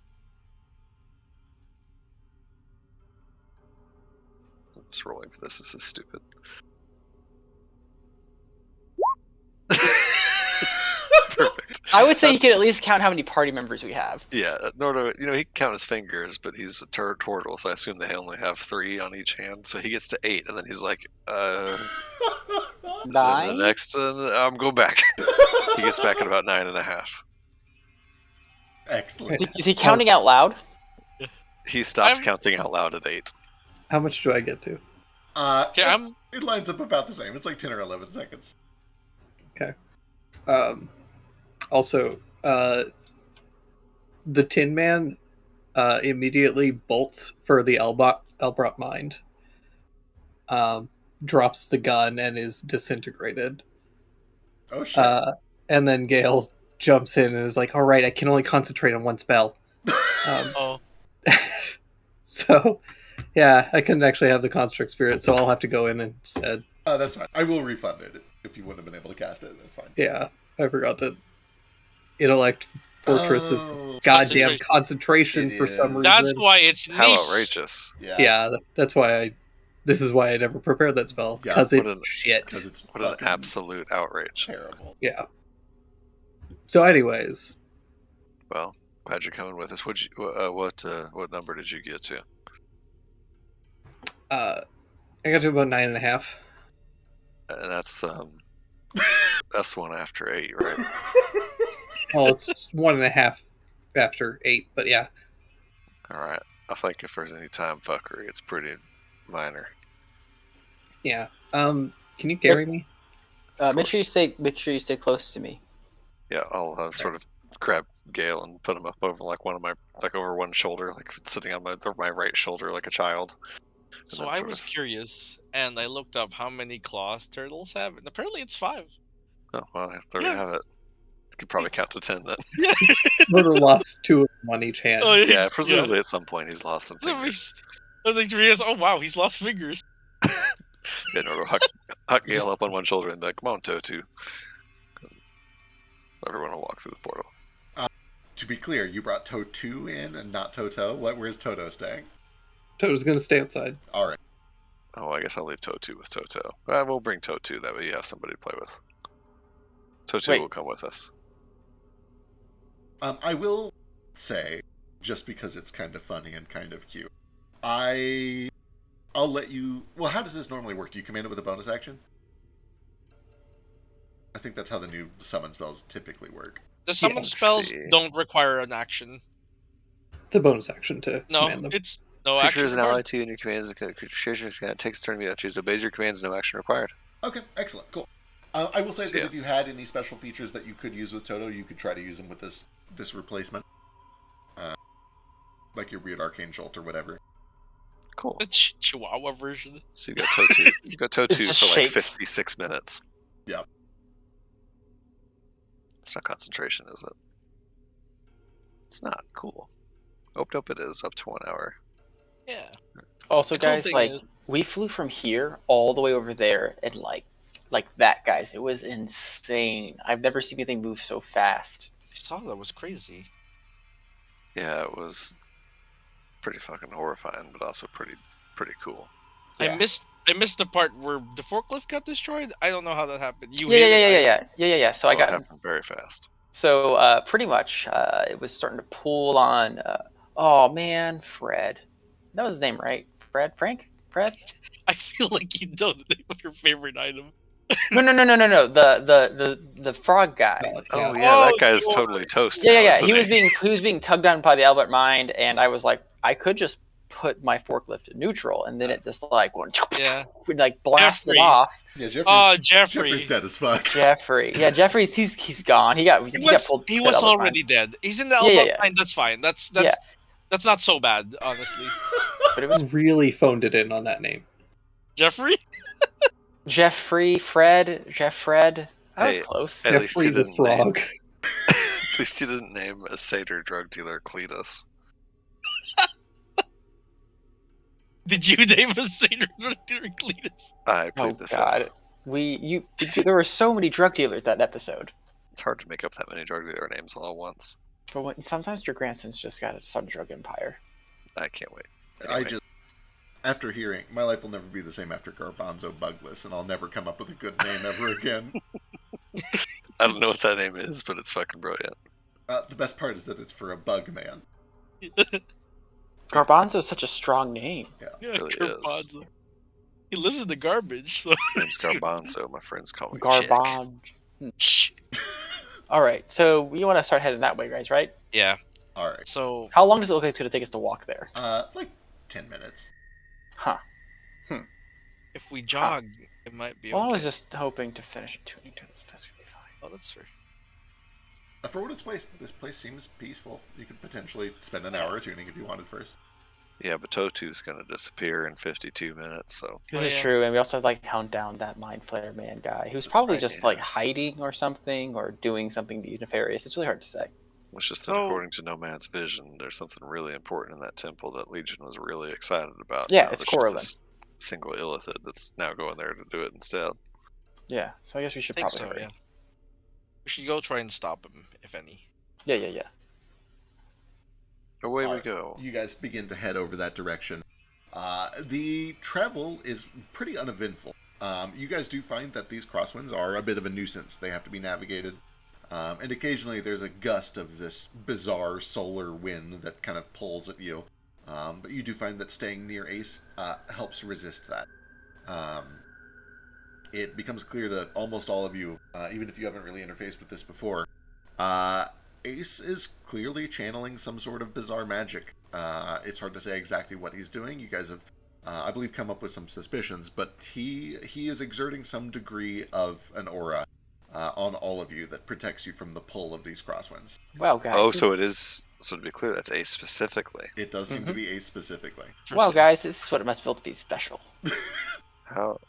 I'm just rolling for this. This is stupid. Perfect. I would say you could at least count how many party members we have. Yeah, Nordo, he can count his fingers, but he's a turtle, so I assume they only have 3 on each hand. So he gets to 8, and then he's like, then the 9? next, I'm going back. He gets back at about 9.5. Excellent. Is he counting out loud? He stops I'm- counting out loud at 8. How much do I get to? Okay, I'm. It lines up about the same. It's like 10 or 11 seconds. Also, the Tin Man immediately bolts for the Elbrot Mind. Drops the gun and is disintegrated. Oh, shit. And then Gale jumps in and is like, "All right, I can only concentrate on one spell." Oh, So, yeah, I couldn't actually have the construct spirit, so I'll have to go in instead. That's fine. I will refund it if you wouldn't have been able to cast it. That's fine. Yeah, I forgot that intellect fortress is Oh, goddamn Concentration. concentration It for some is. reason. that's why it's How niche. outrageous! Yeah. Yeah, that's why this is why I never prepared that spell, Yeah, because what it's an- shit. Because it's What an fucking absolute outrage. terrible. Yeah. So, anyways, Well, glad you're coming with us. What number did you get to? I got to about 9.5. And that's one after 8, right? Well, it's 1.5 after 8, but yeah. All right. I think if there's any time fuckery, it's pretty minor. Yeah. Can you carry me? Make sure you course. stay close to me. Yeah, I'll sort of grab Gale and put him up over over one shoulder, like sitting on my right shoulder like a child. So then I sort was of- curious, and I looked up how many claws turtles have, and apparently it's 5. Oh well, there we Yeah. have it. You could probably count to 10 then. Murder lost 2 of them on each hand. Oh, Yeah, presumably at some point he's lost some That fingers. makes- I think to realize, oh wow, he's lost fingers. Yeah, no, huck Gale up on one shoulder and be like, "Come on, Totu." Everyone will walk through the portal. To be clear, you brought Toto in and not Toto. Where's Toto staying? Toto's gonna stay outside. All right. Oh, I guess I'll leave Totu with Toto. We'll bring Totu, that way you have somebody to play with. Totu Wait. will come with us. I will say, just because it's kind of funny and kind of cute, I'll let you. Well, how does this normally work? Do you command it with a bonus action? I think that's how the new summon spells typically work. The summon let's spells see. don't require an action. It's a bonus action to No, command them. it's no Creature action is an required. ally to you and your commands. Creature shares your takes a turn to be choose. Obeys your commands, no action required. Okay, excellent, cool. I will say So, that yeah. if you had any special features that you could use with Toto, you could try to use them with this replacement, like your weird arcane jolt or whatever. Cool. The Chihuahua version. So you got Totu. You got Totu just for like shakes. 56 minutes. Yep. It's not concentration, is it? It's not. Cool. Up it is. Up to 1 hour. Yeah. Also, The cool guys, thing like is- we flew from here all the way over there, and like that, guys, it was insane. I've never seen anything move so fast. I saw that was crazy. Yeah, it was pretty fucking horrifying, but also pretty cool. Yeah. I missed the part where the forklift got destroyed. I don't know how that happened. You Yeah. hit it, So I Well, it got happened very fast. so pretty much it was starting to pull on. Oh man, Fred, that was his name, right? Frank. I feel like you know the name of your favorite item. No. The frog guy. Oh yeah, Oh, that guy's sure. totally toast. Yeah. now, isn't He was being tugged on by the Albert Mind, and I was like, I could just put my forklift in neutral, and then it just like went, Yeah. like blasted Jeffrey. off. Yeah, Jeffrey's, Oh, Jeffrey. Jeffrey's dead as fuck. Jeffrey, he's gone. He got pulled. He to was Albert already Mind. dead. He's in the Yeah, elbow yeah. line. That's fine. That's not so bad, honestly. But it was Really phoned it in on that name. Jeffrey. Jeff Fred. I was Hey, close. At least Jeffrey you the didn't frog. At least you didn't name a satyr drug dealer Cletus. Did you name a satyr during Cletus? I Oh plead the God, fifth. there were so many drug dealers that episode. It's hard to make up that many drug dealer names all at once. But sometimes your grandson's just got some drug empire. I can't wait. I Anyway, just, after hearing, my life will never be the same after Garbanzo Bugless, and I'll never come up with a good name ever again. I don't know what that name is, but it's fucking brilliant. The best part is that it's for a bug man. Garbanzo's such a strong name. Yeah, really is. Garbanzo. He lives in the garbage, so. My name's Garbanzo. My friends call me Chick. Garbanzo. All right, so we want to start heading that way, guys, right? Yeah. All right. So How long does it look like it's going to take us to walk there? Like 10 minutes. Huh. if we jog, it might be. Well, I okay. was just hoping to finish tuning to this. That's going to be fine. Oh, that's fair. For what it's place, this place seems peaceful. You could potentially spend an hour tuning if you wanted first. Yeah, but Totu's gonna disappear in 52 minutes, so This is true, and we also like hound down that Mind Flayer Man guy, who's probably just like hiding or something, or doing something nefarious. It's really hard to say. It's just that according to Nomad's vision, there's something really important in that temple that Legion was really excited about. Yeah, Now it's there's just Coralin. this single Illithid that's now going there to do it instead. Yeah, so I guess we should probably hurry. Yeah. We should go try and stop him, if any. Yeah. Away we go. You guys begin to head over that direction. The travel is pretty uneventful. You guys do find that these crosswinds are a bit of a nuisance. They have to be navigated. And occasionally there's a gust of this bizarre solar wind that kind of pulls at you. But you do find that staying near Ace helps resist that. It becomes clear to almost all of you, even if you haven't really interfaced with this before, Ace is clearly channeling some sort of bizarre magic. It's hard to say exactly what he's doing. You guys have, I believe, come up with some suspicions, but he is exerting some degree of an aura on all of you that protects you from the pull of these crosswinds. Wow, guys. Oh, so it is. So to be clear, that's Ace specifically. It does seem to be Ace specifically. Wow, guys, this is what it must feel to be special. How?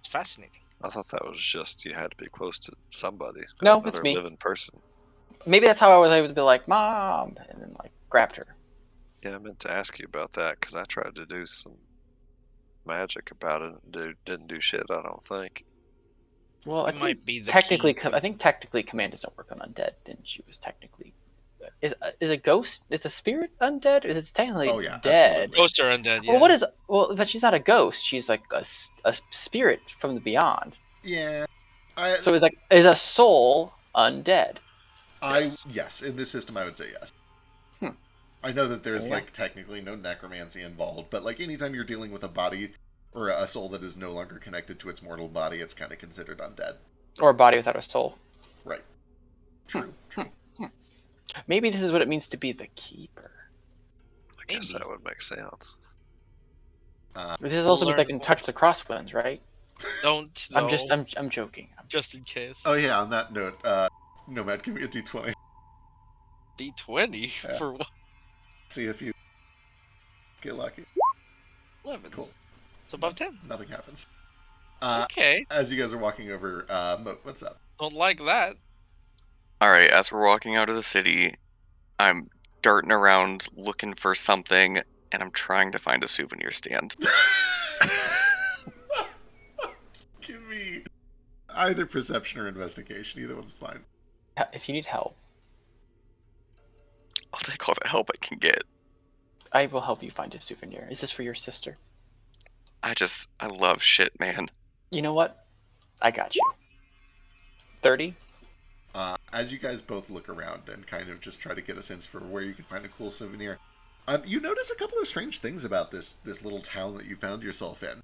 It's fascinating. I thought that was just you had to be close to somebody. No, another it's me. living person. Maybe that's how I was able to be like, Mom, and then like grabbed her. Yeah, I meant to ask you about that because I tried to do some magic about it and didn't do shit. I don't think. Well, I It might be the technically, key. I think technically, commandos don't work on undead. Didn't she? Was technically is a ghost? Is a spirit undead? Is it technically dead? absolutely. Ghosts are undead. Yeah. Well, what is? Well, but she's not a ghost. She's like a spirit from the beyond. Yeah. So is a soul undead? Yes, in this system I would say yes. Hmm. I know that there's like technically no necromancy involved, but like anytime you're dealing with a body or a soul that is no longer connected to its mortal body, it's kind of considered undead. Or a body without a soul. Right. True. Maybe this is what it means to be the keeper. I guess that would make sense. This also means I can touch the crossbones, right? Don't. I'm No. I'm joking. Just in case. Oh yeah, on that note, Nomad, give me a d20. D20 Yeah. for what? See if you get lucky. 11. Cool. It's above 10. Nothing happens. Okay. As you guys are walking over, Moat, what's up? Don't like that. All right, as we're walking out of the city, I'm darting around looking for something, and I'm trying to find a souvenir stand. Give me either perception or investigation. Either one's fine. If you need help, I'll take all the help I can get. I will help you find a souvenir. Is this for your sister? I love shit, man. You know what? I got you. 30? As you guys both look around and kind of just try to get a sense for where you can find a cool souvenir, you notice a couple of strange things about this little town that you found yourself in.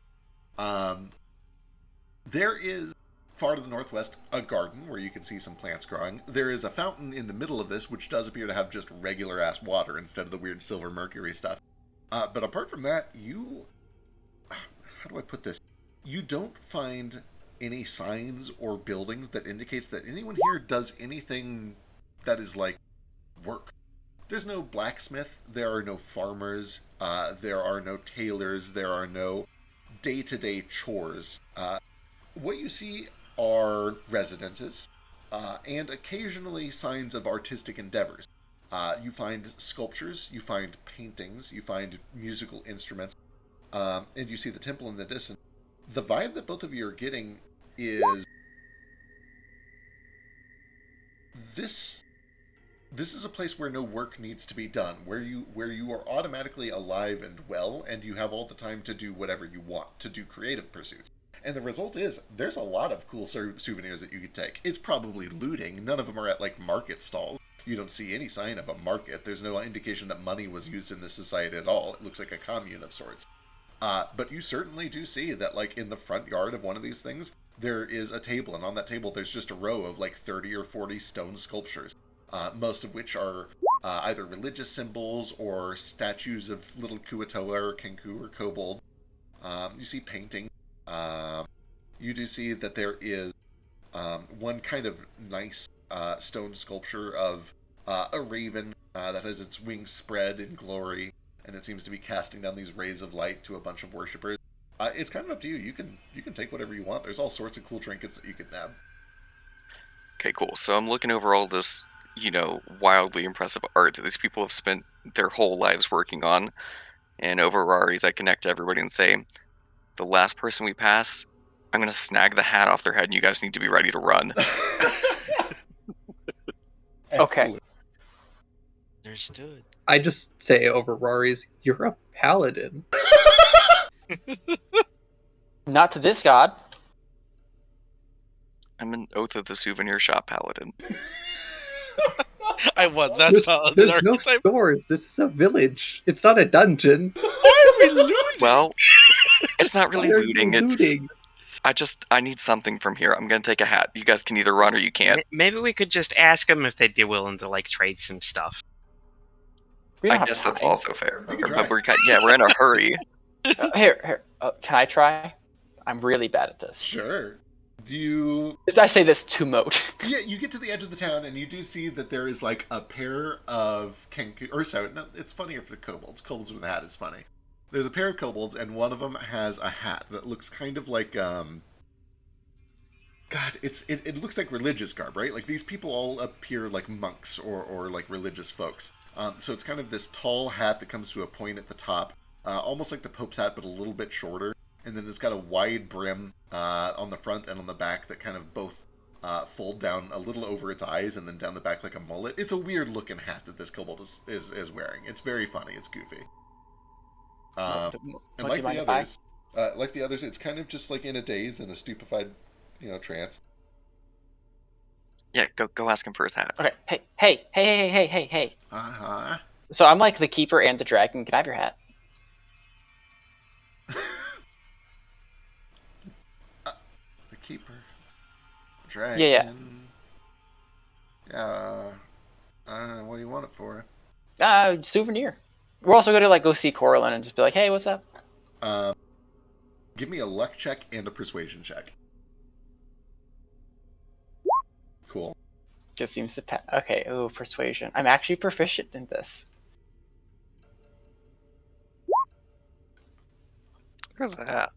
There is, far to the northwest, a garden where you can see some plants growing. There is a fountain in the middle of this, which does appear to have just regular-ass water instead of the weird silver mercury stuff. But apart from that, how do I put this? You don't find any signs or buildings that indicates that anyone here does anything that is like work. There's no blacksmith, there are no farmers, there are no tailors, there are no day-to-day chores. What you see are residences, and occasionally signs of artistic endeavors. You find sculptures, you find paintings, you find musical instruments, and you see the temple in the distance. The vibe that both of you are getting is this is a place where no work needs to be done, where you are automatically alive and well, and you have all the time to do whatever you want, to do creative pursuits. And the result is, there's a lot of cool souvenirs that you could take. It's probably looting. None of them are at, like, market stalls. You don't see any sign of a market. There's no indication that money was used in this society at all. It looks like a commune of sorts. But you certainly do see that, like, in the front yard of one of these things, there is a table, and on that table there's just a row of, like, 30 or 40 stone sculptures, most of which are either religious symbols or statues of little Kuatoa or Kenku or Kobold. You see painting. You do see that there is one kind of nice stone sculpture of a raven that has its wings spread in glory. and it seems to be casting down these rays of light to a bunch of worshippers. It's kind of up to you. You can take whatever you want. There's all sorts of cool trinkets that you can nab. Okay, cool. So I'm looking over all this, wildly impressive art that these people have spent their whole lives working on. And over Rari's, I connect to everybody and say, the last person we pass, I'm going to snag the hat off their head, and you guys need to be ready to run. Okay. Understood. I just say over Rari's, you're a paladin. Not to this god. I'm an Oath of the Souvenir Shop paladin. I want that There's paladin no archetype. stores. This is a village. It's not a dungeon. Why are we looting? Well, it's not really Why are you looting. It's looting? I need something from here. I'm gonna take a hat. You guys can either run or you can't. Maybe we could just ask them if they'd be willing to like trade some stuff. We don't I have guess that's time. also fair. You can try. But we're in a hurry. Here. Can I try? I'm really bad at this. Sure. Do you... I say this to Moat. Yeah, you get to the edge of the town, and you do see that there is, like, a pair of Kenku... Or, sorry, no, it's funnier for the kobolds. Kobolds with a hat is funny. There's a pair of kobolds, and one of them has a hat that looks kind of like, God, it looks like religious garb, right? Like, these people all appear like monks or like, religious folks. So it's kind of this tall hat that comes to a point at the top, almost like the Pope's hat, but a little bit shorter. And then it's got a wide brim on the front and on the back that kind of both fold down a little over its eyes and then down the back like a mullet. It's a weird looking hat that this kobold is wearing. It's very funny. It's goofy. And like the others, it's kind of just like in a daze, in a stupefied, trance. Yeah, go ask him for his hat. Okay. Hey. Uh-huh. So I'm like the keeper and the dragon. Can I have your hat? The keeper. Dragon. Yeah. I don't know. What do you want it for? Souvenir. We're also gonna go see Corlin and just be like, hey, what's up? Give me a luck check and a persuasion check. Cool. Just seems to okay. Oh, persuasion. I'm actually proficient in this. Look at that.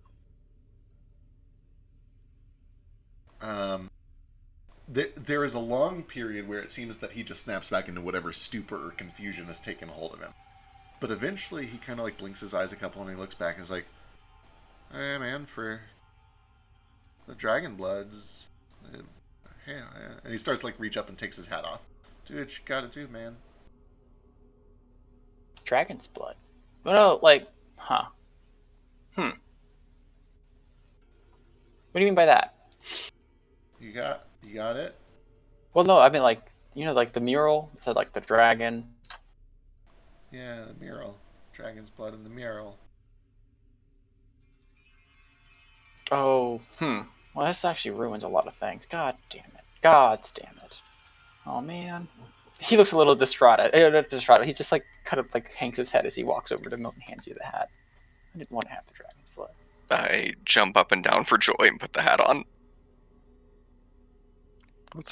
There is a long period where it seems that he just snaps back into whatever stupor or confusion has taken hold of him. But eventually he kind of like blinks his eyes a couple and he looks back and is like, hey man, for the dragon bloods. Yeah. And he starts like reach up and takes his hat off. Do what you gotta do, man. Dragon's blood. No, huh. What do you mean by that? You got it? Well, no, I mean like the mural. It said like the dragon. Yeah, the mural. Dragon's blood in the mural. Oh, Well, this actually ruins a lot of things. God damn it. Oh man. He looks a little distraught. He just kind of hangs his head as he walks over to Moat and hands you the hat. I didn't want to have the dragon's blood. I jump up and down for joy and put the hat on.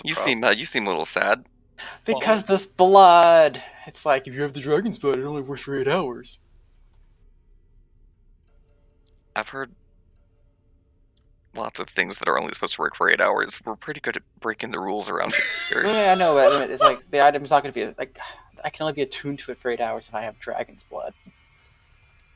You seem a little sad. Because this blood. It's like, if you have the dragon's blood, it only works for 8 hours. I've heard lots of things that are only supposed to work for 8 hours. We're pretty good at breaking the rules around here. Yeah, I know, but it's like the item's not going to be I can only be attuned to it for 8 hours if I have dragon's blood.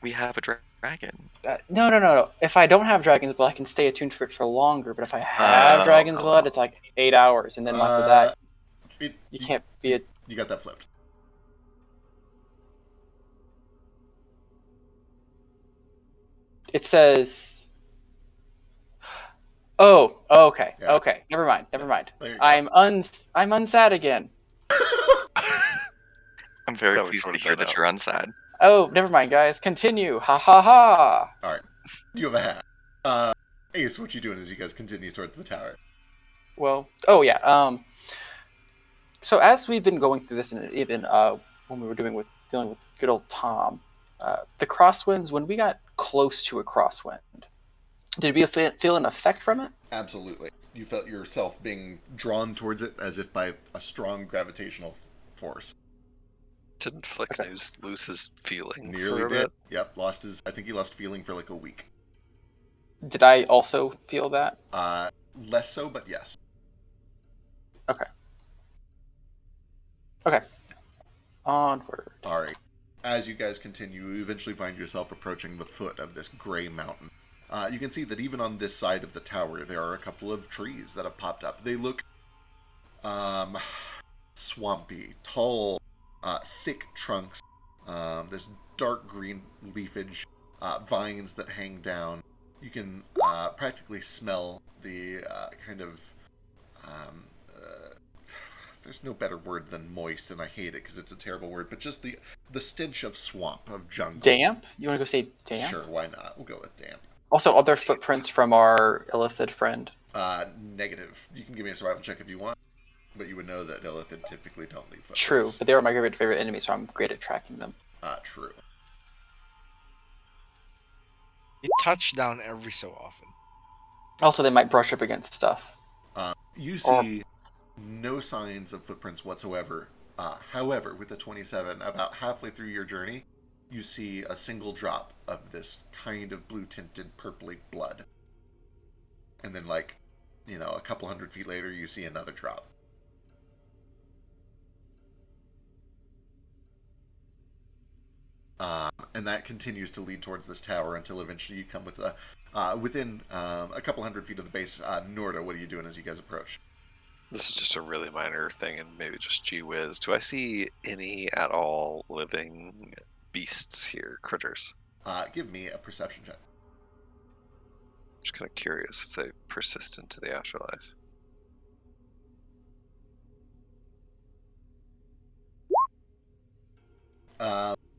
We have a dragon. No. If I don't have dragon's blood, I can stay attuned for it for longer. But if I have dragon's blood, it's like 8 hours, and then after that, you can't be a. You got that flipped. It says. Oh, okay, Yeah. okay. Never mind. There you go. I'm unsad again. I'm very That was pleased to sorted hear that that you're unsad. Oh, never mind, guys. Continue. Ha ha ha. All right. You have a hat. Ace, what you doing as you guys continue towards the tower? Well, oh yeah. So as we've been going through this, and even when we were dealing with good old Tom, the crosswinds. When we got close to a crosswind, did we feel an effect from it? Absolutely. You felt yourself being drawn towards it as if by a strong gravitational force. Didn't Flick Okay. lose his feeling Nearly for a did. bit? Yep, I think he lost feeling for like a week. Did I also feel that? Less so, but yes. Okay. Okay. Onward. All right. As you guys continue, you eventually find yourself approaching the foot of this gray mountain. You can see that even on this side of the tower, there are a couple of trees that have popped up. They look swampy, tall, thick trunks, this dark green leafage, vines that hang down. You can practically smell the kind of there's no better word than moist, and I hate it because it's a terrible word, but just the stench of swamp, of jungle. Damp? You want to go say damp? Sure, why not? We'll go with damp. Also, other footprints from our Illithid friend. Negative. You can give me a survival check if you want, but you would know that Illithid typically don't leave footprints. True, but they were my favorite enemy, so I'm great at tracking them. True. It touched down every so often. Also, they might brush up against stuff. You see no signs of footprints whatsoever. However, with the 27, about halfway through your journey, you see a single drop of this kind of blue-tinted purpley blood. And then, like, a couple 100 feet later, you see another drop. And that continues to lead towards this tower until eventually you come within a couple 100 feet of the base. Norda, what are you doing as you guys approach? This is just a really minor thing, and maybe just gee whiz. Do I see any at all living beasts here, critters? Give me a perception check. Just kind of curious if they persist into the afterlife.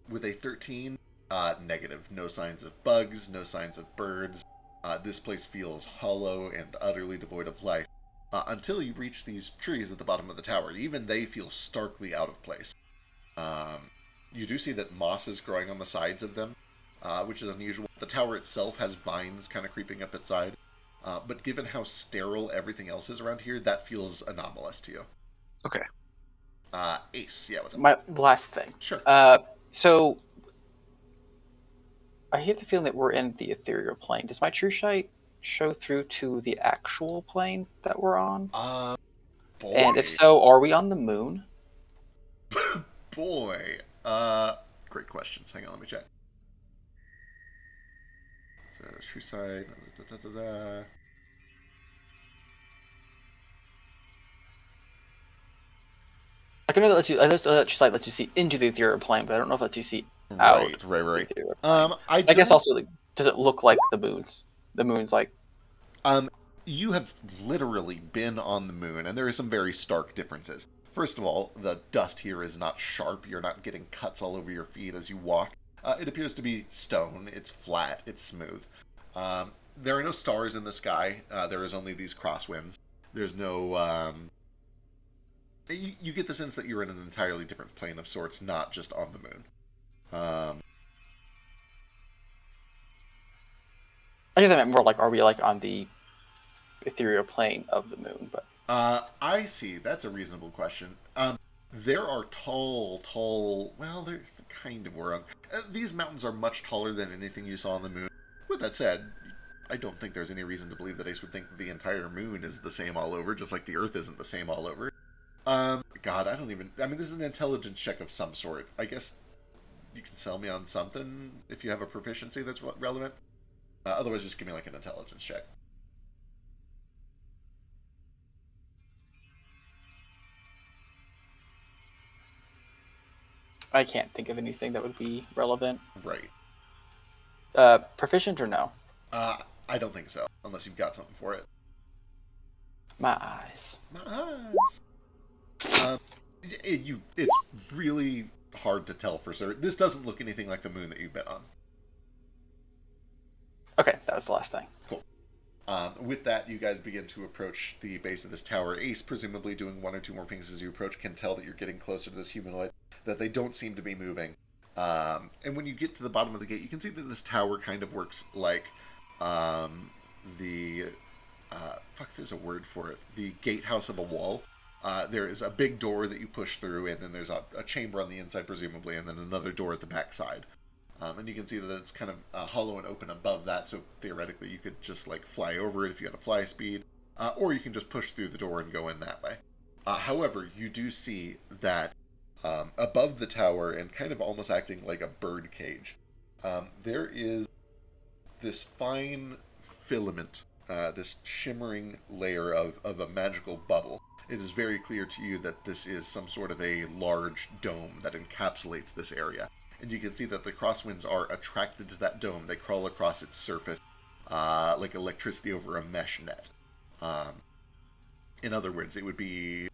With a 13, negative. No signs of bugs, no signs of birds. This place feels hollow and utterly devoid of life. Until you reach these trees at the bottom of the tower. Even they feel starkly out of place. You do see that moss is growing on the sides of them, which is unusual. The tower itself has vines kind of creeping up its side. But given how sterile everything else is around here, that feels anomalous to you. Okay. Ace, yeah, what's up? My last thing. Sure. So I get the feeling that we're in the ethereal plane. Does my true sight show through to the actual plane that we're on? Boy. And if so, are we on the moon? Boy. Great questions. Hang on, let me check. So, true side. I know that lets you. I know that sight lets you see into the ethereal plane, but I don't know if it lets you see out. Right. the ethereal plane. I guess don't- also, like, does it look like the moon's? The moon's like. You have literally been on the moon, and there are some very stark differences. First of all, the dust here is not sharp. You're not getting cuts all over your feet as you walk. It appears to be stone. It's flat. It's smooth. There are no stars in the sky. There is only these crosswinds. There's no... You get the sense that you're in an entirely different plane of sorts, not just on the moon. I guess I meant more like, are we like on the ethereal plane of the moon? But I see. That's a reasonable question. There are tall. Well, they're kind of were on. These mountains are much taller than anything you saw on the moon. With that said, I don't think there's any reason to believe that Ace would think the entire moon is the same all over, just like the Earth isn't the same all over. God, I mean, this is an intelligence check of some sort. I guess you can sell me on something if you have a proficiency that's relevant. Otherwise, just give me like an intelligence check. I can't think of anything that would be relevant. Right. Proficient or no? I don't think so, unless you've got something for it. My eyes. My eyes. It's really hard to tell for certain. This doesn't look anything like the moon that you've been on. Okay, that was the last thing. Cool. With that, you guys begin to approach the base of this tower. Ace, presumably doing one or two more pings as you approach, can tell that you're getting closer to this humanoid, that they don't seem to be moving. And when you get to the bottom of the gate, you can see that this tower kind of works like there's a word for it. The gatehouse of a wall. There is a big door that you push through, and then there's a chamber on the inside, presumably, and then another door at the back side. And you can see that it's kind of hollow and open above that, so theoretically you could just like fly over it if you had a fly speed, or you can just push through the door and go in that way. However, you do see that above the tower, and kind of almost acting like a bird cage, there is this fine filament, this shimmering layer of a magical bubble. It is very clear to you that this is some sort of a large dome that encapsulates this area. And you can see that the crosswinds are attracted to that dome. They crawl across its surface like electricity over a mesh net. In other words, it would be...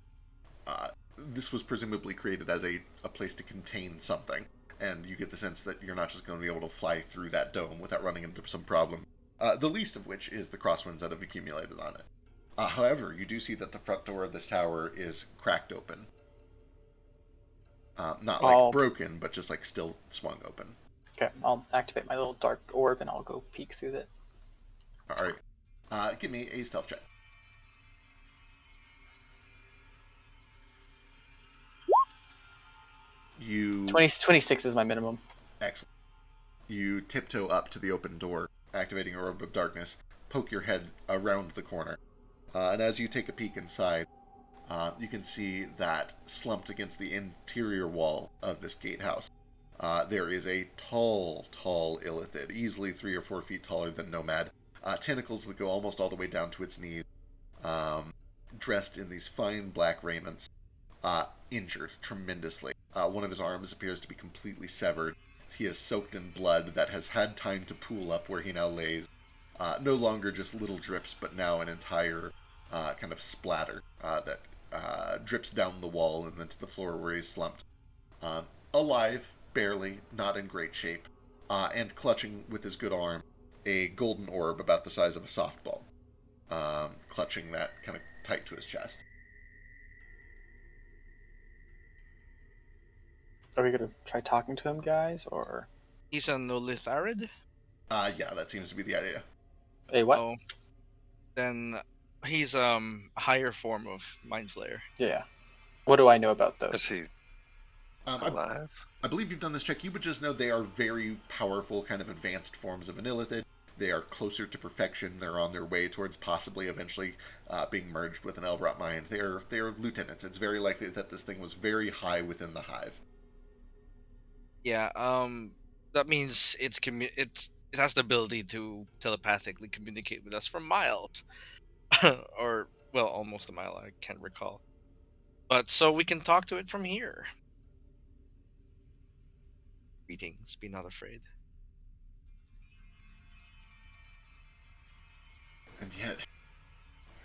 this was presumably created as a place to contain something. And you get the sense that you're not just going to be able to fly through that dome without running into some problem. The least of which is the crosswinds that have accumulated on it. However, you do see that the front door of this tower is cracked open. Not like broken, but just like still swung open. Okay, I'll activate my little dark orb and I'll go peek through that. Alright. Give me a stealth check. You 26 is my minimum. Excellent. You tiptoe up to the open door, activating a orb of darkness, poke your head around the corner, and as you take a peek inside, you can see that slumped against the interior wall of this gatehouse, there is a tall illithid, easily 3 or 4 feet taller than Nomad, tentacles that go almost all the way down to its knees, dressed in these fine black raiments, injured tremendously. One of his arms appears to be completely severed. He is soaked in blood that has had time to pool up where he now lays. No longer just little drips, but now an entire kind of splatter that drips down the wall and then to the floor where he's slumped. Alive, barely, not in great shape, and clutching with his good arm a golden orb about the size of a softball, clutching that kind of tight to his chest. Are we gonna try talking to him, guys, or? He's a Nolitharid? Yeah, that seems to be the idea. Hey, what? Oh, then he's a higher form of Mind Flayer. Yeah. What do I know about those? Is he alive? I believe you've done this check. You would just know they are very powerful, kind of advanced forms of an illithid. They are closer to perfection. They're on their way towards possibly eventually being merged with an Elbrot mind. They are lieutenants. It's very likely that this thing was very high within the hive. Yeah, that means it has the ability to telepathically communicate with us from miles, or well, almost a mile. I can't recall. But so we can talk to it from here. Greetings, be not afraid. And yet,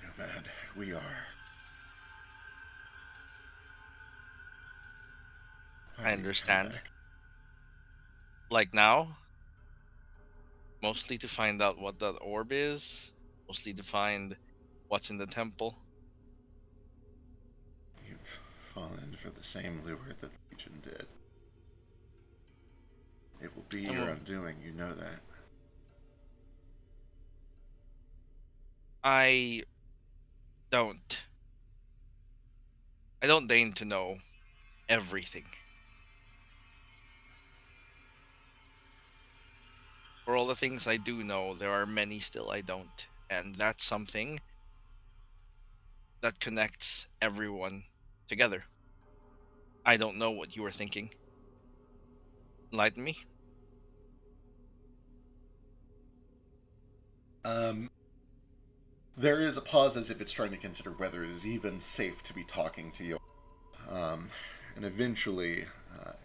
Nomad, we are. I understand. Like now, mostly to find out what that orb is, mostly to find what's in the temple. You've fallen for the same lure that the Legion did. It will be your undoing, you know that. I don't deign to know everything. For all the things I do know, there are many still I don't. And that's something that connects everyone together. I don't know what you were thinking. Enlighten me. There is a pause as if it's trying to consider whether it is even safe to be talking to you. And eventually,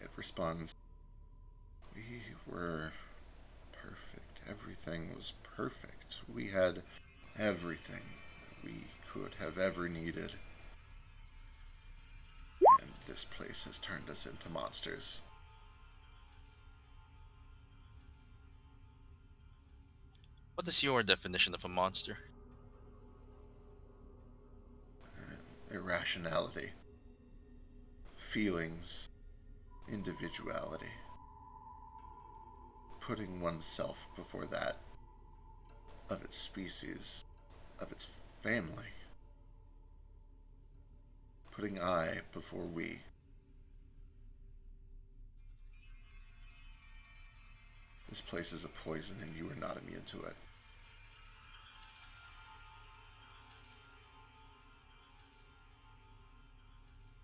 it responds, "We were perfect. Everything was perfect. We had everything that we could have ever needed. And this place has turned us into monsters." What is your definition of a monster? Irrationality, feelings, individuality, putting oneself before that of its species, of its family, putting I before we. This place is a poison, and you are not immune to it.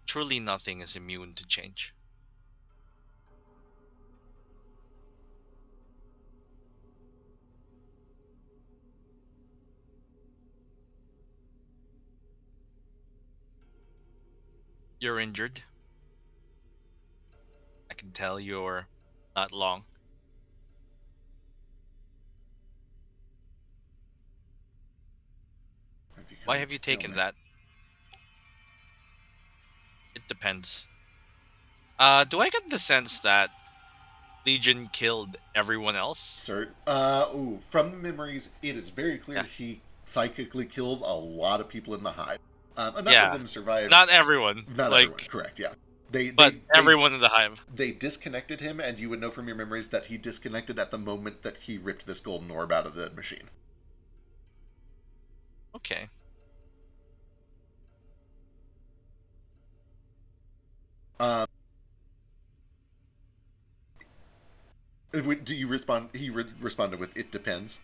Truly nothing is immune to change. You're injured. I can tell you're not long. Why have you taken that? It depends. Do I get the sense that Legion killed everyone else? Sir, from the memories, it is very clear he psychically killed a lot of people in the hive. Enough of them survived. Not everyone. Not everyone, correct, yeah. But everyone in the hive. They disconnected him, and you would know from your memories that he disconnected at the moment that he ripped this golden orb out of the machine. Okay. Do you respond? He responded with, "It depends."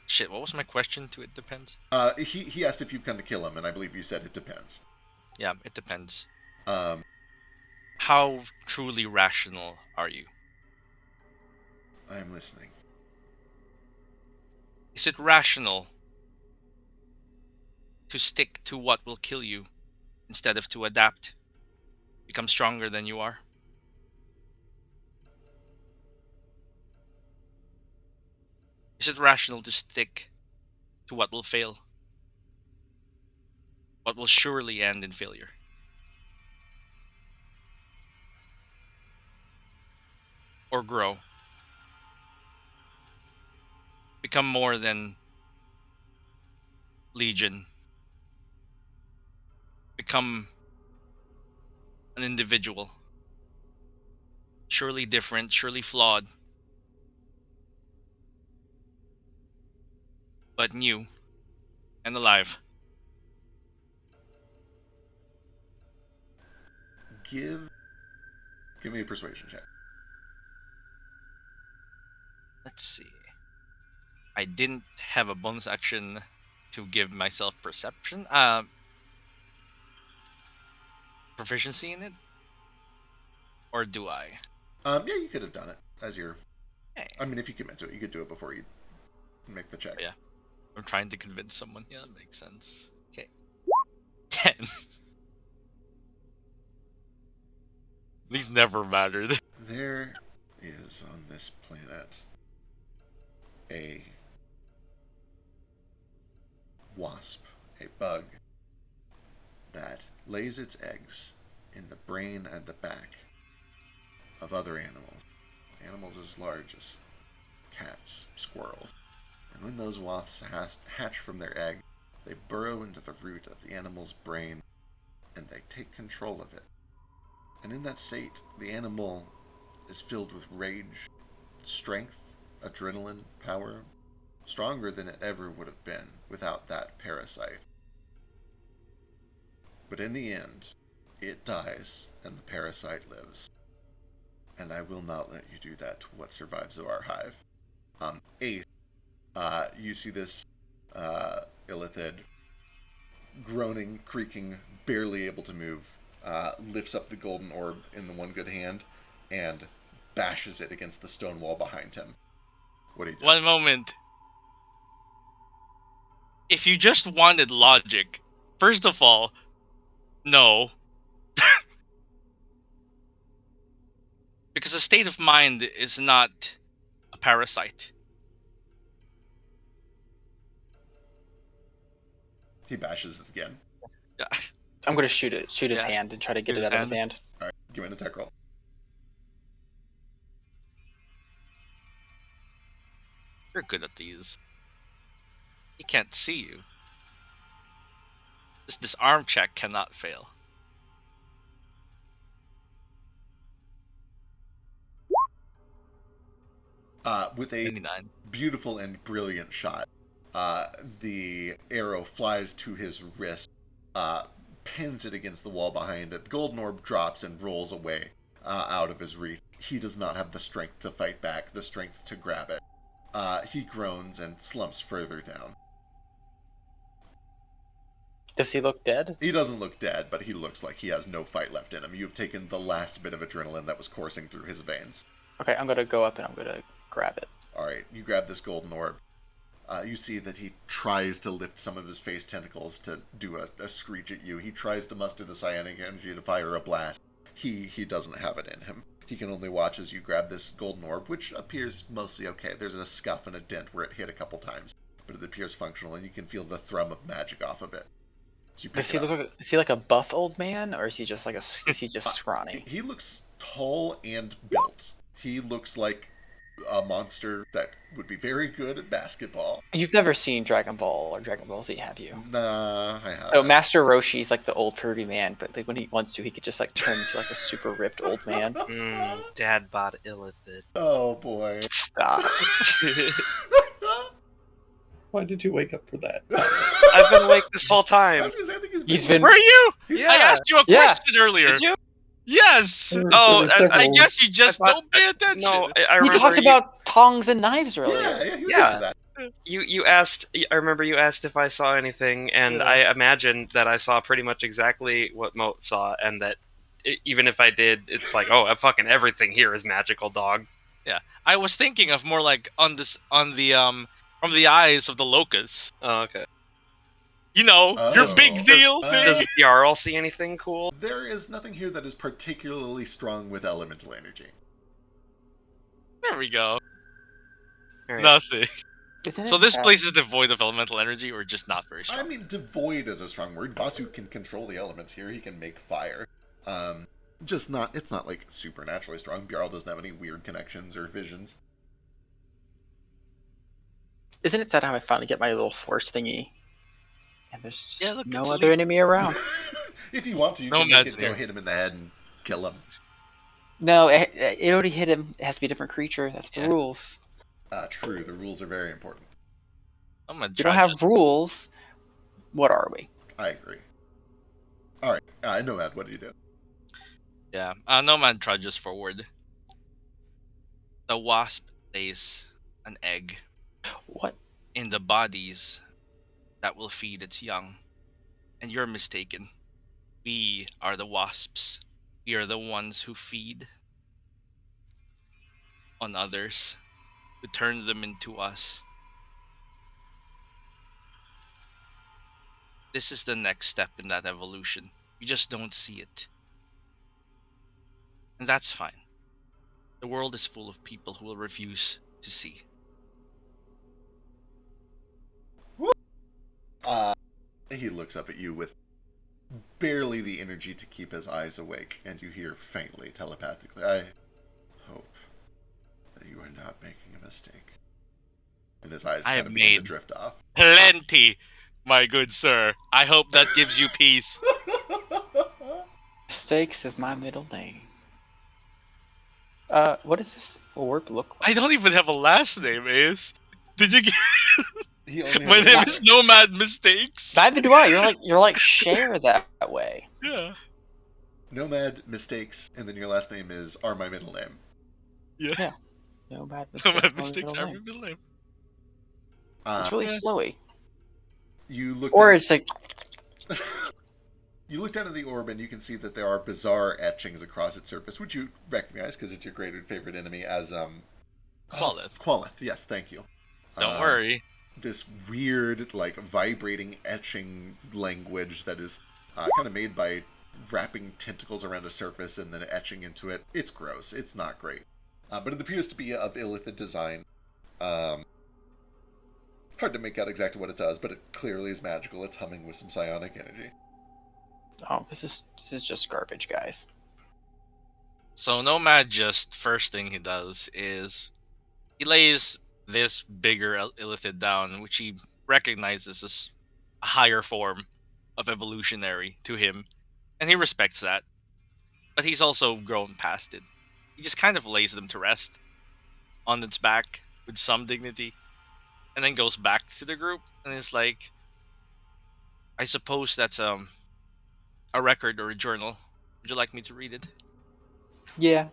Shit, what was my question to it depends? He asked if you've come to kill him, and I believe you said it depends. Yeah, it depends. How truly rational are you? I am listening. Is it rational to stick to what will kill you instead of to adapt, become stronger than you are? Is it rational to stick to what will fail? What will surely end in failure? Or grow? Become more than Legion? Become an individual? Surely different, surely flawed, but new and alive. Give me a persuasion check. Let's see. I didn't have a bonus action to give myself perception. Proficiency in it? Or do I? Yeah, you could have done it as your. I mean, if you commit to it, you could do it before you make the check. Yeah. I'm trying to convince someone. Yeah, that makes sense. Okay. 10. These never mattered. There is on this planet a wasp, a bug, that lays its eggs in the brain and the back of other animals. Animals as large as cats, squirrels. And when those wasps hatch from their egg, they burrow into the root of the animal's brain and they take control of it. And in that state, the animal is filled with rage, strength, adrenaline, power, stronger than it ever would have been without that parasite. But in the end, it dies and the parasite lives. And I will not let you do that to what survives of our hive. Ace, you see this illithid groaning, creaking, barely able to move, lifts up the golden orb in the one good hand and bashes it against the stone wall behind him. What do you do? One moment. If you just wanted logic, first of all, no. Because a state of mind is not a parasite. He bashes it again. Yeah. I'm gonna shoot his hand and try to get it out of his hand. Alright, give me an attack roll. You're good at these. He can't see you. This disarm check cannot fail. With a 99. beautiful and brilliant shot, the arrow flies to his wrist, pins it against the wall behind it. The golden orb drops and rolls away out of his reach. He does not have the strength to fight back, the strength to grab it. He groans and slumps further down. Does he look dead? He doesn't look dead, but he looks like he has no fight left in him. You've taken the last bit of adrenaline that was coursing through his veins. Okay, I'm gonna go up and I'm gonna grab it. Alright, you grab this golden orb. You see that he tries to lift some of his face tentacles to do a screech at you. He tries to muster the psionic energy to fire a blast. He doesn't have it in him. He can only watch as you grab this golden orb, which appears mostly okay. There's a scuff and a dent where it hit a couple times, but it appears functional, and you can feel the thrum of magic off of it. So Does he look like, is he like a buff old man, or is he just like is he just scrawny? He looks tall and built. He looks like a monster that would be very good at basketball. You've never seen Dragon Ball or Dragon Ball Z, have you? Nah, I haven't. So Master Roshi's like the old pervy man, but like when he wants to, he could just like turn into like a super ripped old man. Dad bod illithid. Oh boy. Stop. Why did you wake up for that? I've been awake this whole time. I was gonna say, I think He's been. Where are you? Yeah. I asked you a Yeah. question earlier. Did you? Yes. Oh, I guess you just I thought- don't pay attention. No, I We remember talked about tongs and knives earlier. Yeah, he was Yeah. into that. you asked. I remember you asked if I saw anything, and Yeah. I imagined that I saw pretty much exactly what Moat saw, and that even if I did, it's like, oh, fucking everything here is magical, dog. I was thinking of more like on the from the eyes of the locusts. Oh, okay. You know, your Oh. big deal thing. Does Jarl see anything cool? There is nothing here that is particularly strong with elemental energy. There we go. All right. Nothing. Isn't So it this sad? place is devoid of elemental energy, or just not very I strong. mean, devoid is a strong word. Vasu can control the elements here. He can make fire. Just not. It's not like supernaturally strong. Bjarl doesn't have any weird connections or visions. Isn't it sad how I finally get my little force thingy, and there's just Yeah, look, no it's a other leap. enemy around? If you want to, you No can make meds it go here. hit him in the head and kill him. No, it already hit him. It has to be a different creature. That's the Yeah. rules. True. The rules are very important. I'm gonna If you try. don't have rules, what are we? I agree. All right. Nomad, what do you do? Yeah, Nomad trudges forward. The wasp lays an egg What? in the bodies that will feed its young. And you're mistaken. We are the wasps. We are the ones who feed on others, who turn them into us. This is the next step in that evolution. You just don't see it. And that's fine. The world is full of people who will refuse to see. He looks up at you with barely the energy to keep his eyes awake, and you hear faintly, telepathically, I hope that you are not making a mistake. And his eyes I kind have of begin to made- drift off. Plenty, my good sir. I hope that gives you peace. Mistakes is my middle name. What does this orb look like? I don't even have a last name, Ace. Did you get He only has my a name letter. is Nomad Mistakes? Neither do I. You're like share that way. Yeah. Nomad Mistakes, and then your last name is are my middle name. Yeah. No bad mistakes. Nomad my Mistakes middle are my name. middle name. It's really Yeah. flowy. You look Or down, it's like you look down at the orb and you can see that there are bizarre etchings across its surface, which you recognize because it's your great and favorite enemy as Qualith. Qualith, yes, thank you. Don't worry. This weird, like, vibrating etching language that is kind of made by wrapping tentacles around a surface and then etching into it. It's gross. It's not great. But it appears to be of illithid design. Hard to make out exactly what it does, but it clearly is magical. It's humming with some psionic energy. oh, this is just garbage, guys. So Nomad just first thing he does is he lays this bigger illithid down, which he recognizes as a higher form of evolutionary to him, and he respects that. But he's also grown past it. He just kind of lays them to rest on its back with some dignity, and then goes back to the group and is like, I suppose that's a record or a journal. Would you like me to read it? Yeah.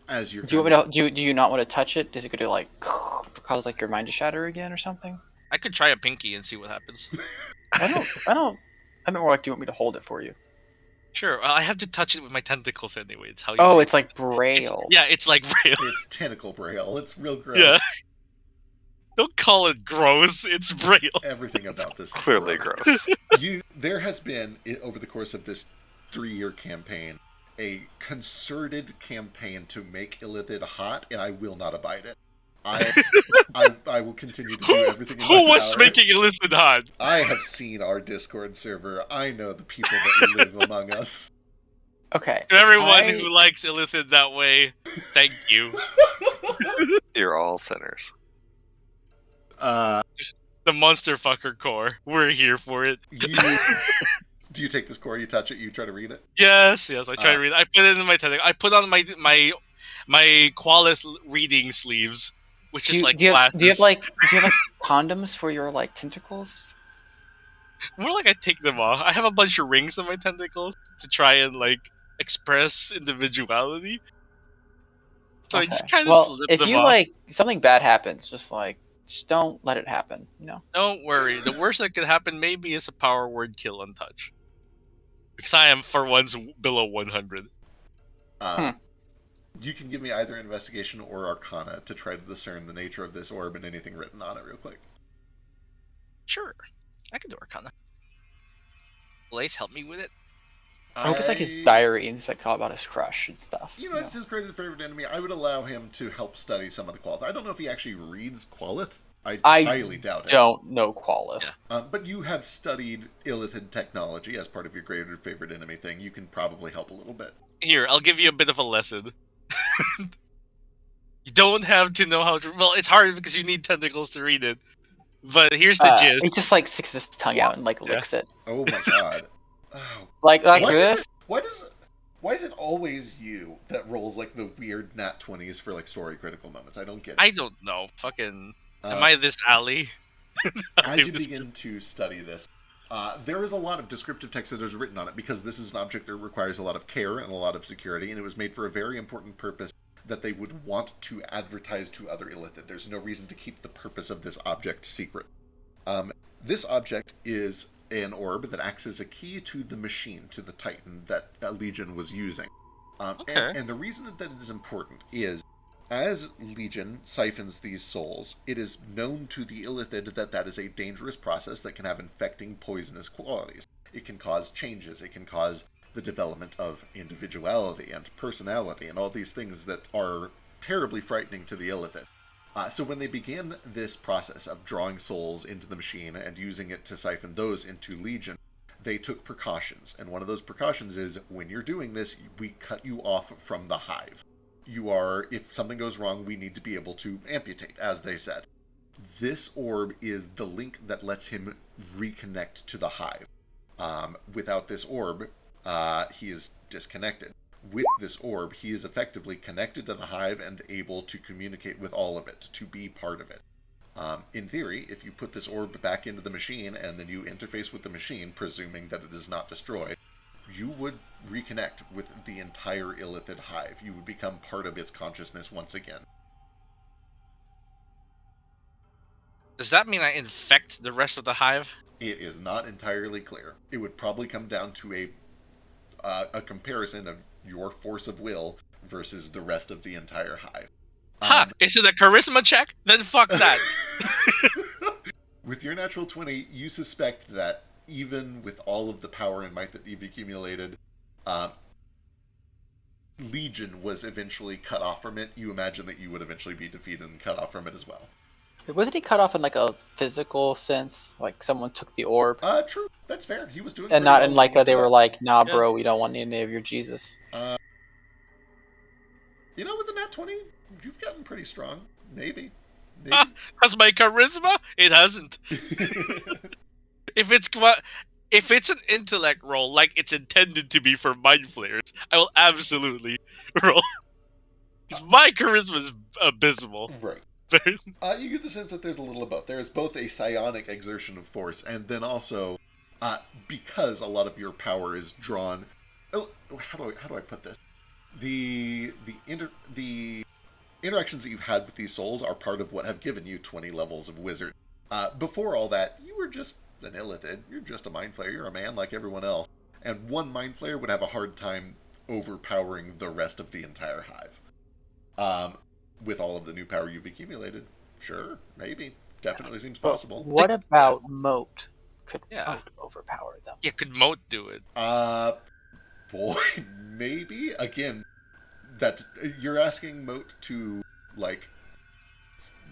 As you're Do you kind want of, me to, do you not want to touch it? Is it going to like cause like your mind to shatter again or something? I could try a pinky and see what happens. I meant more like, do you want me to hold it for you? Sure, I have to touch it with my tentacles anyway. It's how you. Oh, read it's like it. braille. It's like braille. it's tentacle braille. It's real gross. Yeah. Don't call it gross. It's braille. Everything about this is Clearly gross. There has been, over the course of this 3-year campaign, a concerted campaign to make Illithid hot, and I will not abide it. I will continue to do everything in my Who was power. making Illithid hot? I have seen our Discord server. I know the people that live among us. Okay. To everyone who likes Illithid that way, thank you. You're all sinners. The monster fucker core. We're here for it. Do you take this core, you touch it, you try to read it? Yes, I try to read it. I put it in my tentacle. I put on my Qualis reading sleeves, which is like glasses. Do you have like condoms for your like tentacles? More like I take them off. I have a bunch of rings on my tentacles to try and like express individuality. So I just kind of slip if them you off. like something bad happens, just don't let it happen. You know. Don't worry. The worst that could happen maybe is a power word kill on touch. Because I am for once below 100. You can give me either investigation or arcana to try to discern the nature of this orb and anything written on it real quick. Sure. I can do arcana. Blaze, help me with it. I hope it's like his diary and it's like all about his crush and stuff. You know, it's his greatest favorite enemy. I would allow him to help study some of the Qualith. I don't know if he actually reads Qualith. I highly doubt it. Don't know Qualith. Yeah. But you have studied Illithid technology as part of your greater favorite enemy thing. You can probably help a little bit. Here, I'll give you a bit of a lesson. You don't have to know how to... Well, it's hard because you need tentacles to read it. But here's the gist. He just like sticks his tongue out and like licks it. Oh my god. Oh. Like Why is it always you that rolls like the weird nat 20s for like story critical moments? I don't get it. I don't know. Fucking... Am I this alley? As you begin to study this, there is a lot of descriptive text that is written on it because this is an object that requires a lot of care and a lot of security, and it was made for a very important purpose that they would want to advertise to other Illithid. There's no reason to keep the purpose of this object secret. This object is an orb that acts as a key to the machine, to the Titan that Legion was using. And the reason that it is important is, as Legion siphons these souls, it is known to the Illithid that is a dangerous process that can have infecting, poisonous qualities. It can cause changes, it can cause the development of individuality and personality and all these things that are terribly frightening to the Illithid. So when they began this process of drawing souls into the machine and using it to siphon those into Legion, they took precautions. And one of those precautions is, when you're doing this, we cut you off from the hive. If something goes wrong, we need to be able to amputate, as they said. This orb is the link that lets him reconnect to the hive. Without this orb, he is disconnected. With this orb, he is effectively connected to the hive and able to communicate with all of it, to be part of it. In theory, if you put this orb back into the machine and then you interface with the machine, presuming that it is not destroyed, you would reconnect with the entire Illithid hive. You would become part of its consciousness once again. Does that mean I infect the rest of the hive? It is not entirely clear. It would probably come down to a comparison of your force of will versus the rest of the entire hive. Is it a charisma check? Then fuck that. With your natural 20, you suspect that even with all of the power and might that you've accumulated, Legion was eventually cut off from it. You imagine that you would eventually be defeated and cut off from it as well. Wasn't he cut off in like a physical sense? Like someone took the orb? True. That's fair. He was doing and not in like they were like, nah, bro, we don't want any of your Jesus. You know, with the nat 20, you've gotten pretty strong. Maybe. Has my charisma? It hasn't. If it's an intellect roll, like it's intended to be for mind flayers, I will absolutely roll. Because my charisma is abysmal. Right. You get the sense that there's a little of both. There is both a psionic exertion of force, and then also because a lot of your power is drawn. Oh, how do I put this? The interactions that you've had with these souls are part of what have given you 20 levels of wizard. Before all that, you were just an illithid. You're just a mind flayer. You're a man like everyone else. And one mind flayer would have a hard time overpowering the rest of the entire hive. With all of the new power you've accumulated, sure, maybe. Definitely seems possible. What about Moat? Could Moat overpower them? Yeah, could Moat do it? Boy, maybe. Again, that you're asking Moat to, like,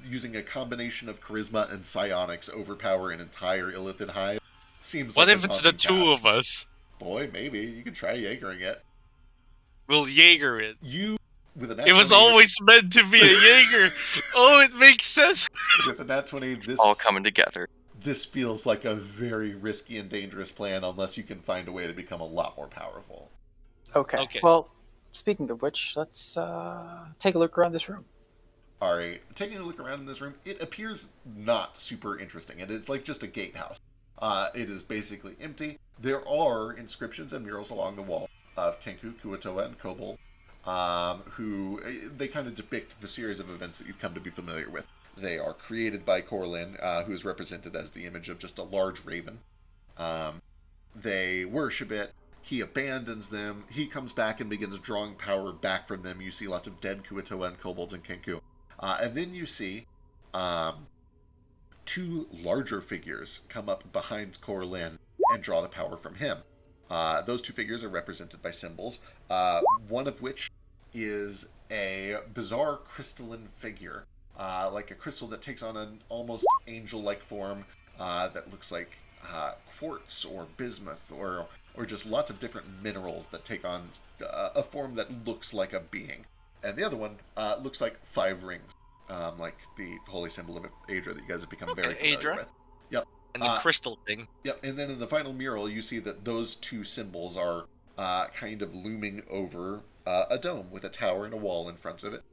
using a combination of charisma and psionics overpower an entire illithid hive seems what like if it's the two of us? Boy, maybe. You could try Jaegering it. We'll Jaeger it. You, with a nat It was 20, always meant to be a Jaeger. Oh, it makes sense. with a nat 20, this All coming together. This feels like a very risky and dangerous plan unless you can find a way to become a lot more powerful. Okay. Well, speaking of which, let's take a look around this room. Alright, taking a look around in this room, it appears not super interesting. It is like just a gatehouse. It is basically empty. There are inscriptions and murals along the wall of Kenku, Kuatoa, and Kobold, who they kind of depict the series of events that you've come to be familiar with. They are created by Corlin, who is represented as the image of just a large raven. They worship it. He abandons them. He comes back and begins drawing power back from them. You see lots of dead Kuatoa and Kobolds and Kenku. And then you see two larger figures come up behind Corlin and draw the power from him. Those two figures are represented by symbols, one of which is a bizarre crystalline figure, like a crystal that takes on an almost angel-like form that looks like quartz or bismuth or just lots of different minerals that take on a form that looks like a being. And the other one looks like 5 rings, like the holy symbol of Aedra that you guys have become very familiar with. Yep. And the crystal thing. Yep, and then in the final mural, you see that those two symbols are kind of looming over a dome with a tower and a wall in front of it.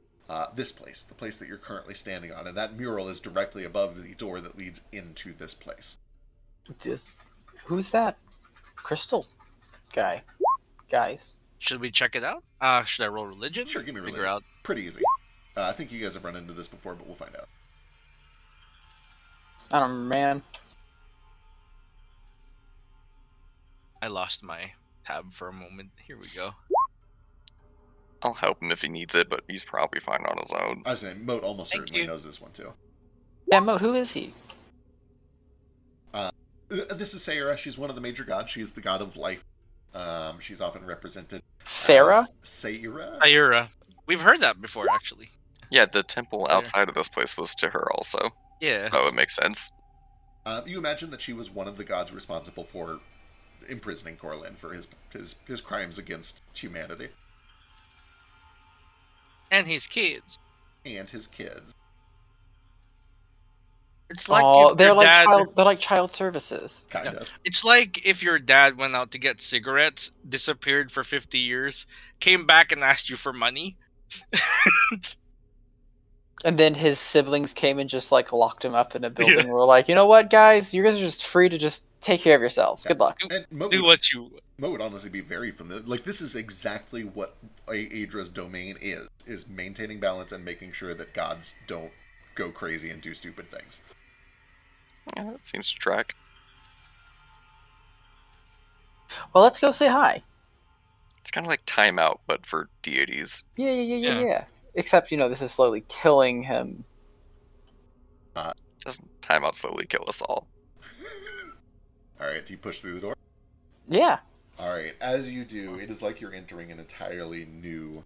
This place, the place that you're currently standing on, and that mural is directly above the door that leads into this place. Who's that crystal guy? Guys. Should we check it out? Should I roll religion? Sure, give me religion. Figure out. Pretty easy. I think you guys have run into this before, but we'll find out. I don't know, man. I lost my tab for a moment. Here we go. I'll help him if he needs it, but he's probably fine on his own. I was saying, Moat almost certainly knows this one too. Yeah, Moat, who is he? This is Sayra. She's one of the major gods. She's the god of life. She's often represented Sarah? Sayra? Sayra. We've heard that before, actually. Yeah, the temple outside of this place was to her also. Yeah. Oh, it makes sense. You imagine that she was one of the gods responsible for imprisoning Corlin for his crimes against humanity. And his kids. And his kids. It's like they're like child services. Kind of. It's like if your dad went out to get cigarettes, disappeared for 50 years, came back and asked you for money. And then his siblings came and just like locked him up in a building. And were like, you know what, guys, you guys are just free to just take care of yourselves. Good luck. Do what you. Mo would honestly be very familiar. Like, this is exactly what Aedra's domain is maintaining balance and making sure that gods don't go crazy and do stupid things. Yeah, that seems to track. Well, let's go say hi. It's kind of like timeout, but for deities. Yeah. Except, this is slowly killing him. Doesn't timeout slowly kill us all? Alright, do you push through the door? Yeah. Alright, as you do, it is like you're entering an entirely new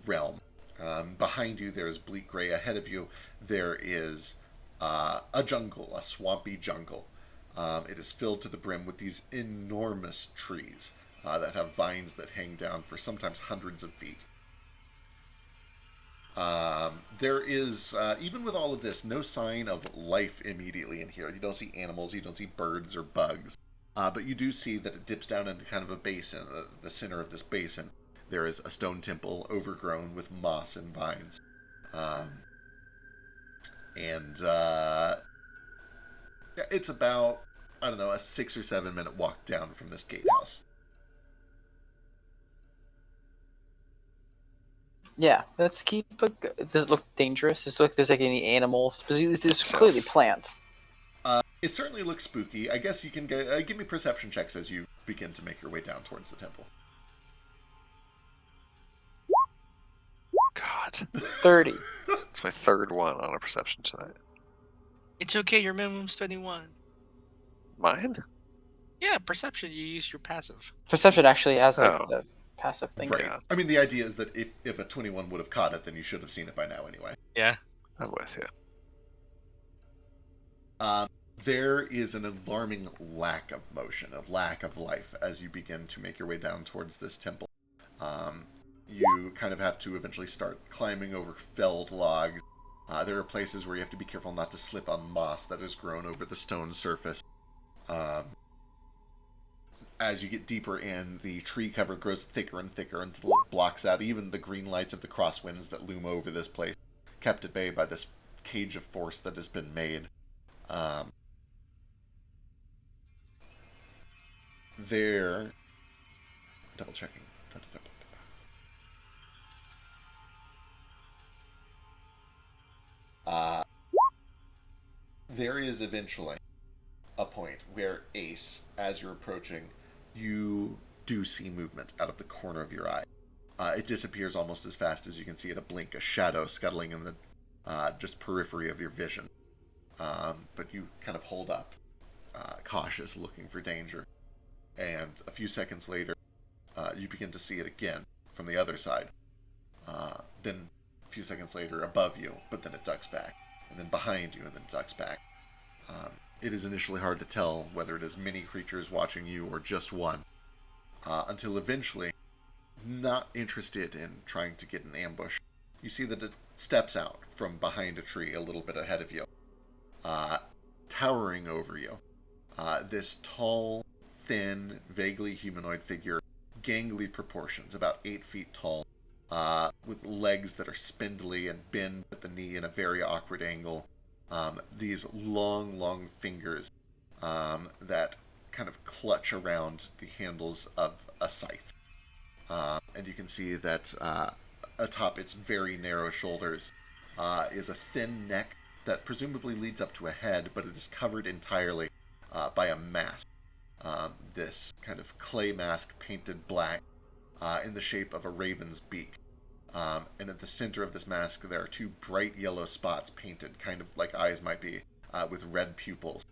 realm. Behind you, there is bleak gray. Ahead of you, there is a jungle, a swampy jungle. It is filled to the brim with these enormous trees that have vines that hang down for sometimes hundreds of feet. There is, even with all of this, no sign of life immediately in here. You don't see animals, you don't see birds or bugs. But you do see that it dips down into kind of a basin. The center of this basin, there is a stone temple overgrown with moss and vines. It's about, I don't know, a 6 or 7 minute walk down from this gatehouse. Yeah, let's keep. Does it look dangerous? Does it look like there's like any animals? Because there's So clearly plants. It certainly looks spooky. I guess you can give me perception checks as you begin to make your way down towards the temple. God. 30. It's my third one on a perception tonight. It's okay. Your minimum's 21. Mine? Yeah, perception. You use your passive. Perception actually has like Oh. the passive thing. Right. Yeah. I mean, the idea is that if a 21 would have caught it, then you should have seen it by now anyway. Yeah. I'm with you. There is an alarming lack of motion, a lack of life as you begin to make your way down towards this temple. You kind of have to eventually start climbing over felled logs. There are places where you have to be careful not to slip on moss that has grown over the stone surface. As you get deeper in, the tree cover grows thicker and thicker until it blocks out even the green lights of the crosswinds that loom over this place, kept at bay by this cage of force that has been made. There, double checking. There is eventually a point where Ace, as you're approaching, you do see movement out of the corner of your eye. It disappears almost as fast as you can see it a blink, a shadow scuttling in the just periphery of your vision. But you kind of hold up, cautious, looking for danger. And a few seconds later, you begin to see it again from the other side. Then a few seconds later, above you, but then it ducks back. And then behind you, and then it ducks back. It is initially hard to tell whether it is many creatures watching you or just one. Until eventually, not interested in trying to get an ambush, you see that it steps out from behind a tree a little bit ahead of you. Towering over you. This tall, thin, vaguely humanoid figure, gangly proportions, about 8 feet tall, with legs that are spindly and bend at the knee in a very awkward angle. These long fingers that kind of clutch around the handles of a scythe. And you can see that atop its very narrow shoulders is a thin neck that presumably leads up to a head, but it is covered entirely by a mask. This kind of clay mask painted black in the shape of a raven's beak. And at the center of this mask, there are 2 bright yellow spots painted, kind of like eyes might be, with red pupils,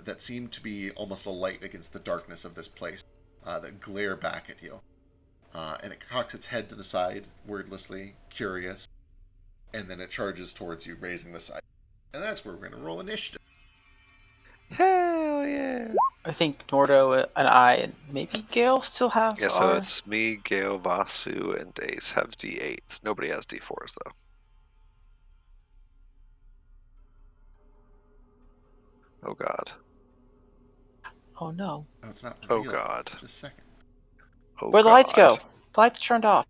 that seem to be almost a light against the darkness of this place, that glare back at you. And it cocks its head to the side, wordlessly, curious, and then it charges towards you, raising the sight. And that's where we're going to roll initiative. Hell yeah. I think Nordo and I and maybe Gale still have Yeah, so our... it's me, Gale, Vasu, and Ace have D8s. Nobody has D4s, though. Oh, God. Oh no. Oh, it's not Oh, real. God. Just a second. Oh, Where'd the lights go? The lights turned off.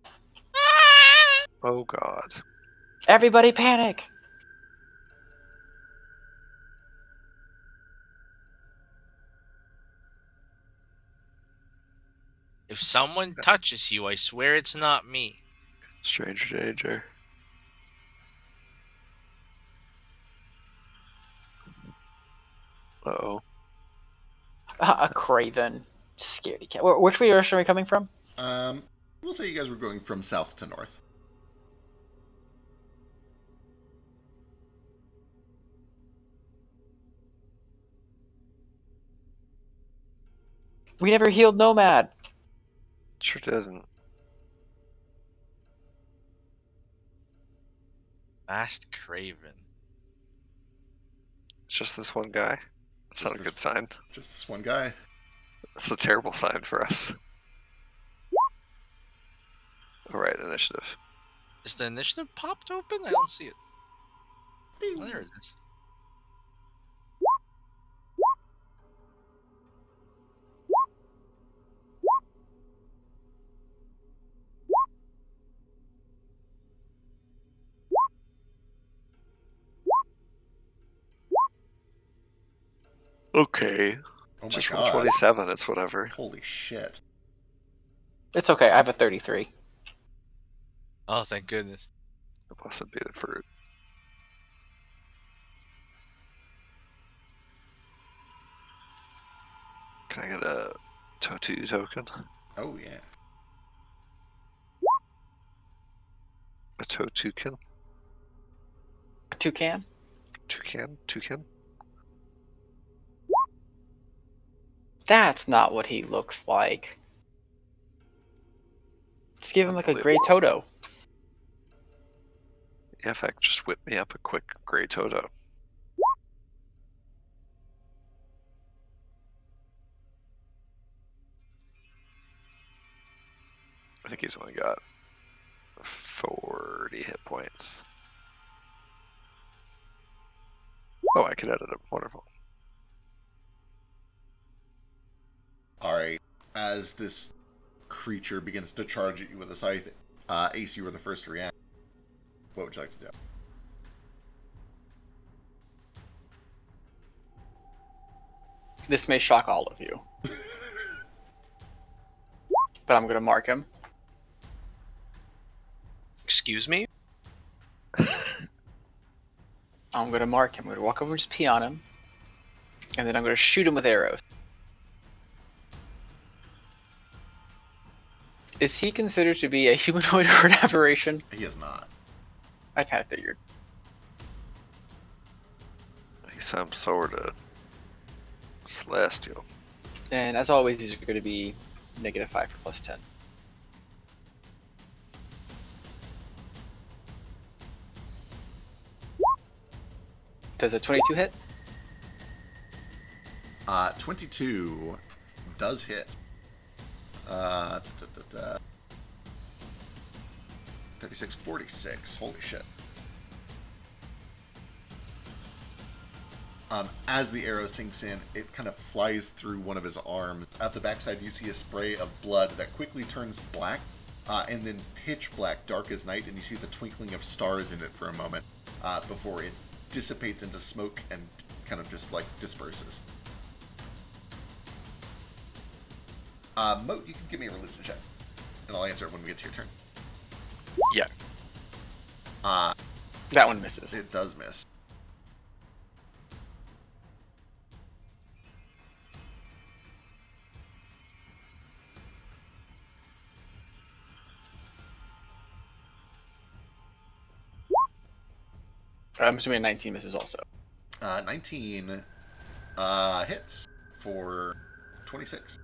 Oh, God. Everybody panic! If someone touches you, I swear it's not me. Stranger danger. Uh-oh. A craven. Scaredy cat. Which direction are we coming from? We'll say you guys were going from south to north. We never healed Nomad. Sure didn't. Fast Craven. It's just this one guy. That's not a good sign. Just this one guy. That's a terrible sign for us. Alright, initiative. Is the initiative popped open? I don't see it. Oh, there it is. Okay. Oh my Just roll god. 27, it's whatever. Holy shit. It's okay. I have a 33. Oh, thank goodness. Blessed be the fruit. Can I get a Totu token? Oh yeah. A Totukin? Toucan? Toucan? That's not what he looks like. Just give him like a gray Unbelievable. Toto. Yeah, in fact, just whip me up a quick gray Toto. I think he's only got 40 hit points. Oh, I can edit him. Wonderful. Alright. As this creature begins to charge at you with a scythe, Ace, you were the first to react. What would you like to do? This may shock all of you. But I'm going to mark him. Excuse me? I'm going to mark him. I'm going to walk over and just pee on him. And then I'm going to shoot him with arrows. Is he considered to be a humanoid or an aberration? He is not. I kind of figured. He's some sort of celestial. And as always, these are going to be -5 for +10. Does a 22 hit? 22 does hit. 36, 46. Holy shit. As the arrow sinks in, it kind of flies through one of his arms. At the backside, you see a spray of blood that quickly turns black, and then pitch black, dark as night, and you see the twinkling of stars in it for a moment before it dissipates into smoke and kind of just like disperses. Moat, you can give me a religion check, and I'll answer it when we get to your turn. Yeah. That one misses. It does miss. I'm assuming a 19 misses also. 19 hits for 26.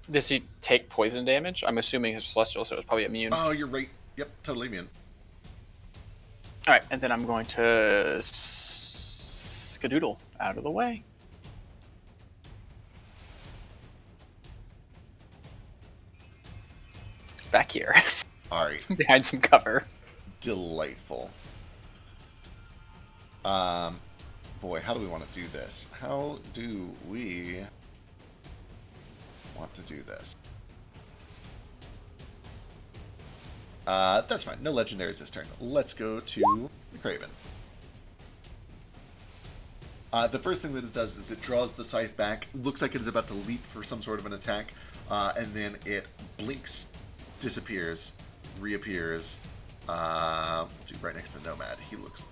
Does he take poison damage? I'm assuming he's celestial, so it's probably immune. Oh, you're right. Yep, totally immune. Alright, and then I'm going to skedoodle out of the way. Back here, Alright, behind some cover. delightful. Boy, how do we want to do this? How do we want to do this? That's fine. No legendaries this turn. Let's go to the Craven. The first thing that it does is it draws the scythe back. Looks like it is about to leap for some sort of an attack. And then it blinks, disappears, reappears. Dude, right next to Nomad. He looks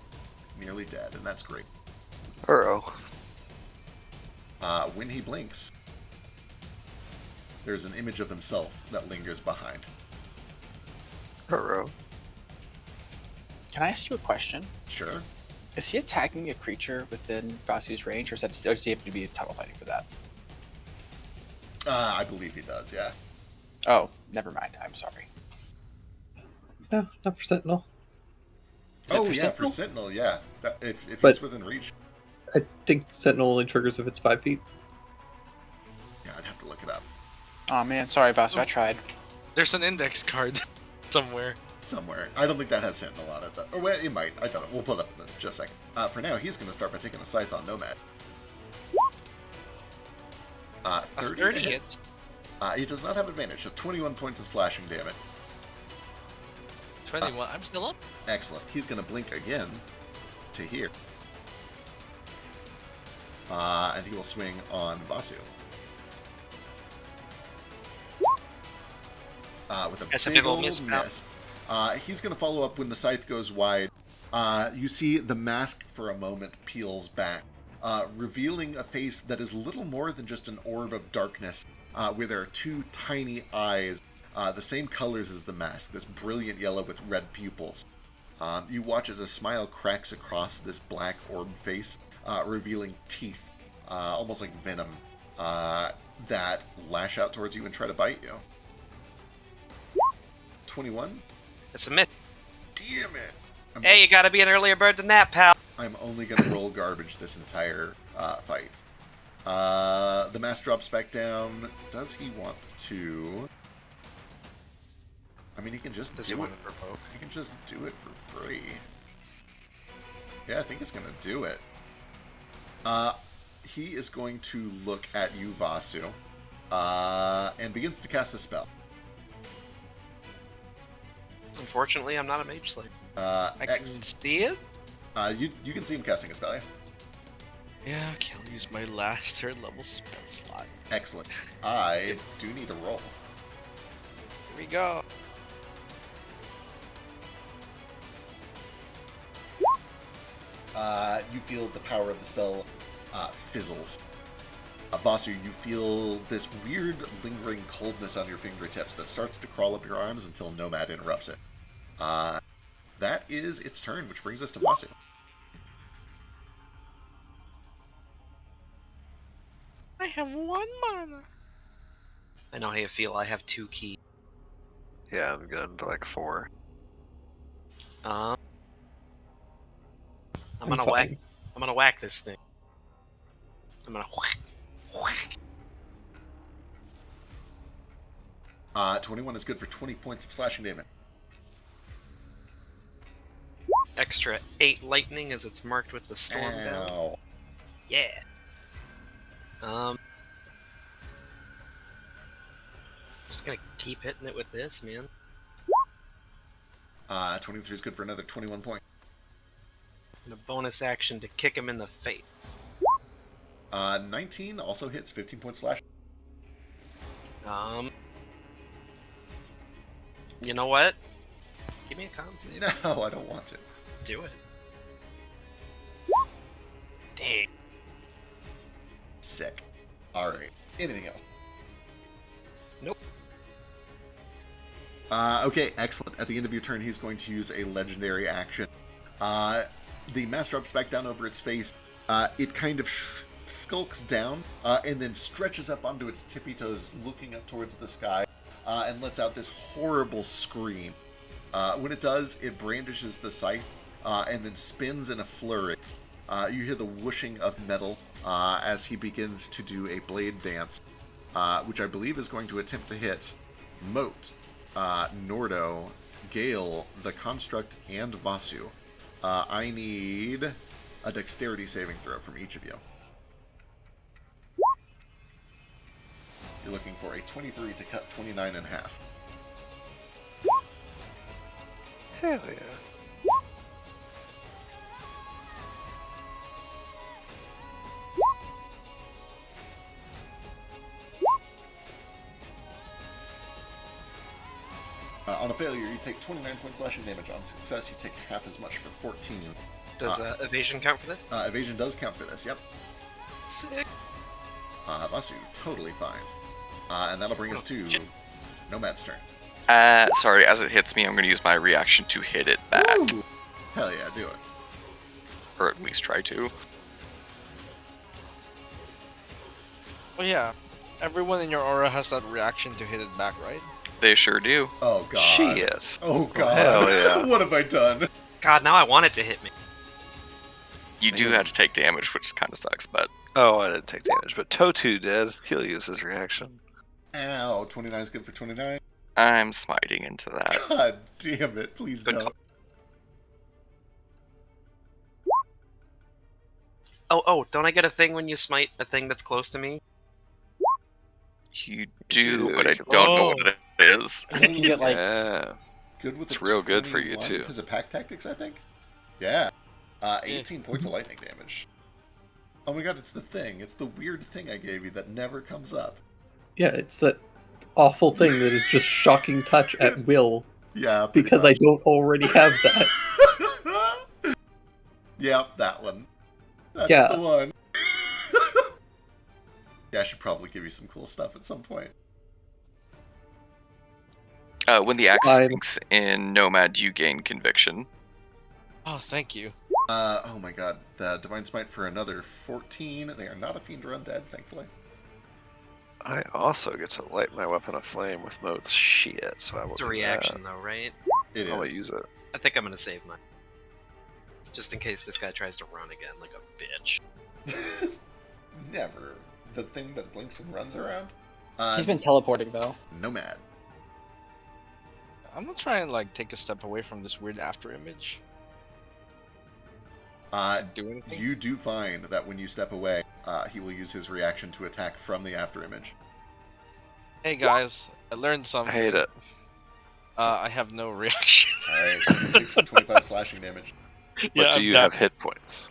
nearly dead, and that's great. Uh-oh. When he blinks, there's an image of himself that lingers behind. Uh-oh. Can I ask you a question? Sure. Is he attacking a creature within Basu's range, or does he have to be tunnel fighting for that? I believe he does, yeah. Oh, never mind. I'm sorry. No, not for Sentinel. Is it Oh, for yeah, for Sentinel? Sentinel, yeah. If But- he's within reach. I think Sentinel only triggers if it's 5 feet. Yeah, I'd have to look it up. Oh man, sorry, Basu. I tried. There's an index card somewhere. Somewhere. I don't think that has Sentinel on it, though. Or, well, it might. I don't know. We'll pull it up in just a second. For now, he's going to start by taking a scythe on Nomad. 30 30 to hit. hits. He does not have advantage, so 21 points of slashing damage. 21. I'm still up. Excellent. He's going to blink again to here. And he will swing on Vasu. With That's a a big big ol' old miss, pal. miss. He's going to follow up when the scythe goes wide. You see the mask for a moment peels back, revealing a face that is little more than just an orb of darkness, where there are two tiny eyes, the same colors as the mask, this brilliant yellow with red pupils. You watch as a smile cracks across this black orb face, revealing teeth, almost like venom, that lash out towards you and try to bite you. 21? It's a miss. Damn it! Hey, you gotta be an earlier bird than that, pal. I'm only going to roll garbage this entire fight. The mask drops back down. Does he want to... I mean, he can just Does he do want it. to provoke? He can just do it for free. Yeah, I think he's going to do it. He is going to look at you, Vasu, and begins to cast a spell. Unfortunately, I'm not a mage slave. I can see it. You can see him casting a spell, yeah? Yeah, okay, I'll use my last third level spell slot. Excellent. I do need a roll. Here we go. You feel the power of the spell fizzles. Vasu, you feel this weird, lingering coldness on your fingertips that starts to crawl up your arms until Nomad interrupts it. That is its turn, which brings us to Vasu. I have 1 mana. I know how you feel. I have 2 keys. Yeah, I'm getting to like 4. I'm I'm gonna fine. whack. I'm gonna whack this thing. I'm gonna whack. Whack. 21 is good for 20 points of slashing damage. Extra 8 lightning as it's marked with the storm down. Ow. Yeah. Just gonna keep hitting it with this, man. 23 is good for another 21 points. The bonus action to kick him in the face. 19 also hits, 15 points slash. You know what? Give me a con save. No, I don't want to. Do it. Dang. Sick. Alright. Anything else? Nope. Okay, excellent. At the end of your turn, he's going to use a legendary action. The mask drops back down over its face. It kind of skulks down and then stretches up onto its tippy toes, looking up towards the sky, and lets out this horrible scream. When it does, it brandishes the scythe and then spins in a flurry. You hear the whooshing of metal as he begins to do a blade dance, which I believe is going to attempt to hit Moat, Nordo, Gale, the Construct, and Vasu. I need a dexterity saving throw from each of you. You're looking for a 23 to cut 29 in half. Hell yeah. On a failure, you take 29 points slashing damage. On success, you take half as much for 14. Does evasion count for this? Evasion does count for this, yep. Sick. Vasu, totally fine. And that'll bring us to Nomad's turn. Sorry, as it hits me, I'm going to use my reaction to hit it back. Ooh. Hell yeah, do it. Or at least try to. Oh yeah, everyone in your aura has that reaction to hit it back, right? They sure do. Oh god. She is. Oh god. Hell yeah. What have I done? God, now I want it to hit me. You do have to take damage, which kind of sucks, but... Oh, I didn't take damage, but Totu did. He'll use his reaction. Ow, 29 is good for 29. I'm smiting into that. God damn it, please Good don't. call. Oh, don't I get a thing when you smite a thing that's close to me? You do, do. but I don't know what it is. I think you get like Yeah. Good with It's a real good for you, 21. too. Is it pack tactics, I think? Yeah. 18 points of lightning damage. Oh my god, it's the thing. It's the weird thing I gave you that never comes up. Yeah, it's that awful thing that is just shocking touch at will. Yeah, because I don't already have that. Yep, that one. That's Yeah. the one. Yeah, I should probably give you some cool stuff at some point. When the axe sinks in Nomad, you gain conviction. Oh, thank you. Oh my god, the Divine Smite for another 14. They are not a fiend or undead, thankfully. I also get to light my weapon aflame with Moat's shit, so I will It's a do reaction, that. though, right? It I'll is. use it. I think I'm gonna save mine. Just in case this guy tries to run again like a bitch. Never. The thing that blinks and runs around? He's been teleporting, though. Nomad. I'm gonna try and like take a step away from this weird after image. Do anything? You do find that when you step away, he will use his reaction to attack from the after image. Hey guys, I learned something. I hate it. I have no reaction. Alright, 6 for 25 slashing damage. But do you have hit points?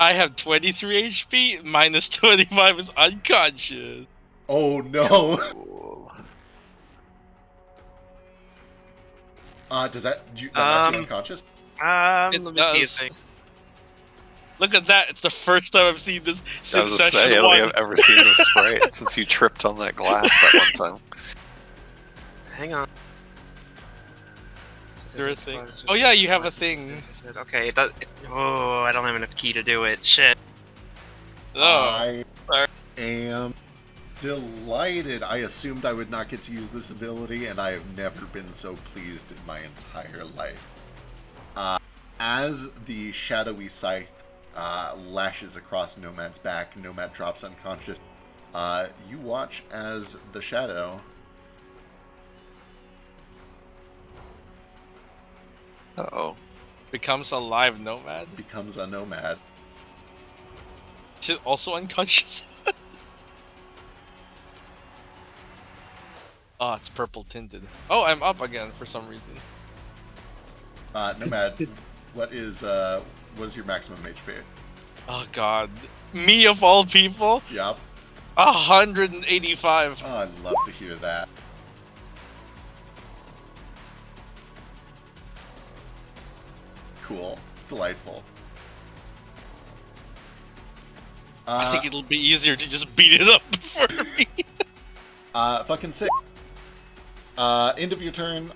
I have 23 HP, minus 25 is unconscious. Oh no! Cool. Does that knock you unconscious? It let me see a does. thing. Look at that! It's the first time I've seen this I was since gonna say, I session don't think 1. I've ever seen this spray since you tripped on that glass that one time. Hang on. Is there a thing? Oh yeah, you have a thing. Okay, it does. Oh, I don't have enough key to do it. Shit. Oh. I am delighted. I assumed I would not get to use this ability, and I have never been so pleased in my entire life. As the shadowy scythe lashes across Nomad's back, Nomad drops unconscious. You watch as the shadow Uh-oh. Becomes a live nomad? becomes a nomad. Is it also unconscious? Oh, it's purple tinted. Oh, I'm up again for some reason. Nomad, what is your maximum HP? Oh god. Me of all people? Yup. 185. Oh, I'd love to hear that. Cool. Delightful. I think it'll be easier to just beat it up for me. Fucking sick. End of your turn.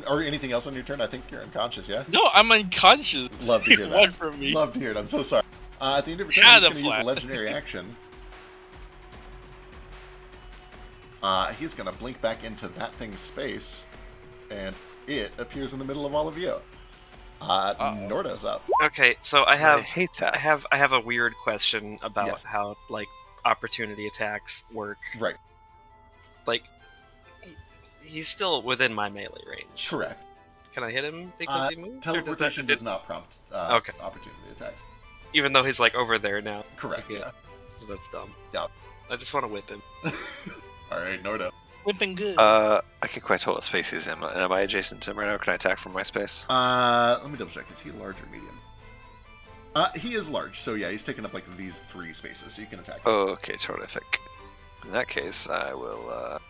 Or anything else on your turn? I think you're unconscious, yeah? No, I'm unconscious. Love to hear that. One from me. Love to hear it. I'm so sorry. At the end of your turn, he's going to use a flat. legendary action. He's going to blink back into that thing's space, and it appears in the middle of all of you. Norda's up. Okay, so I have. hate that. I have a weird question about Yes. how like opportunity attacks work. Right. Like, he's still within my melee range. Correct. Can I hit him because he moved? Or Teleportation does not prompt Okay. opportunity attacks. Even though he's like over there now. Correct, Okay. yeah. So that's dumb. Yep. I just want to whip him. Alright, Norda. Whipping good. I can't quite tell what space he's in. Am I adjacent to him right now? Can I attack from my space? Let me double check. Is he large or medium? He is large, so yeah, he's taking up like these 3 spaces, so you can attack him. Okay, terrific. In that case, I will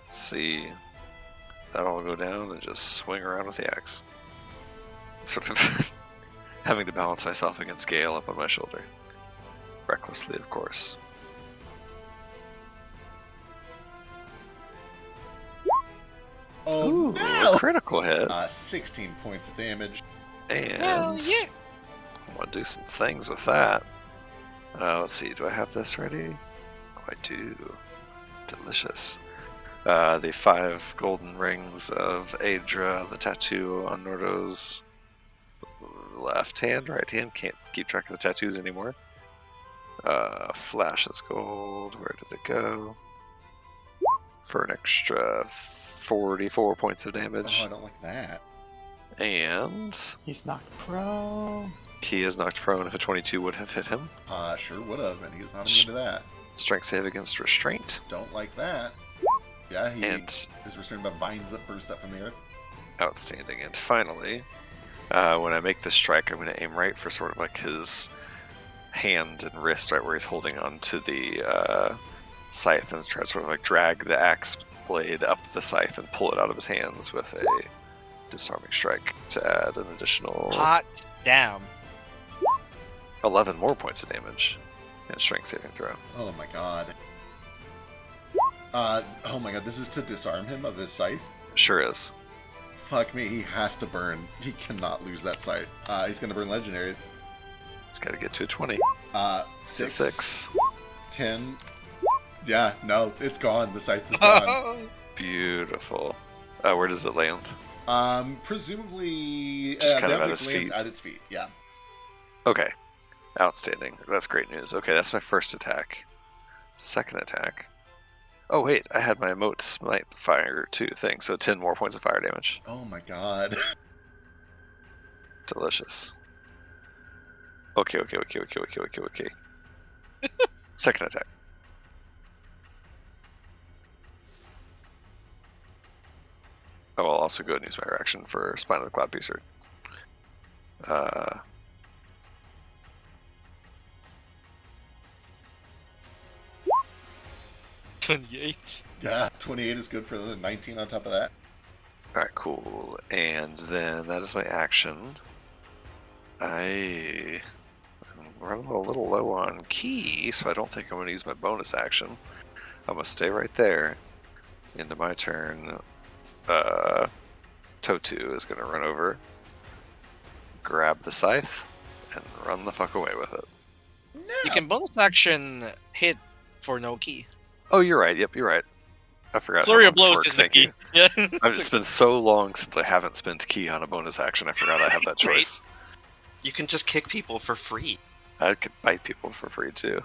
see that all go down and just swing around with the axe. Sort of having to balance myself against Gale up on my shoulder. Recklessly, of course. Oh Ooh, no! a critical hit. 16 points of damage. And Hell yeah. I want to do some things with that. Let's see, do I have this ready? Oh, I do. Delicious. The 5 golden rings of Aedra, the tattoo on Nordo's left hand, right hand. Can't keep track of the tattoos anymore. Flashes gold. Where did it go? For an extra 44 points of damage. Oh, I don't like that. And He's knocked prone. he is knocked prone. If a 22 would have hit him. Sure would have, and he's not immune to that. Strength save against restraint. Don't like that. Yeah, he And is restrained by vines that burst up from the earth. outstanding. And finally, when I make this strike, I'm going to aim right for sort of like his hand and wrist, right where he's holding on to the scythe, and try to sort of like drag the axe blade up the scythe and pull it out of his hands with a disarming strike to add an additional Hot damn. 11 more points of damage and strength saving throw. Oh my god. Oh my god, this is to disarm him of his scythe? Sure is. Fuck me, he has to burn. He cannot lose that scythe. He's gonna burn legendaries. He's got to get to a 20. 6. 10. Yeah, no, it's gone. The scythe is gone. Beautiful. Where does it land? Presumably Just kind of at the his lands feet. at its feet, yeah. Okay. Outstanding. That's great news. Okay, that's my first attack. Second attack. Oh wait, I had my emote smite fire too thing, so 10 more points of fire damage. Oh my god. Delicious. Okay. Second attack. I will also go and use my reaction for Spine of the Cloud Piercer. 28. Yeah, 28 is good for the 19 on top of that. Alright, cool. And then that is my action. I'm running a little low on ki, so I don't think I'm going to use my bonus action. I'm going to stay right there. Into my turn, Totu is going to run over, grab the scythe, and run the fuck away with it. You can bonus action hit for no key. Oh, you're right. Yep, you're right. I forgot. Flurry how of bonus blows works, is the thank key. you. Yeah. It's been so long since I haven't spent ki on a bonus action. I forgot I have that Right. choice. You can just kick people for free. I could bite people for free too.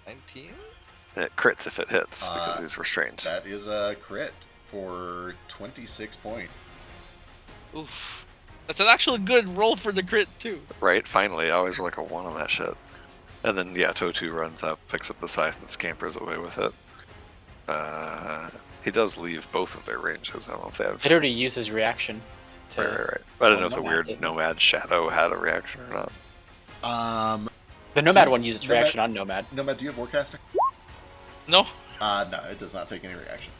19? It crits if it hits because he's restrained. That is a crit for 26 points. Oof. That's an actually good roll for the crit too. Right? Finally, I always roll like a 1 on that shit. And then, yeah, Totu runs up, picks up the scythe, and scampers away with it. He does leave both of their ranges. I don't know if they have... It already used his reaction. To... Right. I didn't know if the Nomad weird didn't. Nomad Shadow had a reaction or not. The Nomad Do- one used its Nomad- reaction on Nomad. Nomad, do you have Warcaster? No. No, it does not take any reaction.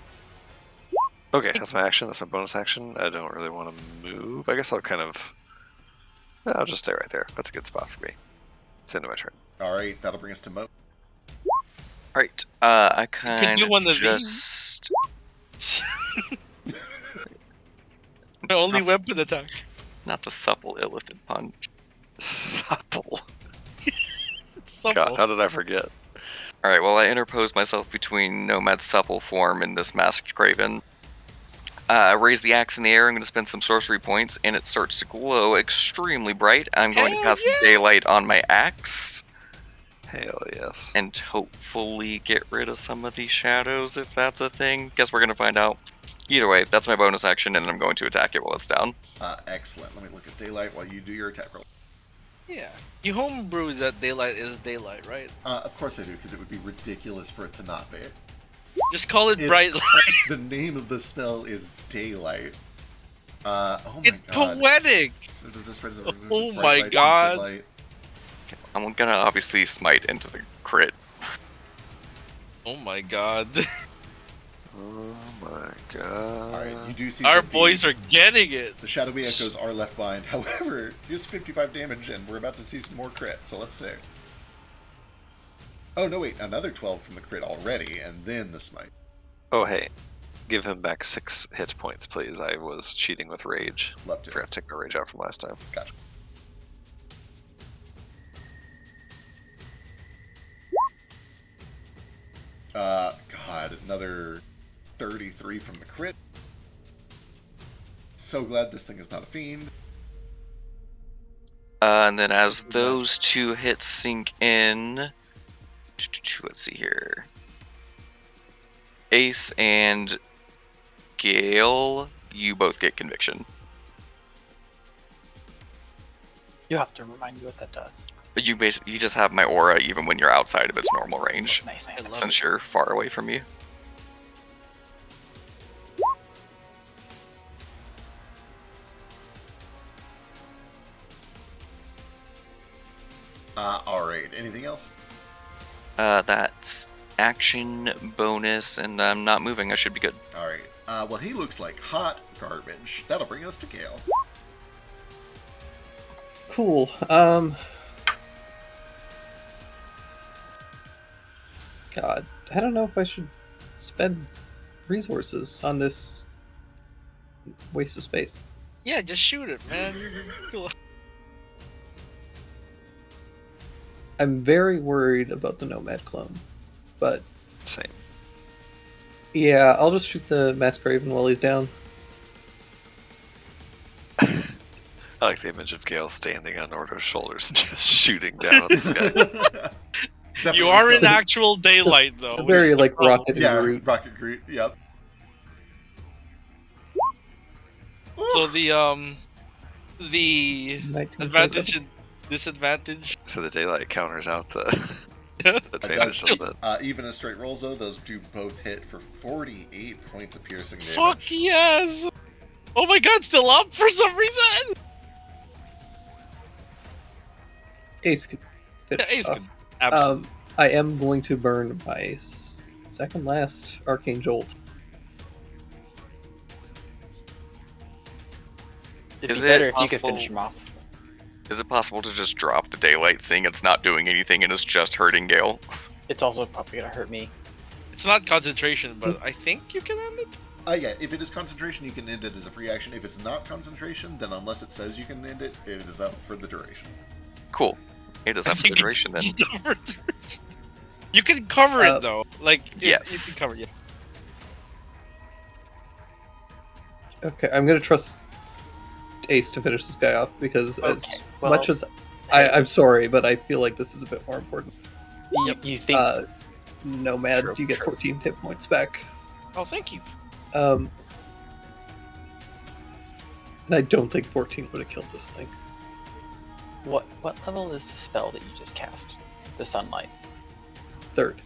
Okay, that's my action. That's my bonus action. I don't really want to move. I guess I'll I'll just stay right there. That's a good spot for me. It's into my turn. Alright, that'll bring us to Mo. Alright, I could kind do one of of these. just... The only weapon attack. Not the supple illithid punch. Supple. Supple. God, how did I forget? Alright, well, I interpose myself between Nomad's supple form and this masked Craven. I raise the axe in the air. I'm going to spend some sorcery points, and it starts to glow extremely bright. I'm going to Hell cast yeah! daylight on my axe Hell yes. and hopefully get rid of some of these shadows if that's a thing. Guess we're going to find out. Either way, that's my bonus action, and I'm going to attack it while it's down. Excellent. Let me look at daylight while you do your attack roll. Yeah. You homebrew that daylight is daylight, right? Of course I do, because it would be ridiculous for it to not be. Just call it It's bright light. The name of the spell is daylight. Oh my It's god. poetic. Oh my god. I'm going to obviously smite into the crit. Oh my god. Oh my god. Alright, you do see Our that boys are getting it. the Shadowy Echoes are left behind. However, just 55 damage, and we're about to see some more crit, so let's see. Oh, no, wait, another 12 from the crit already, and then the smite. Oh, hey. Give him back 6 hit points, please. I was cheating with rage. Love to. Forgot to take my rage out from last time. Gotcha. God, another 33 from the crit. So glad this thing is not a fiend. And then as those two hits sink in, let's see here. Ace and Gale, you both get conviction. You have to remind me what that does. But you just have my aura even when you're outside of its normal range, Nice. I love since you're far away from you. Alright, anything else? That's action bonus, and I'm not moving. I should be good. Alright. Well, he looks like hot garbage. That'll bring us to Gale. Cool. God, I don't know if I should spend resources on this waste of space. Yeah, just shoot it, man. Cool. I'm very worried about the Nomad clone, but Same. yeah, I'll just shoot the Masked Raven while he's down. I like the image of Gale standing on Ordo's shoulders and just shooting down at this guy. You are in actual daylight, though. It's a very like rocket route. Rocket Groot, yep. So the 19 advantage and disadvantage. So the daylight counters out the It advantage, does. doesn't it? Even as straight rolls, though, those do both hit for 48 points of piercing damage. Fuck yes! Oh my god, still up for some reason. Ace could finish Ace off. can absolutely. I am going to burn my second last Arcane Jolt. It'd Is be it better if you could possible- finish him off. Is it possible to just drop the daylight, seeing it's not doing anything and it's just hurting Gale? It's also probably gonna hurt me. It's not concentration, but I think you can end it. Yeah, if it is concentration, you can end it as a free action. If it's not concentration, then unless it says you can end it, it is up for the duration. Cool. It does I have the think it's duration then. just over duration. You can cover it though. Like yes. you can cover it. Okay, I'm gonna trust Ace to finish this guy off because as well, much as I'm sorry, but I feel like this is a bit more important. You think Nomad, True, you get true. 14 hit points back. Oh, thank you. And I don't think 14 would have killed this thing. what level is the spell that you just cast? The sunlight. Third.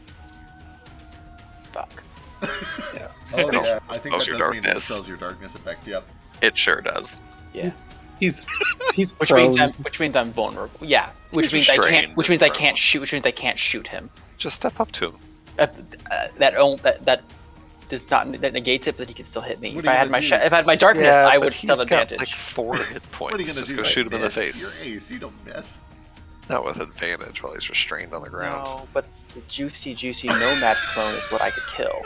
Fuck. Yeah. Oh, It yeah. also I think that spells does your mean it darkness. spells your darkness effect, yep. It sure does. Yeah. He's Which prone. means I'm vulnerable. Yeah. Which He's means I restrained can't. Which means I and can't shoot. Which means I can't shoot him. Just step up to him. That does not that negates it, but he can still hit me. What If are I you had my gonna do? if I had my darkness, I would he's still have got advantage. like 4 hit points. What are you gonna Just do? go like shoot him in the miss? face. You're Ace, you don't miss. Not with advantage while he's restrained on the ground. No, but the juicy Nomad clone is what I could kill.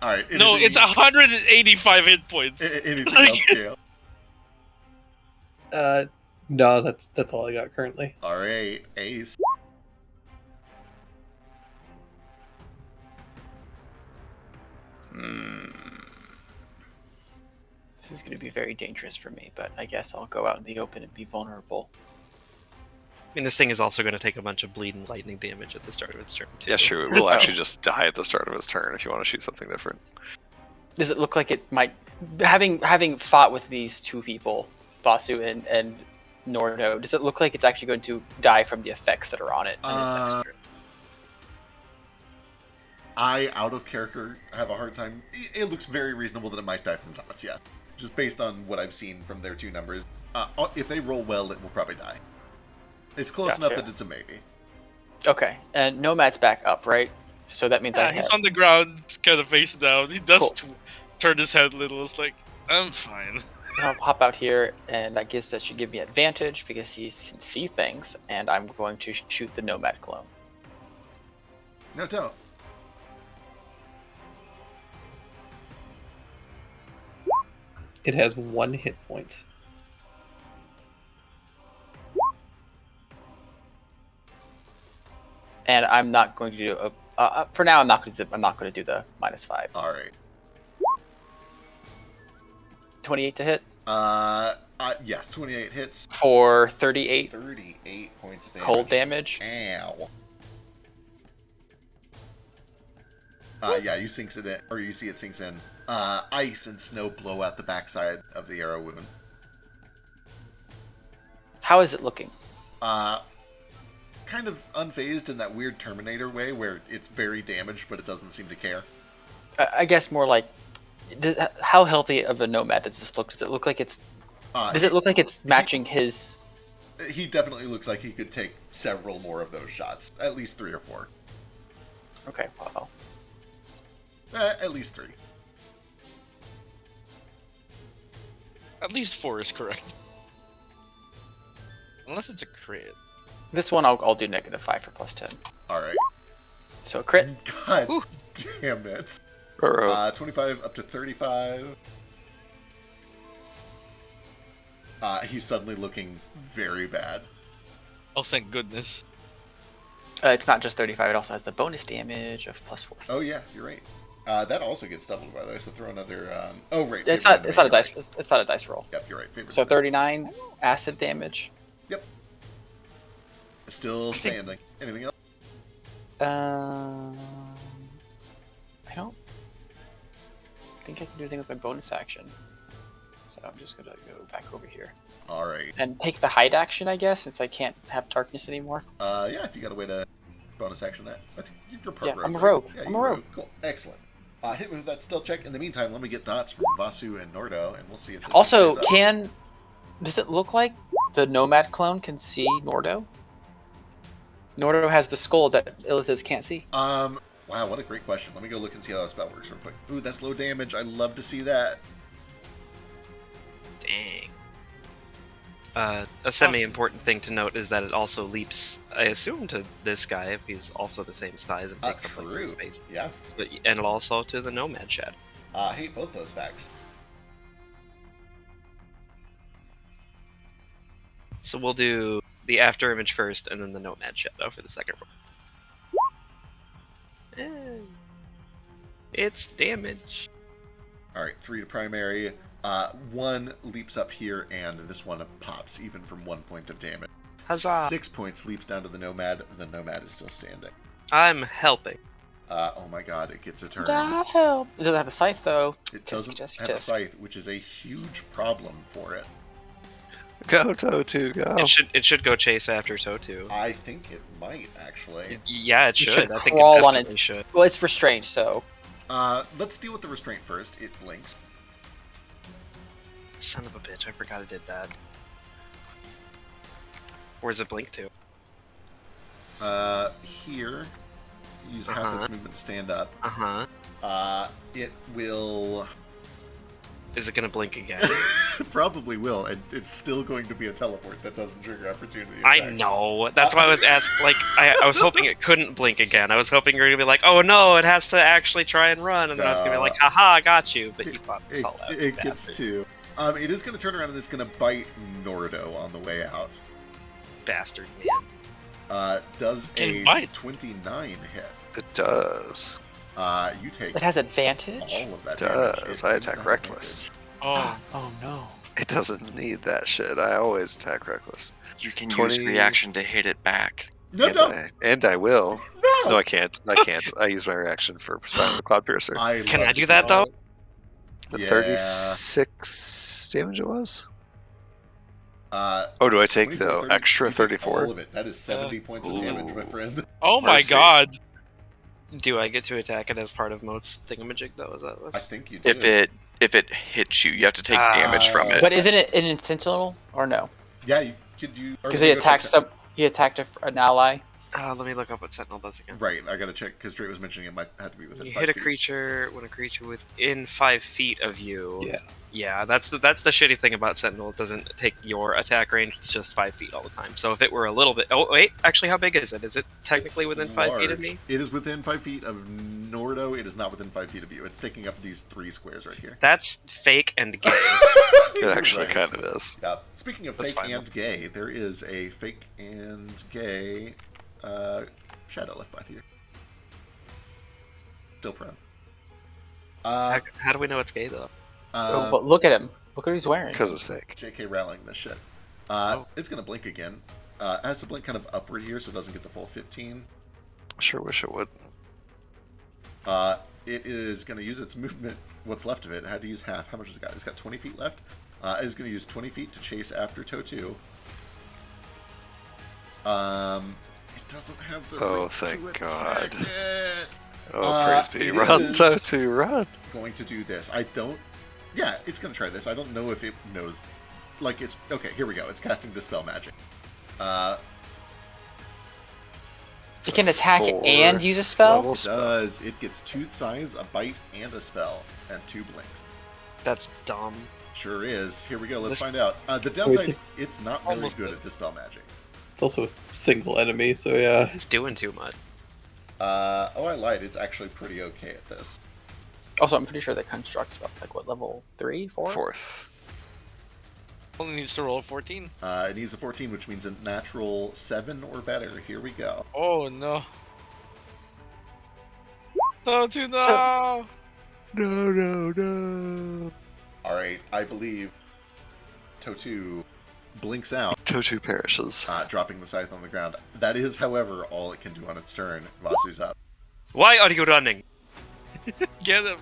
Alright, No, it's 185 hit points. Anything Like- else, Gale? No, that's all I got currently. Alright, Ace. This is going to be very dangerous for me, but I guess I'll go out in the open and be vulnerable. I mean, this thing is also going to take a bunch of bleed and lightning damage at the start of its turn, too. Yeah, sure. It will actually just die at the start of his turn if you want to shoot something different. Does it look like it might, having fought with these two people, Basu and Nordo, does it look like it's actually going to die from the effects that are on it? In its next turn? I, out of character, have a hard time. It looks very reasonable that it might die from dots, yes. Just based on what I've seen from their two numbers. If they roll well, it will probably die. It's close enough Gotcha. that it's a maybe. Okay, and Nomad's back up, right? So that means Yeah, he's on the ground, kind of face down. He does turn his head a little. It's like, I'm fine. I'll hop out here, and that should give me advantage because he can see things, and I'm going to shoot the Nomad clone. No doubt. It has 1 hit point. And I'm not going to do for now. I'm not going to do the -5. All right. 28 to hit Yes, 28 hits. for 38 38 points of damage. cold damage. Ow. Yeah, you sinks it in, or you see it sinks in. Ice and snow blow out the backside of the arrow wound. How is it looking? Kind of unfazed in that weird Terminator way, where it's very damaged, but it doesn't seem to care. I guess more like, how healthy of a Nomad does this look? Does it look like it's? Does it look like it's matching his he definitely looks like he could take several more of those shots. At least 3 or 4. Okay, well. At least 3. At least 4 is correct. Unless it's a crit. This one I'll do -5 for +10. Alright. So a crit. God Ooh. damn it. Burrow. 25 up to 35. He's suddenly looking very bad. Oh, thank goodness. It's not just 35, it also has the bonus damage of +4. Oh yeah, you're right. That also gets doubled, by the way, so throw another... Oh, right. It's favorite not a enemy, dice. right. It's not a dice roll. Yep, you're right. Favorite So enemy. 39 acid damage. Yep. Still standing. Anything else? I don't think I can do anything with my bonus action. So I'm just gonna go back over here. Alright. And take the hide action, I guess, since I can't have darkness anymore. Yeah, if you got a way to bonus action that. I think you're part rogue. I'm a right? rogue. Yeah, I'm you're a rogue. Cool. Excellent. Hit me with that stealth check. In the meantime, let me get dots from Vasu and Nordo, and we'll see if this Also, thing stays up. does it look like the Nomad clone can see Nordo? Nordo has the skull that Illithus can't see. Wow, what a great question. Let me go look and see how a spell works real quick. Ooh, that's low damage. I love to see that. Dang. A semi-important thing to note is that it also leaps, I assume, to this guy if he's also the same size and takes up like True. space. Yeah. So, and also to the Nomad Shed. I hate both those facts. So we'll do the after image first and then the Nomad Shadow for the second one. It's damage. Alright, 3 to primary. 1 leaps up here, and this one pops, even from 1 point of damage. Huzzah! 6 points leaps down to the Nomad. The Nomad is still standing. I'm helping. Oh my god, it gets a turn. Help! It doesn't have a scythe though. It Tisk, doesn't tisk, have a tisk. scythe, which is a huge problem for it. Go, Totu, go. It should go chase after Totu. I think it might, actually. Yeah, it should. should I think crawl it on definitely its- should. Well, it's restrained, so Let's deal with the restraint first. It blinks. Son of a bitch, I forgot it did that. Where's it blink to? Here, use half Uh-huh. its movement to stand up. Uh-huh. It will... Is it gonna blink again? Probably will, and it's still going to be a teleport that doesn't trigger opportunity I attacks. know. That's why I was asking. Like, I was hoping it couldn't blink again. I was hoping you were gonna be like, "Oh no, it has to actually try and run," and then I was gonna be like, "Haha, I got you." But you thought this all out. It gets bastard. 2. It is going to turn around and it's going to bite Nordo on the way out. Bastard man. Does Can a bite. 29 hit. It does. You take it has advantage. all of that It damage. does. It I seems to attack have reckless. Oh, Oh no. It doesn't need that shit. I always attack reckless. You can 20 use reaction to hit it back. advantage. No, and, don't! and I will. No! No, I can't. I can't. I use my reaction for Spine of the Cloud Piercer. Can love I do to that, though? The Yeah. 36 damage it was? Oh, do I take the extra you take 34? all of it. That is 70 points of damage, my Ooh. friend. oh my Mercy. god. Do I get to attack it as part of Moat's thingamajig though? Is that what's... I think you do. If it hits you, you have to take damage from it. But isn't it an intentional or no? Yeah, you could you... or Because let he me go check attacked some- he attacked an ally. Let me look up what Sentinel does again. Right, I gotta check, because Drake was mentioning it might have to be within You 5 hit a feet. creature when a creature within 5 feet of you. Yeah. Yeah, that's the shitty thing about Sentinel. It doesn't take your attack range. It's just 5 feet all the time. So if it were a little bit, oh wait, actually, how big is it? Is it technically It's within 5 feet of large. me? It is within 5 feet of Nordo. It is not within 5 feet of you. It's taking up these 3 squares right here. That's fake and gay. It You're actually right. kind of is. Yeah. Speaking of That's fake fine. and gay, there is a fake and gay shadow left behind here. Still prone. How do we know it's gay though? But look at him. Look what he's wearing. Because it's fake. JK rallying this shit. It's gonna blink again. It has to blink kind of upward here, so it doesn't get the full 15. Sure wish it would. It is gonna use its movement. What's left of it? It had to use half. How much has it got? It's got 20 feet left. It is gonna use 20 feet to chase after Totu. It doesn't have the Oh, reach thank to attack God. it. Oh, praise be. It Run, is Totu, run! Going to do this. I don't. Yeah, it's gonna try this. I don't know if it knows. Like it's okay. Here we go. It's casting Dispel Magic. It can attack and use a spell? It does. It gets tooth size, a bite, and a spell, and 2 blinks. That's dumb. Sure is. Here we go. Let's find out. The downside, it's not really Almost good dead. at dispel magic. It's also a single enemy, so yeah. It's doing too much. Oh, I lied. It's actually pretty okay at this. Also, I'm pretty sure that construct spell's like what, level 3, 4? 4th. Only needs to roll a 14. It needs a 14, which means a natural 7 or better. Here we go. Oh no. Totu, no! No. All right, I believe Totu blinks out, Totu perishes. dropping the scythe on the ground. That is, however, all it can do on its turn. Vasu's up. Why are you running? Get him!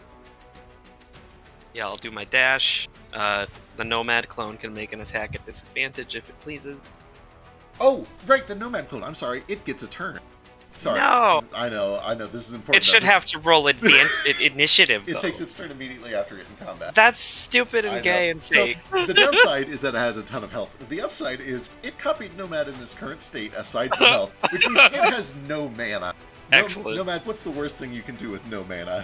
Yeah, I'll do my dash. The Nomad clone can make an attack at disadvantage if it pleases. Oh, right, the Nomad clone. I'm sorry, it gets a turn. Sorry. No! I know, this is important. It should have to roll initiative, though. It takes its turn immediately after hitting combat. That's stupid I and gay know. and So, fake. the downside is that it has a ton of health. The upside is it copied Nomad in its current state aside from health, which means it has no mana. Excellent. Nomad, what's the worst thing you can do with no mana?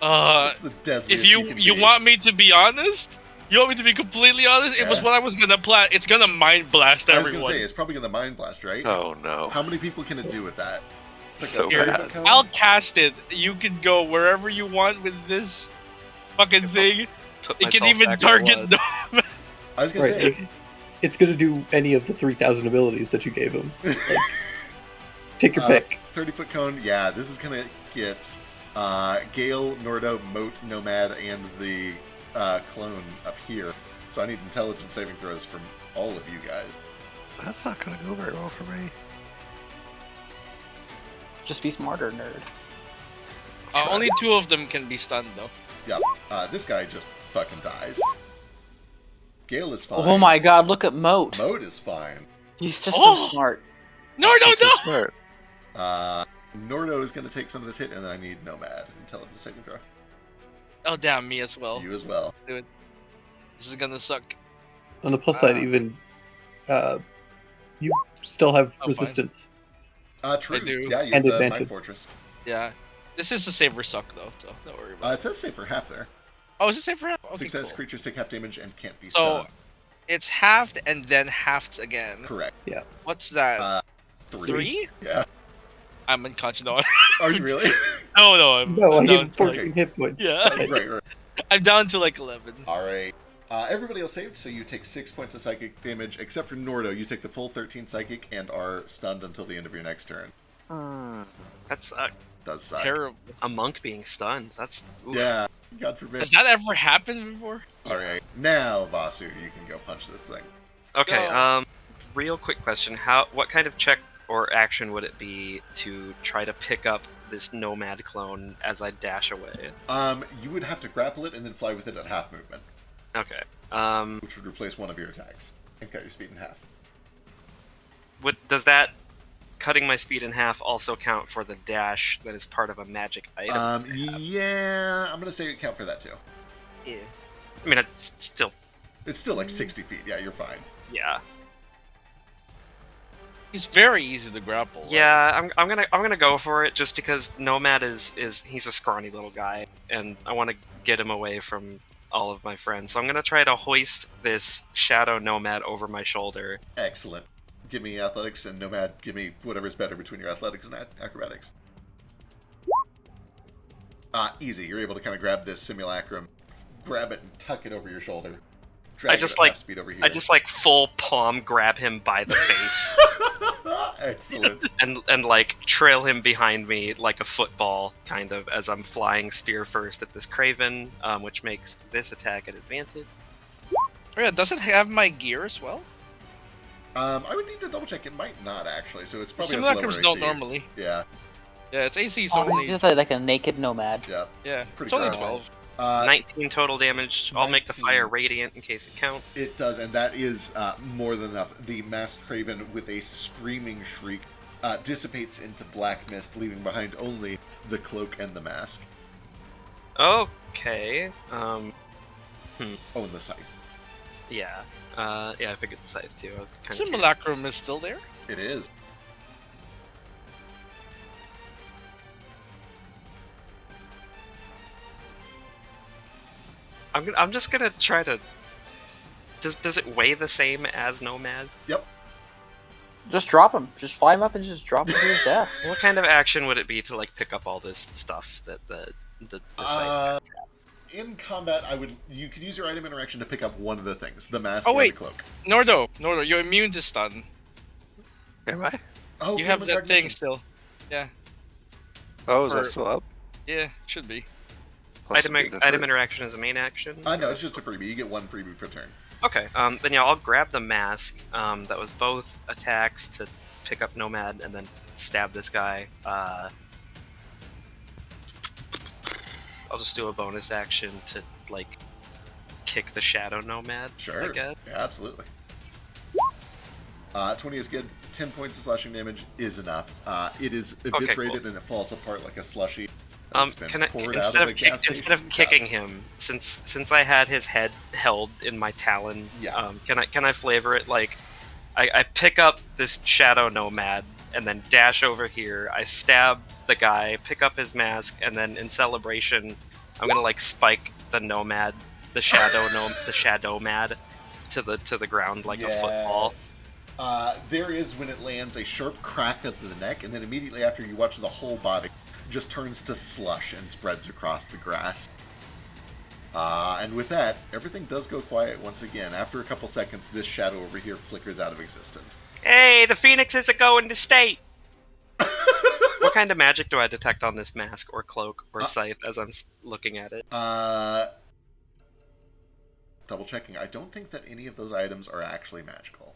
What's the deadliest If you can you be? want me to be honest, you want me to be completely honest, it was Yeah. what I was gonna plan. It's gonna mind blast I was everyone. gonna say, it's probably gonna Mind Blast, right? Oh no. How many people can it do with that? It's So a 30 bad. foot cone? I'll cast it. You can go wherever you want with this fucking thing. Put It can myself even back where I target was. them. I was gonna Right. say, It's gonna do any of the 3,000 abilities that you gave him. Like, take your pick. 30 foot cone, yeah, this is gonna get Gale, Nordo, Moat, Nomad, and the clone up here. So I need intelligence saving throws from all of you guys. That's not gonna go very well for me. Just be smarter, nerd. Only 2 of them can be stunned though. Yep, this guy just fucking dies. Gale is fine. Oh my god, look at Moat. Moat is fine. He's just Oh! so smart. No, He's so smart. Nordo is gonna take some of this hit, and then I need Nomad. Intelligence saving throw. Oh damn, me as well. You as well. This is gonna suck. On the plus side, even you still have fine. resistance. True. I do. Yeah, you have And the advantage. Mind Fortress. Yeah. This is a save or suck though, so don't worry about It says save for half there. it. Oh, is it save for half? Okay, Success cool. creatures take half damage and can't be So stunned. it's halved and then halved again. Correct. What's that? 3? Yeah. I'm unconscious. No, Are you really? no, I'm No, I down gave to 14 like, hit points. yeah. right. I'm down to like 11. Alright. Everybody else saved, so you take 6 points of psychic damage, except for Nordo. You take the full 13 psychic and are stunned until the end of your next turn. That's Does suck. Terrible. a monk being stunned. That's oof. Yeah, God forbid. Has that ever happened before? Alright, now, Vasu, you can go punch this thing. Okay. Go. Real quick question: what kind of check or action would it be to try to pick up this Nomad clone as I dash away? You would have to grapple it and then fly with it at half movement, Okay. which would replace one of your attacks and cut your speed in half. Does that cutting my speed in half also count for the dash that is part of a magic item? Yeah, I'm gonna say it count for that too. Yeah. I mean, it's still, It's still like 60 feet. Yeah, you're fine. yeah. He's very easy to grapple. Yeah, I'm gonna go for it just because Nomad is he's a scrawny little guy, and I want to get him away from all of my friends. So I'm gonna try to hoist this Shadow Nomad over my shoulder. Excellent. Give me athletics, and Nomad, give me whatever's better between your athletics and acrobatics. Easy. You're able to kind of grab this simulacrum, grab it, and tuck it over your shoulder. Drag I just it at like half speed over here. I just like full palm grab him by the face Excellent. and like trail him behind me like a football, kind of, as I'm flying spear first at this Craven, which makes this attack at advantage. Oh, yeah, does it have my gear as well? I would need to double check. It might not actually, so it's probably Simulacrums don't AC. normally. Yeah, Yeah, it's AC, so Oh, only. he's just like a naked nomad. yeah. Yeah, pretty it's only grapple. 12. 19 total damage. I'll make the 19. fire radiant in case it counts. It does, and that is more than enough. The masked Craven, with a screaming shriek, dissipates into black mist, leaving behind only the cloak and the mask. Okay. Oh, and the scythe. Yeah. Yeah, I figured the scythe too. I was kind of Simulacrum is still there? It is. I'm just gonna try to. Does it weigh the same as Nomad? Yep. Just drop him. Just fly him up and just drop him to his death. What kind of action would it be to like pick up all this stuff that the scythe? In combat, you could use your item interaction to pick up one of the things, the mask Oh, or wait. the cloak. Nordo, you're immune to stun. Am I? Oh, You from have the that thing recognition. still. Yeah, Oh, is Or- that still up? yeah, should be. Plus Item, it'd be the item first- interaction is a main action. No, it's just a freebie. You get one freebie per turn. Okay. Then yeah, I'll grab the mask. That was both attacks to pick up Nomad and then stab this guy. I'll just do a bonus action to like kick the Shadow Nomad. Sure. I guess. Yeah, absolutely. 20 is good. 10 points of slashing damage is enough. It is eviscerated cool. and it falls apart like a slushy. Can I instead of kicking him, since I had his head held in my talon, Yeah. Can I flavor it like I pick up this Shadow Nomad and then dash over here. I stab the guy, pick up his mask, and then in celebration, I'm gonna like spike the Nomad, the Shadow Mad, to the ground like a football. There is, when it lands, a sharp crack of the neck, and then immediately after you watch the whole body just turns to slush and spreads across the grass. And with that, everything does go quiet once again. After a couple seconds, this shadow over here flickers out of existence. Hey, the Phoenixes are going to state! What kind of magic do I detect on this mask or cloak or scythe as I'm looking at it? Double checking. I don't think that any of those items are actually magical.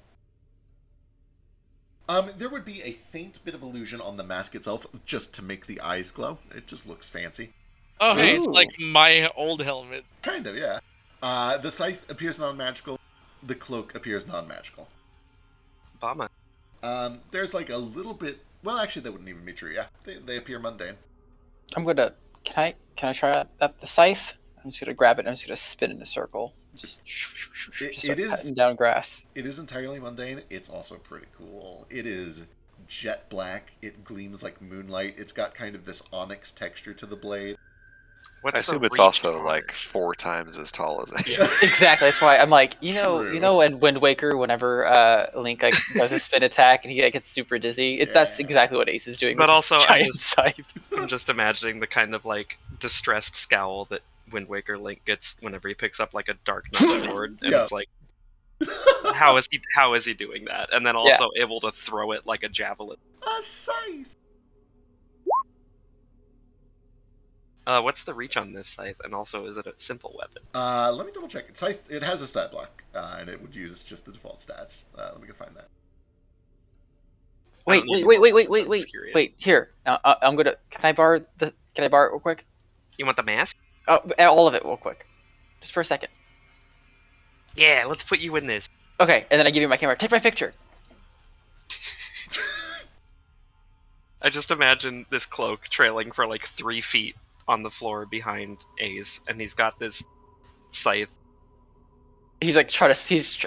There would be a faint bit of illusion on the mask itself, just to make the eyes glow. It just looks fancy. Oh, hey, it's Ooh. like my old helmet. Kind of, yeah. The scythe appears non-magical. The cloak appears non-magical. Bama. There's like a little bit... Well, actually, that wouldn't even be true, yeah. They appear mundane. I'm gonna. Can I try out the scythe? I'm just gonna grab it and I'm just gonna spin in a circle. Just It is- cutting down grass. It is entirely mundane. It's also pretty cool. It is jet black. It gleams like moonlight. It's got kind of this onyx texture to the blade. What's I the assume it's reach also on like it? 4 times as tall as I am. Yes. Exactly. That's why I'm like, True. you know, in Wind Waker, whenever Link like does a spin attack and he like, gets super dizzy, that's Yeah. exactly what Ace is doing. But with his also, giant scythe. I'm just imagining the kind of like distressed scowl that Wind Waker Link gets whenever he picks up like a Dark Knight sword, and Yeah. it's like, how is he doing that? And then also able to throw it like a javelin. A scythe! What's the reach on this scythe? And also, is it a simple weapon? Let me double check. Scythe, it has a stat block, and it would use just the default stats. Let me go find that. Wait. I'm just curious. Wait. Here, I'm gonna. Can I borrow it real quick? You want the mask? Oh, all of it, real quick, just for a second. Yeah, let's put you in this. Okay, and then I give you my camera. Take my picture. I just imagine this cloak trailing for like 3 feet on the floor behind Ace, and he's got this scythe. He's like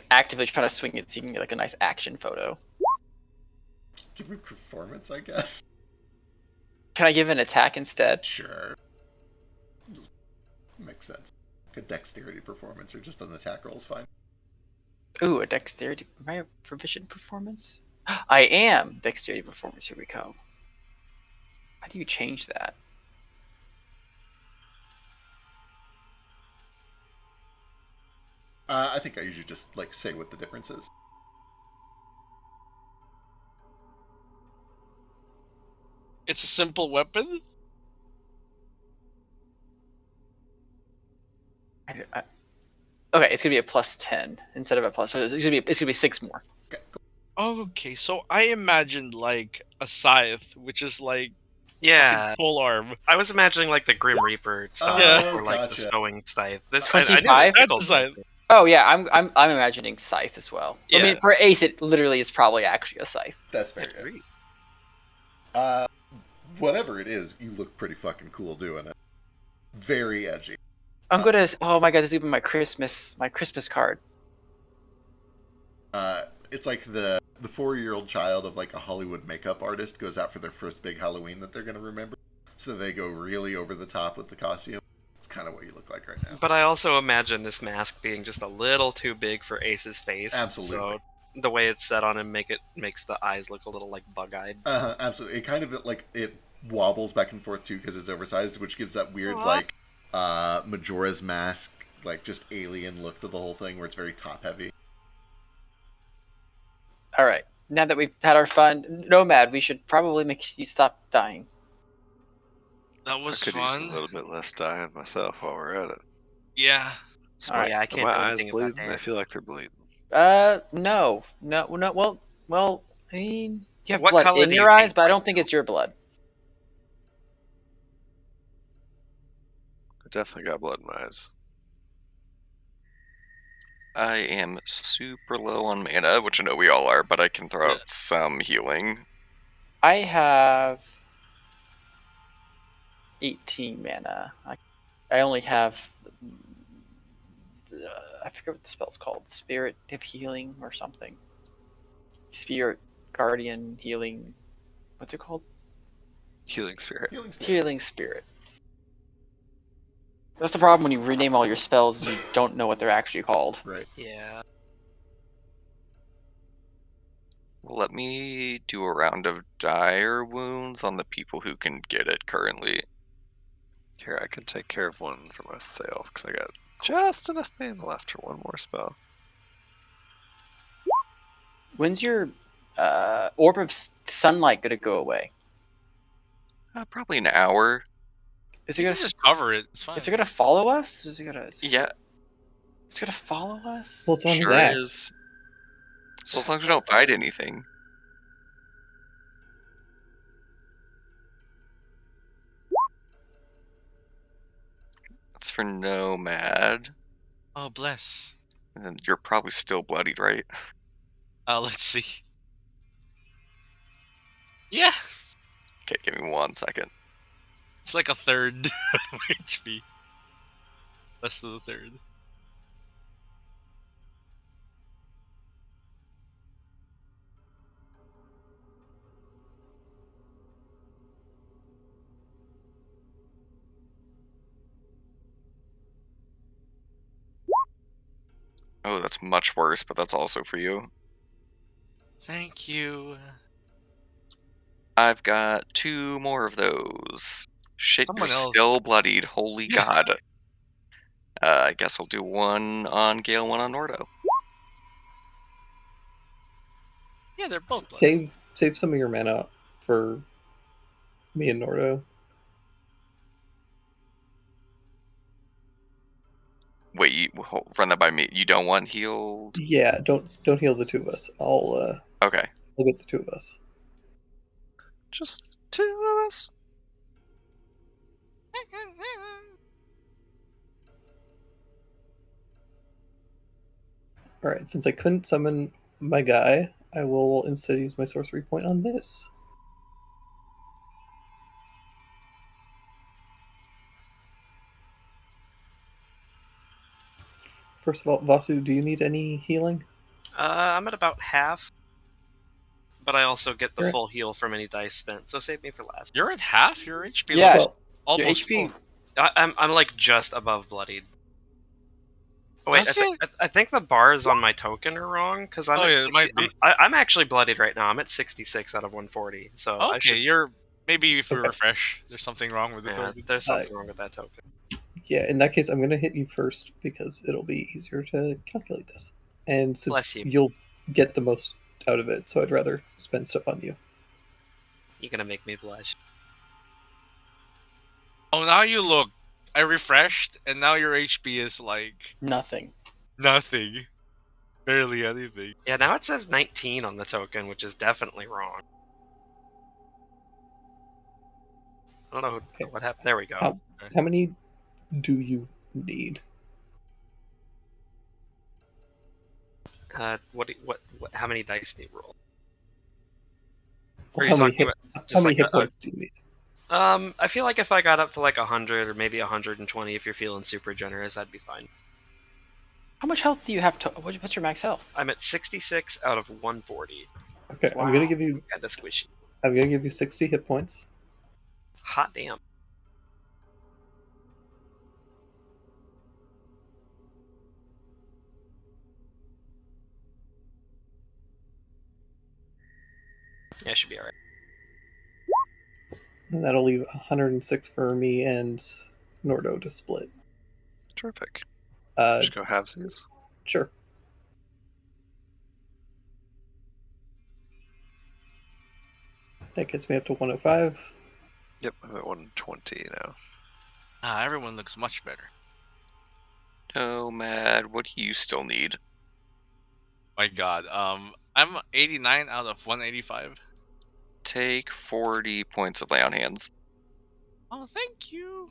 actively trying to swing it so you can get like a nice action photo. Give me performance, I guess. Can I give an attack instead? Sure. Makes sense. A dexterity performance or just an attack roll is fine. Ooh, a dexterity. Am I a proficient performance? I am dexterity performance. Here we go. How do you change that? I think I usually just like say what the difference is. It's a simple weapon? Okay, it's gonna be a +10 instead of a plus. So it's gonna be 6 more. Okay, cool. Okay, so I imagined like a scythe, which is like Yeah, full arm. I was imagining like the Grim Reaper style, Yeah. or like Gotcha. the sewing scythe. This 25? I knew it That's tickled the scythe. me. Oh yeah, I'm imagining scythe as well. I Yeah. mean, for Ace, it literally is probably actually a scythe. That's fair. Whatever it is, you look pretty fucking cool doing it. Very edgy. I'm gonna. Oh my god, this is even my Christmas card. It's like the 4-year-old child of like a Hollywood makeup artist goes out for their first big Halloween that they're gonna remember, so they go really over the top with the costume. It's kind of what you look like right now. But I also imagine this mask being just a little too big for Ace's face. Absolutely. So the way it's set on him makes the eyes look a little like bug-eyed. Absolutely. It kind of like it wobbles back and forth too because it's oversized, which gives that weird like Majora's Mask, like just alien look to the whole thing, where it's very top heavy. All right. Now that we've had our fun, Nomad, we should probably make you stop dying. That was I could use fun. a little bit less dying myself while we're at it. Yeah. All right. Yeah, I Are can't my do eyes anything if that bleeding? I there. feel like they're bleeding. No. Well. I mean, you have What blood color in do your you eyes, think but I right don't think it's your blood. I definitely got blood in my eyes. I am super low on mana, which I know we all are, but I can throw Yeah. out some healing. I have 18 mana. I only have. I forget what the spell's called. Spirit of Healing or something. Spirit Guardian Healing. What's it called? Healing spirit. Healing Spirit. That's the problem when you rename all your spells, you don't know what they're actually called. Right. Yeah. Well, let me do a round of dire wounds on the people who can get it currently. Here, I can take care of one for myself because I got just enough mana left for one more spell. When's your Orb of Sunlight gonna go away? Probably an hour. Is You it can gonna just cover it. It's fine. Is it gonna follow us? Is it gonna? Yeah, It's gonna follow us. Well, it's on his sure axe. is. So as long as we don't fight anything. That's for Nomad. Oh, bless. And you're probably still bloodied, right? Let's see. Yeah. Okay, give me 1 second. It's like a third of HP. Less than a third. Oh, that's much worse, but that's also for you. Thank you. I've got 2 more of those. Shit, you're Someone else. still bloodied. Holy Yeah. god. I guess I'll do 1 on Gale, 1 on Nordo. Yeah, they're both bloody. Save some of your mana for me and Nordo. Wait, run that by me. You don't want healed? Yeah, don't heal the two of us. I'll Okay. get the two of us. Just 2 of us? All right, since I couldn't summon my guy, I will instead use my sorcery point on this. First of all, Vasu, do you need any healing? I'm at about half, but I also get the Sure. full heal from any dice spent, so save me for last. You're at half. Your HP Yeah, looks Well, your almost HP. full. I'm like just above bloodied. Oh, wait, Does it? I think the bars on my token are wrong because I'm Oh, at yeah, it 60, might be. I'm actually bloodied right now. I'm at 66 out of 140. So I Okay, should. you're maybe if we Okay. refresh, there's something wrong with the Yeah, token. there's something wrong with that token. yeah, in that case, I'm going to hit you first because it'll be easier to calculate this. And Bless since you. you'll get the most out of it, so I'd rather spend stuff on you. You're gonna make me blush. Oh, now you look. I refreshed, and now your HP is like Nothing. nothing. Barely anything. Yeah, now it says 19 on the token, which is definitely wrong. I don't know Okay. what happened. There we go. How many do you need? What? How many dice do you roll? Well, Are you how many talking hit, about just how many like hit points do you need? I feel like if I got up to like 100 or maybe 120, if you're feeling super generous, I'd be fine. How much health do you have? What's your max health? I'm at 66 out of 140. Okay, Wow. I'm gonna give you. Kinda squishy. I'm gonna give you 60 hit points. Hot damn. Yeah, should be alright. And that'll leave 106 for me and Nordo to split. Terrific. Uh, Just go halvesies. sure. That gets me up to 105. Yep, I'm at 120 now. Everyone looks much better. Nomad, what do you still need? My God. I'm 89 out of 185. Take 40 points of lay on hands. Oh, thank you.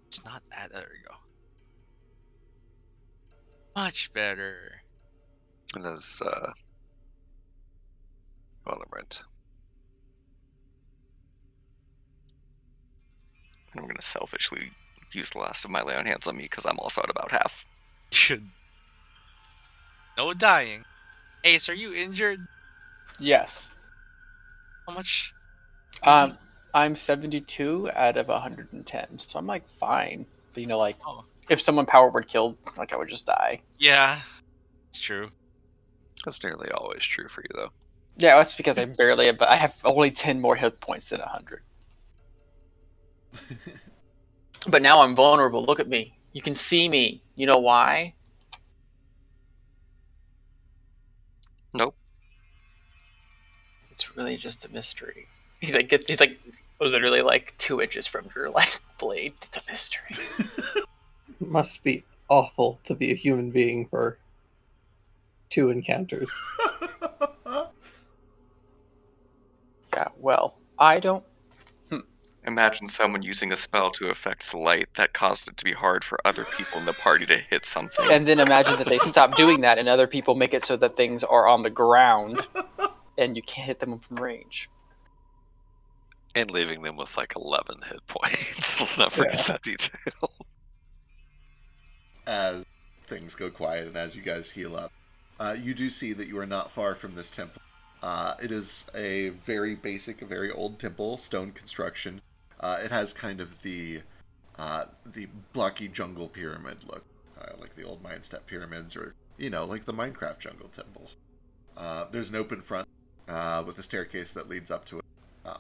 It's not that. There we go. Much better. And as well, I'm right. I'm going to selfishly use the last of my lay on hands on me because I'm also at about half. Should. No dying. Ace, are you injured? Yes. How much? I'm 72 out of 110, so I'm like fine. But like Oh. if someone power word killed, like I would just die. Yeah, it's true. That's nearly always true for you, though. Yeah, that's because I have only 10 more hit points than 100. But now I'm vulnerable. Look at me. You can see me. You know why? Nope. It's really just a mystery. He's like literally like 2 inches from your like blade. It's a mystery. It must be awful to be a human being for 2 encounters. Yeah, well, I don't. Imagine someone using a spell to affect the light that caused it to be hard for other people in the party to hit something. And then imagine that they stop doing that and other people make it so that things are on the ground and you can't hit them from range. And leaving them with like 11 hit points. Let's not forget that detail. As things go quiet and as you guys heal up, you do see that you are not far from this temple. It is a very basic, a very old temple, stone construction. It has kind of the blocky jungle pyramid look, like the old Mayan step pyramids, or like the Minecraft jungle temples. There's an open front with a staircase that leads up to it.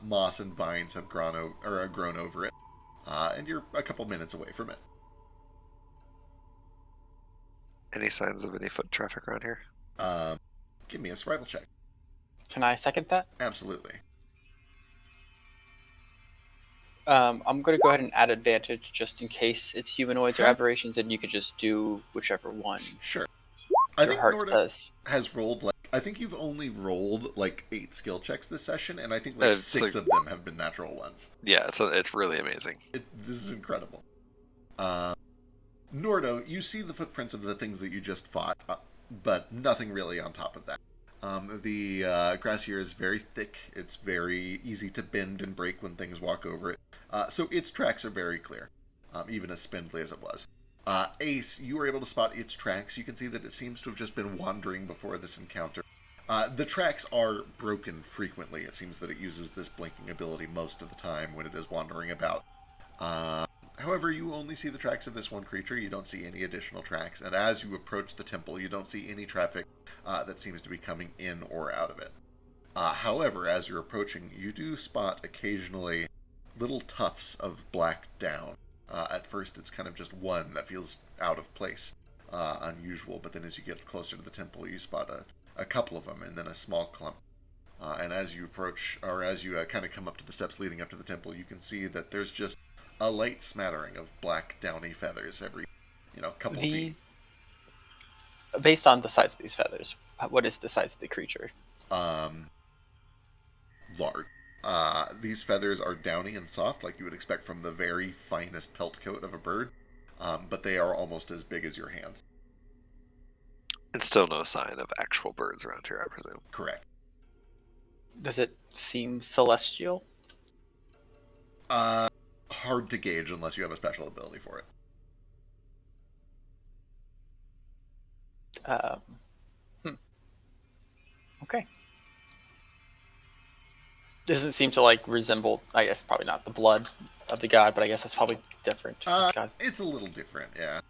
Moss and vines have grown over it, and you're a couple minutes away from it. Any signs of any foot traffic around here? Give me a survival check. Can I second that? Absolutely. I'm going to go ahead and add advantage just in case it's humanoids or aberrations, and you could just do whichever one. Sure. I think heart Norda says. has rolled I think you've only rolled 8 skill checks this session, and I think 6 of them have been natural ones. Yeah, so it's really amazing. This is incredible. Nordo, you see the footprints of the things that you just fought, but nothing really on top of that. The grass here is very thick. It's very easy to bend and break when things walk over it. So its tracks are very clear, even as spindly as it was. Ace, you were able to spot its tracks. You can see that it seems to have just been wandering before this encounter. The tracks are broken frequently. It seems that it uses this blinking ability most of the time when it is wandering about. However, you only see the tracks of this one creature. You don't see any additional tracks. And as you approach the temple, you don't see any traffic that seems to be coming in or out of it. However, as you're approaching, you do spot occasionally little tufts of black down. At first, it's kind of just one that feels out of place, unusual. But then as you get closer to the temple, you spot a couple of them and then a small clump. And as you approach, or as you kind of come up to the steps leading up to the temple, you can see that there's just a light smattering of black downy feathers every, couple of feet. Based on the size of these feathers, what is the size of the creature? Large. These feathers are downy and soft, like you would expect from the very finest pelt coat of a bird, but they are almost as big as your hand. And still no sign of actual birds around here, I presume. Correct. Does it seem celestial? hard to gauge unless you have a special ability for it. Okay. Doesn't seem to like resemble. I guess probably not the blood of the god, but I guess that's probably different. It's a little different, yeah.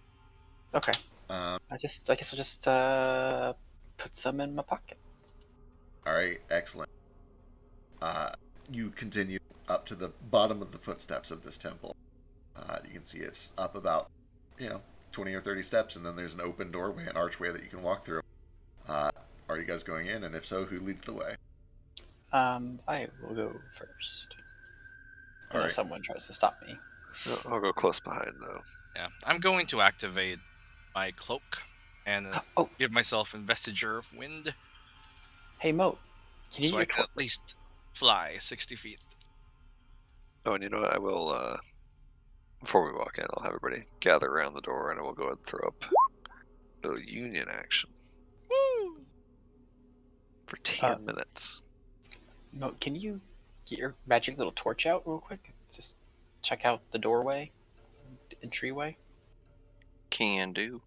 Okay. Um, I guess I'll just put some in my pocket. all right, excellent. You continue up to the bottom of the footsteps of this temple. You can see it's up about, 20 or 30 steps, and then there's an open doorway, an archway that you can walk through. Are you guys going in? And if so, who leads the way? I will go first. Unless someone tries to stop me. I'll go close behind, though. Yeah, I'm going to activate my cloak and give myself Investiture of Wind. Hey, Moat. So I can at least fly 60 feet. Oh, and you know what? I will, before we walk in, I'll have everybody gather around the door, and I will go ahead and throw up a little union action. Woo! For 10 minutes. Moat, can you get your magic little torch out real quick? Just check out the doorway, entryway. Can do.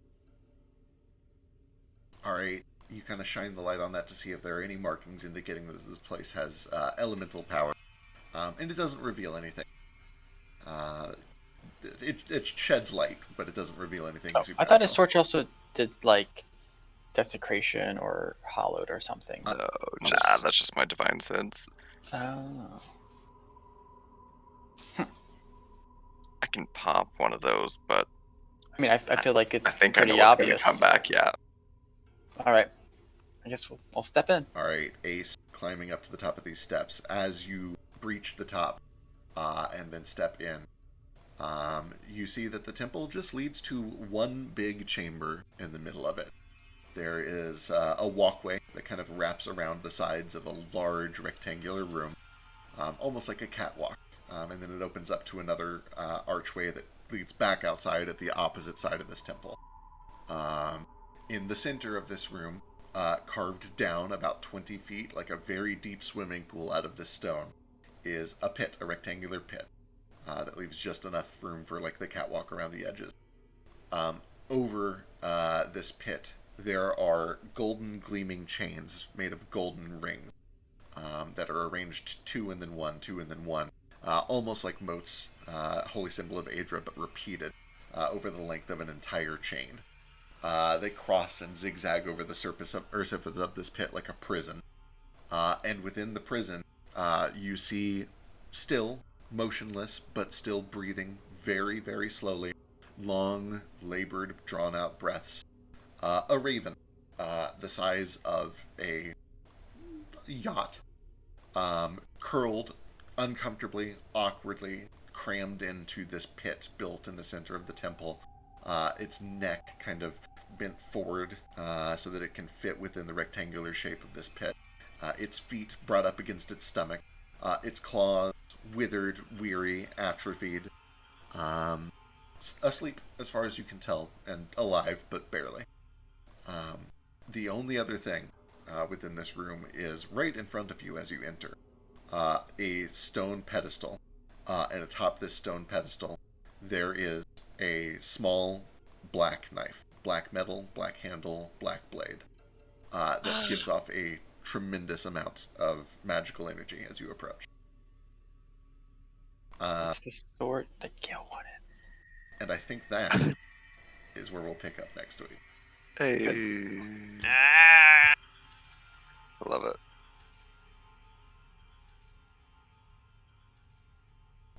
All right, you kind of shine the light on that to see if there are any markings indicating that this place has elemental power, and it doesn't reveal anything. It sheds light, but it doesn't reveal anything. I thought his torch also did like desecration or hallowed or something. No, that's just my divine sense. Oh. I can pop one of those, but I mean, I feel like it's I think pretty I know what's obvious. gonna come back. Yeah. All right. I guess I'll step in. All right, Ace, climbing up to the top of these steps. As you breach the top and then step in, you see that the temple just leads to one big chamber in the middle of it. There is a walkway that kind of wraps around the sides of a large rectangular room, almost like a catwalk. And then it opens up to another archway that leads back outside at the opposite side of this temple. In the center of this room, carved down about 20 feet, like a very deep swimming pool out of this stone, is a pit, a rectangular pit, that leaves just enough room for like the catwalk around the edges. Over this pit, there are golden gleaming chains made of golden rings that are arranged two and then one, almost like Moat's holy symbol of Aedra, but repeated over the length of an entire chain. They cross and zigzag over the surface of this pit like a prison. And within the prison, you see, still motionless, but still breathing very, very slowly, long, labored, drawn-out breaths, a raven, the size of a yacht, curled uncomfortably, awkwardly, crammed into this pit built in the center of the temple. Its neck kind of bent forward so that it can fit within the rectangular shape of this pit. Its feet brought up against its stomach. Its claws withered, weary, atrophied. Asleep, as far as you can tell, and alive, but barely. The only other thing within this room is right in front of you as you enter. A stone pedestal. And atop this stone pedestal, there is a small black knife. Black metal, black handle, black blade. That gives off a tremendous amount of magical energy as you approach. It's the sword that Gil wanted. And I think that is where we'll pick up next week. Hey. I love it.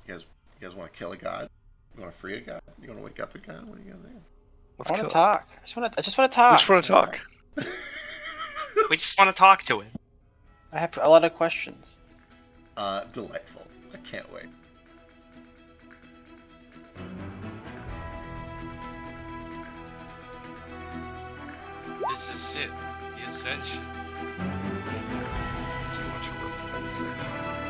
You guys want to kill a god? You want to free a god? You want to wake up a god? What are you gonna do? Let's I want kill to talk. I just want to talk. We just want to talk. We just want to talk to him. I have a lot of questions. Delightful. I can't wait. This is it. The Ascension. Do you want your weapon?